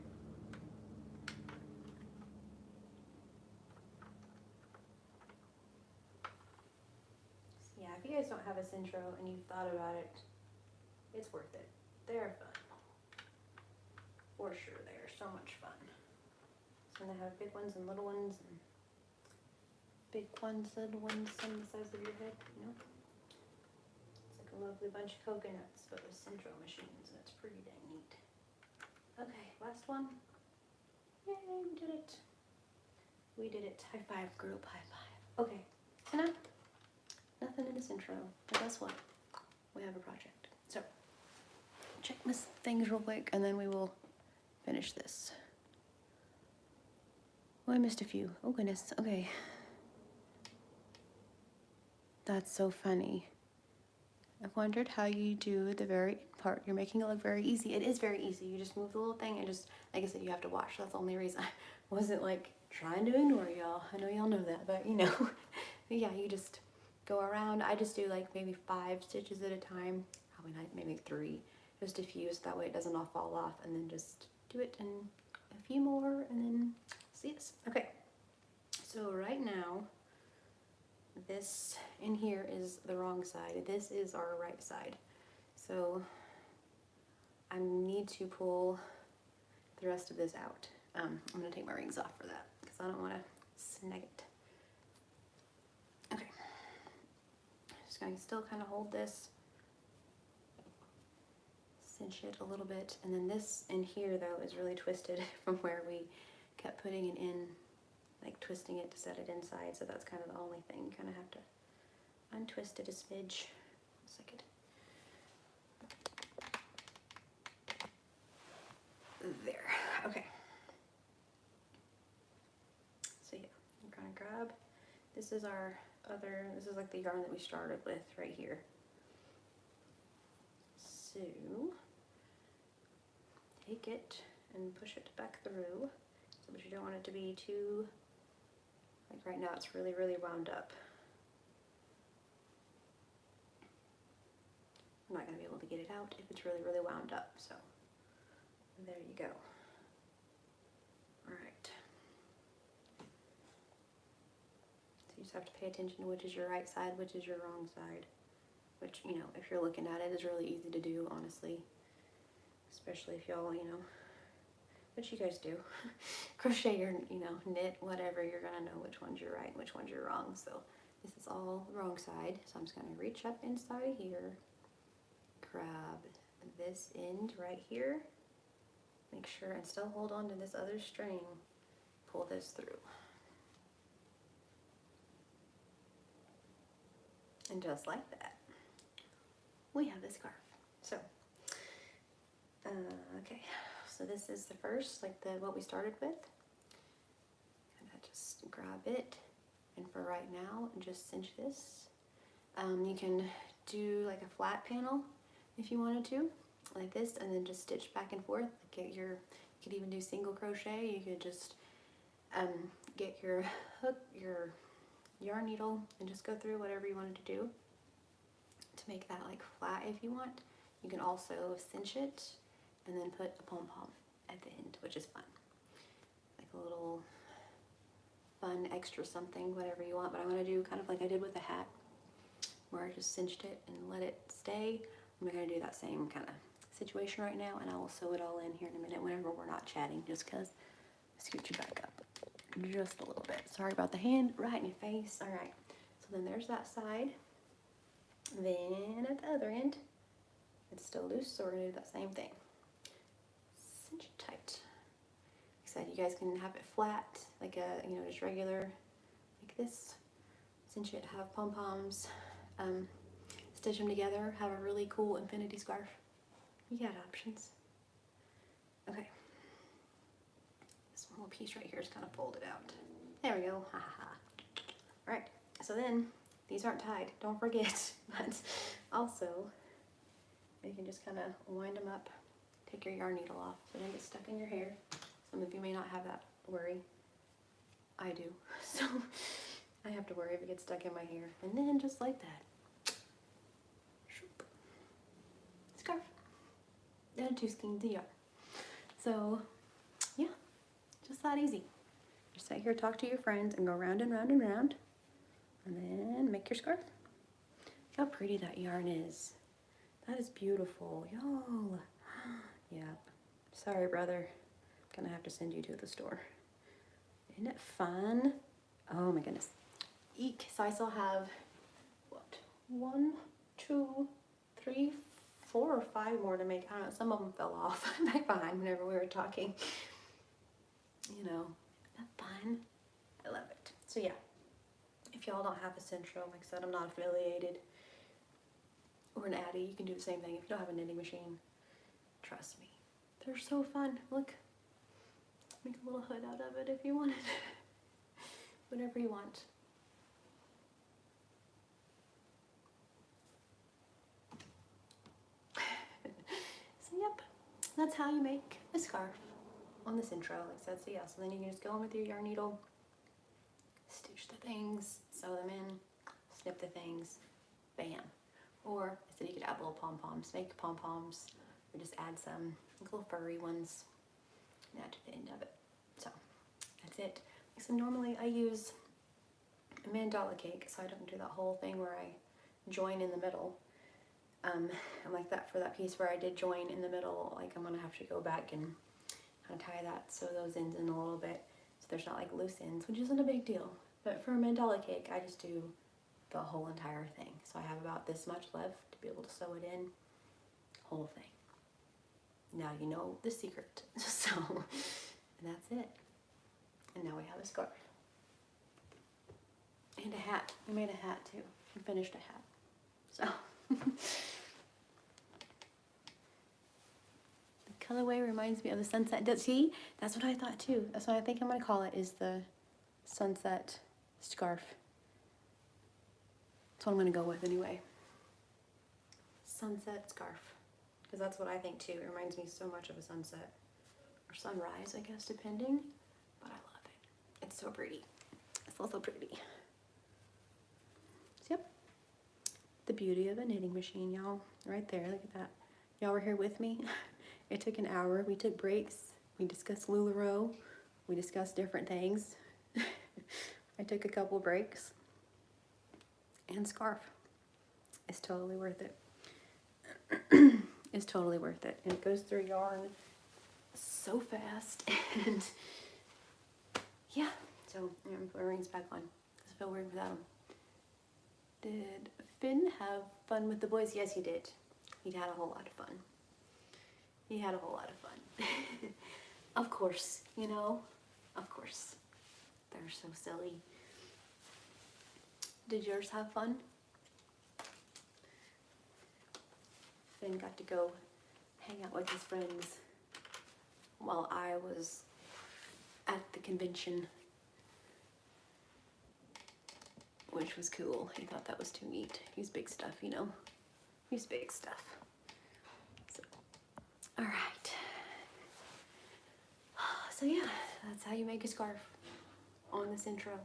So yeah, if you guys don't have a Sentro and you've thought about it, it's worth it. They're fun. For sure, they're so much fun. So they have big ones and little ones, and big ones, little ones, some the size of your head, you know? It's like a lovely bunch of coconuts, but with Sentro machines, and it's pretty dang neat. Okay, last one. Yay, we did it. We did it. High five, group, high five. Okay, and nothing in the Sentro, but guess what? We have a project. So, check my things real quick, and then we will finish this. Oh, I missed a few. Oh, goodness. Okay. That's so funny. I've wondered how you do the very part. You're making it look very easy. It is very easy. You just move the little thing and just, like I said, you have to watch. That's the only reason. I wasn't like trying to ignore y'all. I know y'all know that, but you know. But yeah, you just go around. I just do like maybe 5 stitches at a time. Probably not, maybe 3. just a few, so that way it doesn't all fall off, and then just do it in a few more, and then see this. Okay, so right now, this in here is the wrong side. This is our right side. So I need to pull the rest of this out. I'm gonna take my rings off for that because I don't want to snag it. Okay, just gonna still kind of hold this, cinch it a little bit, and then this in here though is really twisted from where we kept putting it in, like twisting it to set it inside. So that's kind of the only thing. You kind of have to untwist it a smidge. A second. There. Okay. So yeah, I'm gonna grab. This is our other. This is like the yarn that we started with right here. So take it and push it back through. So, but you don't want it to be too. Like right now, it's really, really wound up. I'm not gonna be able to get it out if it's really, really wound up. So there you go. All right. So you just have to pay attention to which is your right side, which is your wrong side. Which, you know, if you're looking at it, is really easy to do, honestly. Especially if y'all, you know, which you guys do. Crochet or, you know, knit, whatever, you're gonna know which one's your right and which one's your wrong. So this is all the wrong side. So I'm just gonna reach up inside of here, grab this end right here, make sure and still hold on to this other string, pull this through. And just like that, we have this scarf. So, okay, so this is the first, like what we started with. And I just grab it, and for right now, just cinch this. You can do like a flat panel if you wanted to, like this, and then just stitch back and forth. Get your, you could even do single crochet. You could just get your hook, your yarn needle, and just go through whatever you wanted to do to make that like flat if you want. You can also cinch it and then put a pom-pom at the end, which is fun. Like a little fun extra something, whatever you want. But I'm gonna do kind of like I did with the hat, where I just cinched it and let it stay. I'm gonna do that same kind of situation right now, and I will sew it all in here in a minute whenever we're not chatting, just because. Scoot you back up just a little bit. Sorry about the hand right in your face. All right, so then there's that side. Then at the other end, it's still loose, so we're gonna do that same thing. Cinch it tight. Like I said, you guys can have it flat, like a, you know, just regular, like this. Cinch it, have pom-poms, stitch them together, have a really cool infinity scarf. You got options. Okay. This little piece right here is kind of folded out. There we go. Ha ha ha. All right. So then these aren't tied. Don't forget. But also, you can just kind of wind them up. Take your yarn needle off so they don't get stuck in your hair. Some of you may not have that worry. I do. So I have to worry if it gets stuck in my hair. And then just like that, scarf. And 2 skeins of yarn. So yeah, just that easy. Just sit here, talk to your friends, and go round and round and round, and then make your scarf. Look how pretty that yarn is. That is beautiful, y'all. Yeah. Sorry, brother. I'm gonna have to send you to the store. Isn't it fun? Oh my goodness. Eek. So I still have what? 1, 2, 3, 4 or 5 more to make. I don't know. Some of them fell off back behind whenever we were talking. You know, isn't that fun? I love it. So yeah, if y'all don't have a Sentro, like I said, I'm not affiliated, or an Addy, you can do the same thing. If you don't have a knitting machine, trust me, they're so fun. Look, make a little hood out of it if you wanted. Whatever you want. So yep, that's how you make a scarf on the Sentro, like I said. So yeah, so then you can just go in with your yarn needle, stitch the things, sew them in, snip the things, bam. Or I said you could add little pom-poms, make pom-poms, We just add some little furry ones and add to the end of it. So that's it. So normally I use a mandala cake, so I don't do that whole thing where I join in the middle. And like that for that piece where I did join in the middle, like I'm gonna have to go back and kind of tie that so those ends in a little bit, so there's not like loose ends, which isn't a big deal. But for a mandala cake, I just do the whole entire thing. So I have about this much left to be able to sew it in, whole thing. Now you know the secret. So, and that's it. And now we have a scarf. And a hat. We made a hat too. We finished a hat. So. The colorway reminds me of the sunset. See? That's what I thought too. That's what I think I'm going to call it, is the sunset scarf. That's what I'm going to go with anyway. Sunset scarf. Because that's what I think too. It reminds me so much of a sunset. Or sunrise, I guess, depending. But I love it. It's so pretty. It's also pretty. So, yep. The beauty of a knitting machine, y'all. Right there. Look at that. Y'all were here with me. It took an hour. We took breaks. We discussed LuLaRoe. We discussed different things. I took a couple breaks. And scarf. It's totally worth it. It's totally worth it. And it goes through yarn so fast. And yeah. So I'm gonna put my rings back on. I feel weird without them. Did Finn have fun with the boys? Yes, he did. He had a whole lot of fun. He had a whole lot of fun. Of course, you know? Of course. They're so silly. Did yours have fun? Finn got to go hang out with his friends while I was at the convention, which was cool. He thought that was too neat. He's big stuff, you know? He's big stuff. So, all right. So yeah, that's how you make a scarf on the Sentro.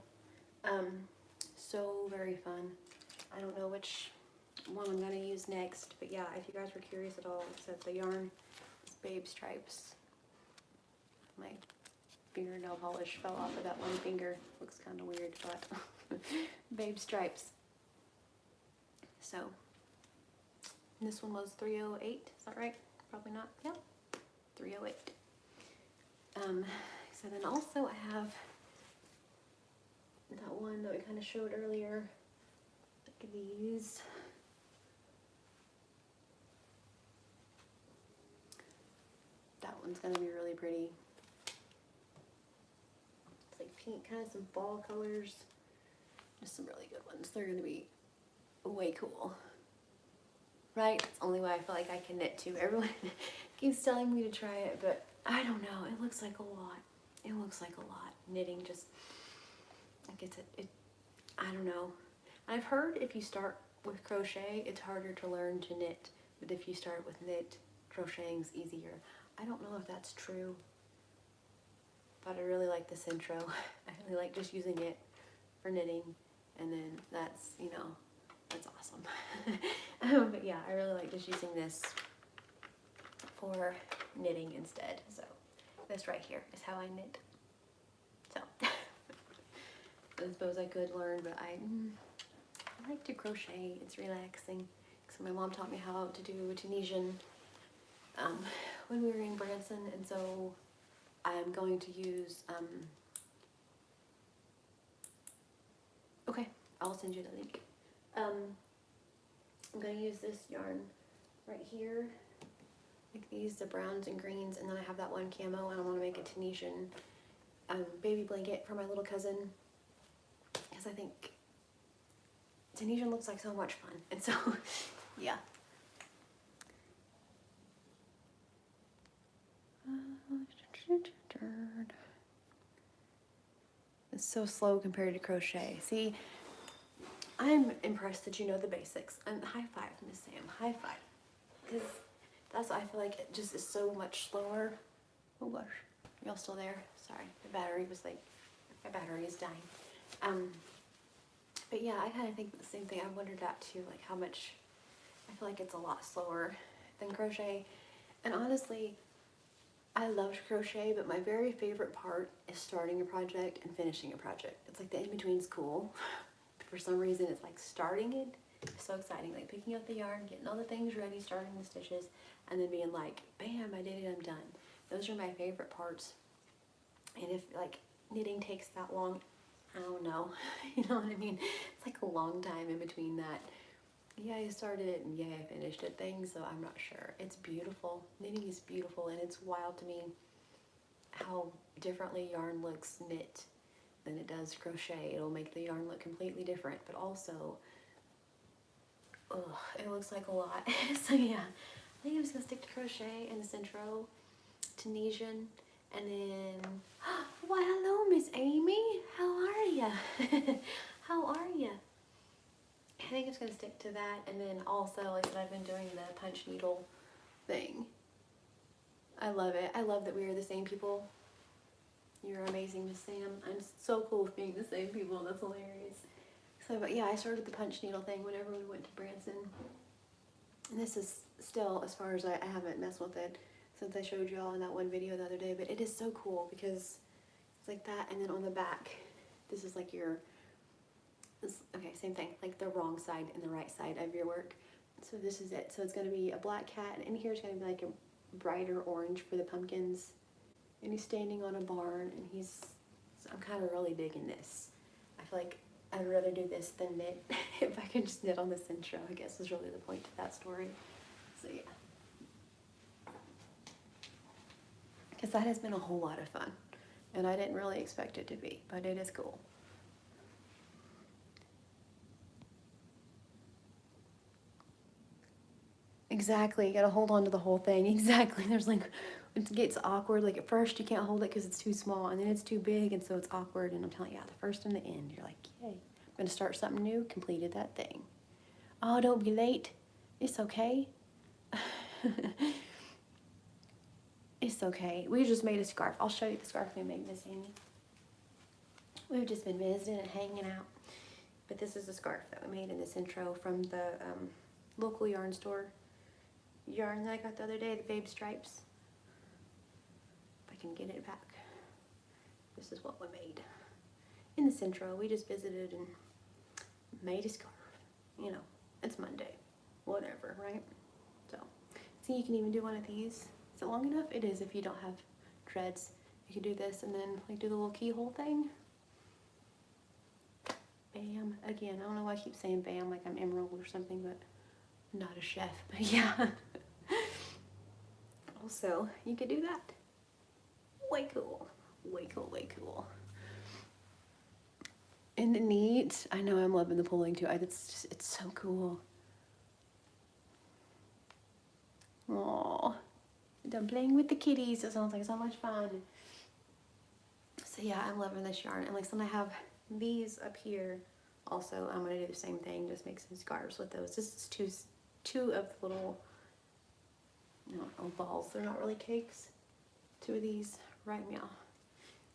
So very fun. I don't know which one I'm gonna use next, but yeah, if you guys were curious at all, it says the yarn is Babe Stripes. My fingernail polish fell off of that one finger. Looks kind of weird, but Babe Stripes. So this one was 308. Is that right? Probably not. Yep, 308. So then also I have that one that we kind of showed earlier. Look at these. That one's gonna be really pretty. It's like pink, kind of some fall colors. Just some really good ones. They're gonna be way cool. Right? That's the only way I feel like I can knit too. Everyone keeps telling me to try it, but I don't know. It looks like a lot. It looks like a lot. Knitting just, like it I don't know. I've heard if you start with crochet, it's harder to learn to knit. But if you start with knit, crocheting's easier. I don't know if that's true. But I really like the Sentro. I really like just using it for knitting. And then that's, you know, that's awesome. But yeah, I really like just using this for knitting instead. So this right here is how I knit. So I suppose I could learn, but I like to crochet. It's relaxing. So my mom taught me how to do Tunisian when we were in Branson, and so I'm going to use okay, I'll send you the link. I'm going to use this yarn right here, like these, the browns and greens, and then I have that one camo, and I want to make a Tunisian baby blanket for my little cousin, because I think Tunisian looks like so much fun, and so, yeah. It's so slow compared to crochet. See, I'm impressed that you know the basics. And high five, Miss Sam. High five. Because that's what I feel like it just is so much slower. Oh gosh. Y'all still there? Sorry. My battery was like, my battery is dying. But yeah, I kind of think the same thing. I wondered that too, like how much, I feel like it's a lot slower than crochet. And honestly, I love crochet, but my very favorite part is starting a project and finishing a project. It's like the in-between school. For some reason, it's like starting it. It's so exciting, like picking up the yarn, getting all the things ready, starting the stitches, and then being like, bam, I did it, I'm done. Those are my favorite parts. And if like knitting takes that long, I don't know. You know what I mean? It's like a long time in between that. Yeah, I started it and yeah, I finished it thing, so I'm not sure. It's beautiful. Knitting is beautiful, and it's wild to me how differently yarn looks knit than it does crochet. It'll make the yarn look completely different, but also, ugh, it looks like a lot. So yeah, I think I'm just gonna stick to crochet and the Sentro, Tunisian, and then, why hello Miss Amy, how are ya? How are ya? I think I'm just gonna stick to that, and then also, like I said, I've been doing the punch needle thing. I love it. I love that we are the same people. You're amazing, Miss Sam. I'm so cool with being the same people. That's hilarious. So, but yeah, I started the punch needle thing whenever we went to Branson. And this is still, as far as I haven't messed with it since I showed you all in that one video the other day, but it is so cool because it's like that, and then on the back, this is like your, okay, same thing, like the wrong side and the right side of your work. So this is it. So it's going to be a black cat, and in here it's going to be like a brighter orange for the pumpkins. And he's standing on a barn, and I'm kind of really digging this. I feel like I'd rather do this than knit. If I could just knit on this intro, I guess is really the point to that story. So yeah. Because that has been a whole lot of fun. And I didn't really expect it to be, but it is cool. Exactly, you gotta hold on to the whole thing. Exactly, there's like, it gets awkward. Like at first you can't hold it because it's too small, and then it's too big, and so it's awkward. And I'm telling you, the first and the end, you're like, yay, I'm gonna start something new, completed that thing. Oh, don't be late. It's okay. It's okay. We just made a scarf. I'll show you the scarf we made, Miss Amy. We've just been visiting and hanging out. But this is a scarf that we made in this intro from the local yarn store. Yarn that I got the other day, the Babe Stripes. If I can get it back. This is what we made. In the Sentro, we just visited and made a scarf. You know, it's Monday. Whatever, right? So, see, you can even do one of these. Is it long enough? It is if you don't have dreads. You can do this and then like do the little keyhole thing. Bam. Again, I don't know why I keep saying bam like I'm Emerald or something, but I'm not a chef. But yeah. Also, you could do that. Way cool. Way cool, way cool. Isn't it neat? I know I'm loving the pulling too. It's so cool. Aww. Done playing with the kitties. It sounds like so much fun. So yeah, I'm loving this yarn. And like some I have these up here. Also, I'm gonna do the same thing. Just make some scarves with those. This is two of the little, balls. They're not really cakes. Two of these right now.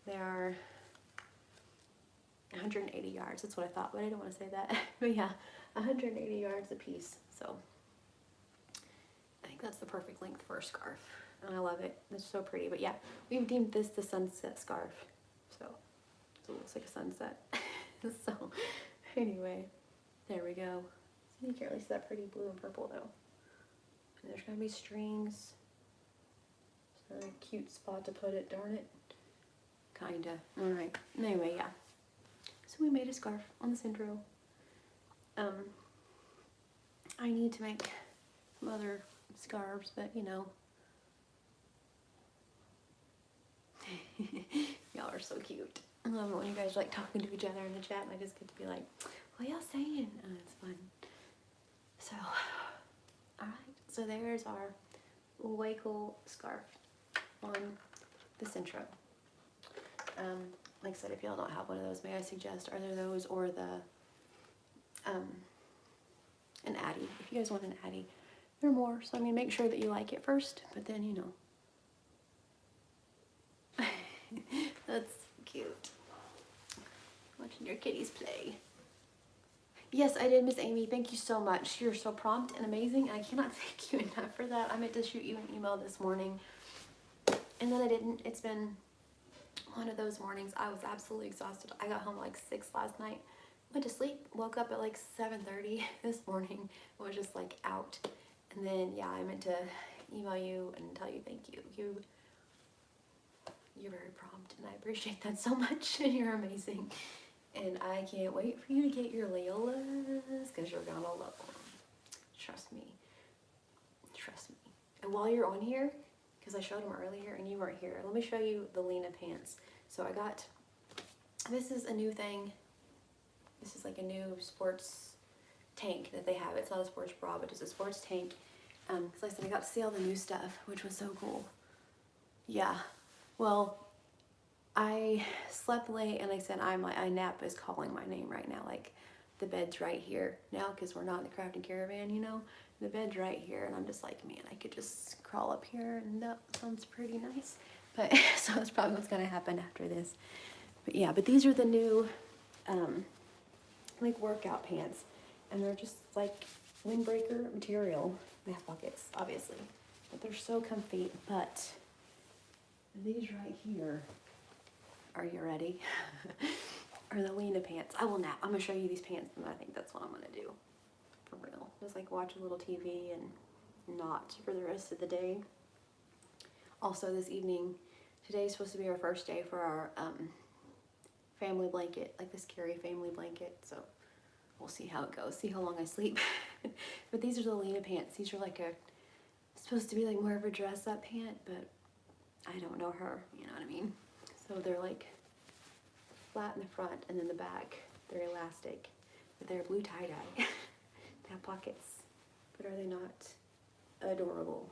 They are 180 yards. That's what I thought, but I didn't want to say that. But yeah, 180 yards a piece. So I think that's the perfect length for a scarf. And I love it. It's so pretty. But yeah, we've deemed this the sunset scarf. So it looks like a sunset. So anyway, there we go. So you can't really see that pretty blue and purple though. And there's gonna be strings. It's a cute spot to put it, darn it. Kinda. Alright. Anyway, yeah. So we made a scarf on the Sentro. I need to make some other scarves, but you know. Y'all are so cute. I love it when you guys are like talking to each other in the chat and I just get to be like, what y'all saying? And it's fun. So, alright. So there's our way cool scarf on the Sentro. Like I said, if y'all don't have one of those, may I suggest either those or the an Addy. If you guys want an Addy, they're more. So I mean, make sure that you like it first, but then you know. That's cute. Watching your kitties play. Yes, I did, Miss Amy. Thank you so much. You're so prompt and amazing. I cannot thank you enough for that. I meant to shoot you an email this morning, and then I didn't. It's been one of those mornings. I was absolutely exhausted. I got home at like 6 last night. Went to sleep. Woke up at like 7:30 this morning. Was just like out. And then yeah, I meant to email you and tell you thank you. You're very prompt, and I appreciate that so much. And you're amazing. And I can't wait for you to get your Leolas, because you're gonna love them. Trust me. Trust me. And while you're on here, because I showed them earlier and you weren't here, let me show you the Lena pants. So I got, this is a new thing. This is like a new sports tank that they have. It's not a sports bra, but it's a sports tank. Because like I said, I got to see all the new stuff, which was so cool. Yeah. Well, I slept late, and like I said, nap is calling my name right now. Like, the bed's right here now, because we're not in the crafting caravan, you know. The bed's right here, and I'm just like, man, I could just crawl up here, and that sounds pretty nice. But so that's probably what's gonna happen after this. But yeah, but these are the new, like workout pants, and they're just like windbreaker material. They have pockets, obviously, but they're so comfy. But these right here. Are you ready? Or the Lena pants. I will nap. I'm gonna show you these pants, and I think that's what I'm gonna do. For real. Just like watch a little TV and not for the rest of the day. Also this evening, today's supposed to be our first day for our family blanket, like the scary family blanket. So we'll see how it goes, see how long I sleep. But these are the Lena pants. These are like supposed to be like more of a dress up pant, but I don't know her, you know what I mean? So they're like flat in the front, and then the back, they're elastic, but they're blue tie-dye. They have pockets, but are they not adorable?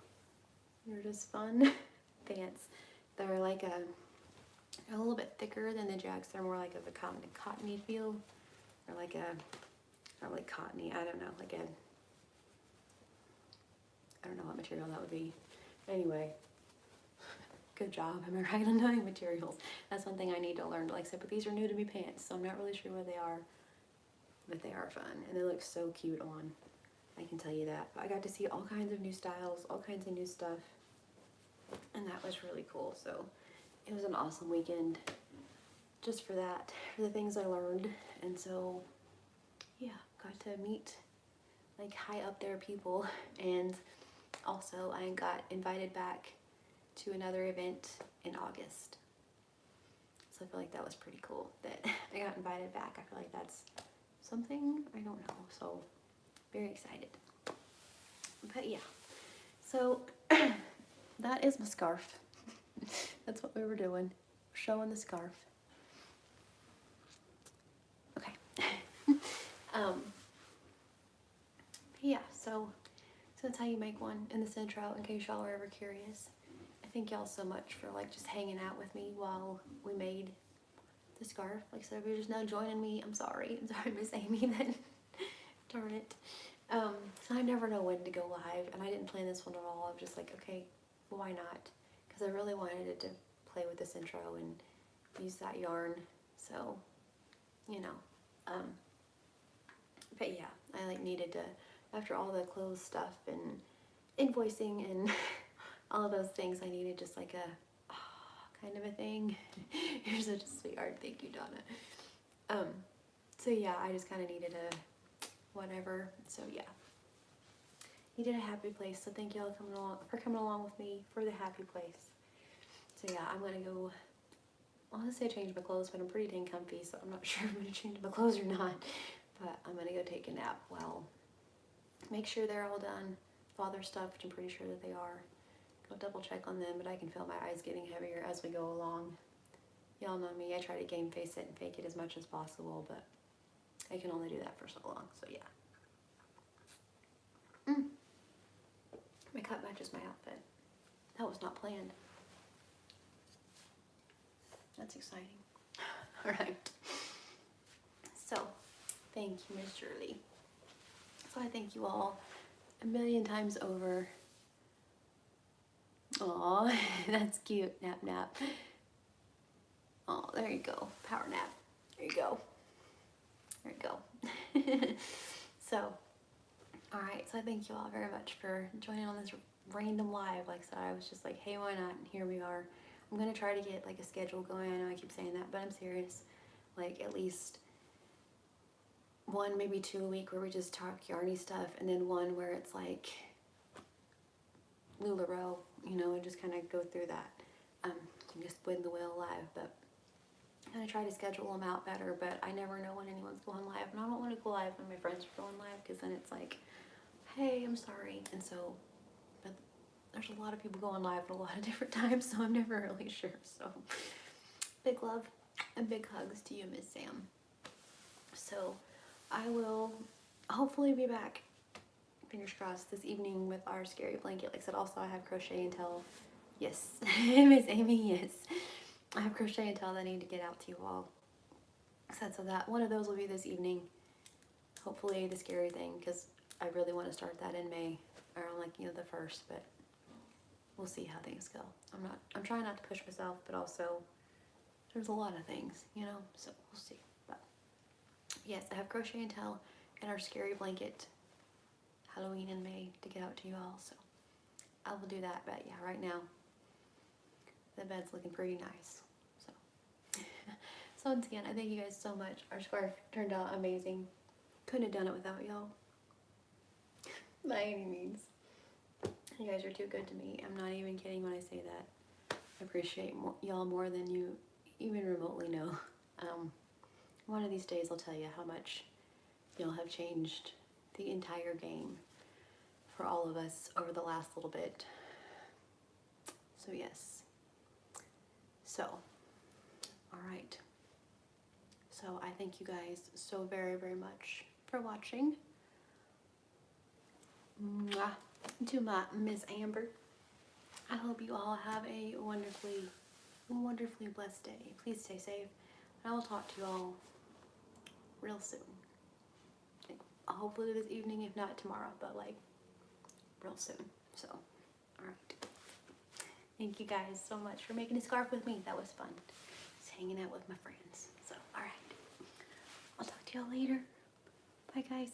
They're just fun pants. They're like a little bit thicker than the Jags. They're more like of a cottony feel, or like not like cottony, I don't know, like I don't know what material that would be. Anyway. Good job, am I right on knowing materials? That's one thing I need to learn. Like I said, but these are new to me pants, so I'm not really sure what they are, but they are fun, and they look so cute on. I can tell you that. But I got to see all kinds of new styles, all kinds of new stuff, and that was really cool. So it was an awesome weekend just for that, for the things I learned. And so, yeah, got to meet like high up there people, and also I got invited back to another event in August. So I feel like that was pretty cool that I got invited back. I feel like that's something, I don't know, so very excited. But yeah, so that is my scarf. That's what we were doing, showing the scarf. Okay. Yeah, so that's how you make one in the Sentro, in case y'all are ever curious. Thank y'all so much for like just hanging out with me while we made the scarf. Like I said, if you're just now joining me, I'm sorry, Miss Amy, then darn it. So I never know when to go live, and I didn't plan this one at all. I'm just like, okay, well, why not? Because I really wanted it to play with the Sentro and use that yarn. So, you know, but yeah, I like needed to, after all the clothes stuff and invoicing and all of those things, I needed just like a kind of a thing. You're such a sweetheart. Thank you, Donna. So yeah, I just kind of needed a whatever. So yeah, needed a happy place. So thank y'all for coming along with me for the happy place. So yeah, I'm gonna go. I want to say change my clothes, but I'm pretty dang comfy, so I'm not sure if I'm gonna change my clothes or not. But I'm gonna go take a nap. Well, make sure they're all done. Father stuff, which I'm pretty sure that they are. Go double check on them, but I can feel my eyes getting heavier as we go along. Y'all know me, I try to game face it and fake it as much as possible, but I can only do that for so long, so yeah. My cut matches my outfit. That was not planned. That's exciting. Alright. So, thank you, Miss Shirley. So I thank you all a million times over. Aw, that's cute. Nap, nap. Oh, there you go. Power nap. There you go. There you go. So, all right. So I thank you all very much for joining on this random live. Like I said, I was just like, hey, why not? And here we are. I'm gonna try to get like a schedule going. I know I keep saying that, but I'm serious. Like at least one, maybe two a week where we just talk yarny stuff, and then one where it's like LuLaRoe, you know, and just kind of go through that. Just win the wheel live, but I'm gonna try to schedule them out better. But I never know when anyone's going live, and I don't want to go live when my friends are going live because then it's like, hey, I'm sorry, and so. But there's a lot of people going live at a lot of different times, so I'm never really sure. So big love and big hugs to you, Miss Sam. So I will hopefully be back, fingers crossed, this evening with our scary blanket. Like I said, also I have crochet and tell. Yes, Miss Amy, yes. I have crochet and tell that I need to get out to you all. So that one of those will be this evening. Hopefully the scary thing, because I really want to start that in May, around like, the 1st, but we'll see how things go. I'm trying not to push myself, but also there's a lot of things, so we'll see. But yes, I have crochet and tell and our scary blanket Halloween in May to get out to you all, so I will do that. But yeah, right now the bed's looking pretty nice. So so once again, I thank you guys so much. Our scarf turned out amazing. Couldn't have done it without y'all by any means. You guys are too good to me. I'm not even kidding when I say that. I appreciate y'all more than you even remotely know. One of these days I'll tell you how much y'all have changed the entire game for all of us over the last little bit. So yes. So, all right. So I thank you guys so very, very much for watching. Mwah. To my Miss Amber, I hope you all have a wonderfully, wonderfully blessed day. Please stay safe. I will talk to you all real soon. Hopefully this evening, if not tomorrow, but like real soon. So, all right. Thank you guys so much for making a scarf with me. That was fun. Just hanging out with my friends. So, all right. I'll talk to y'all later. Bye, guys.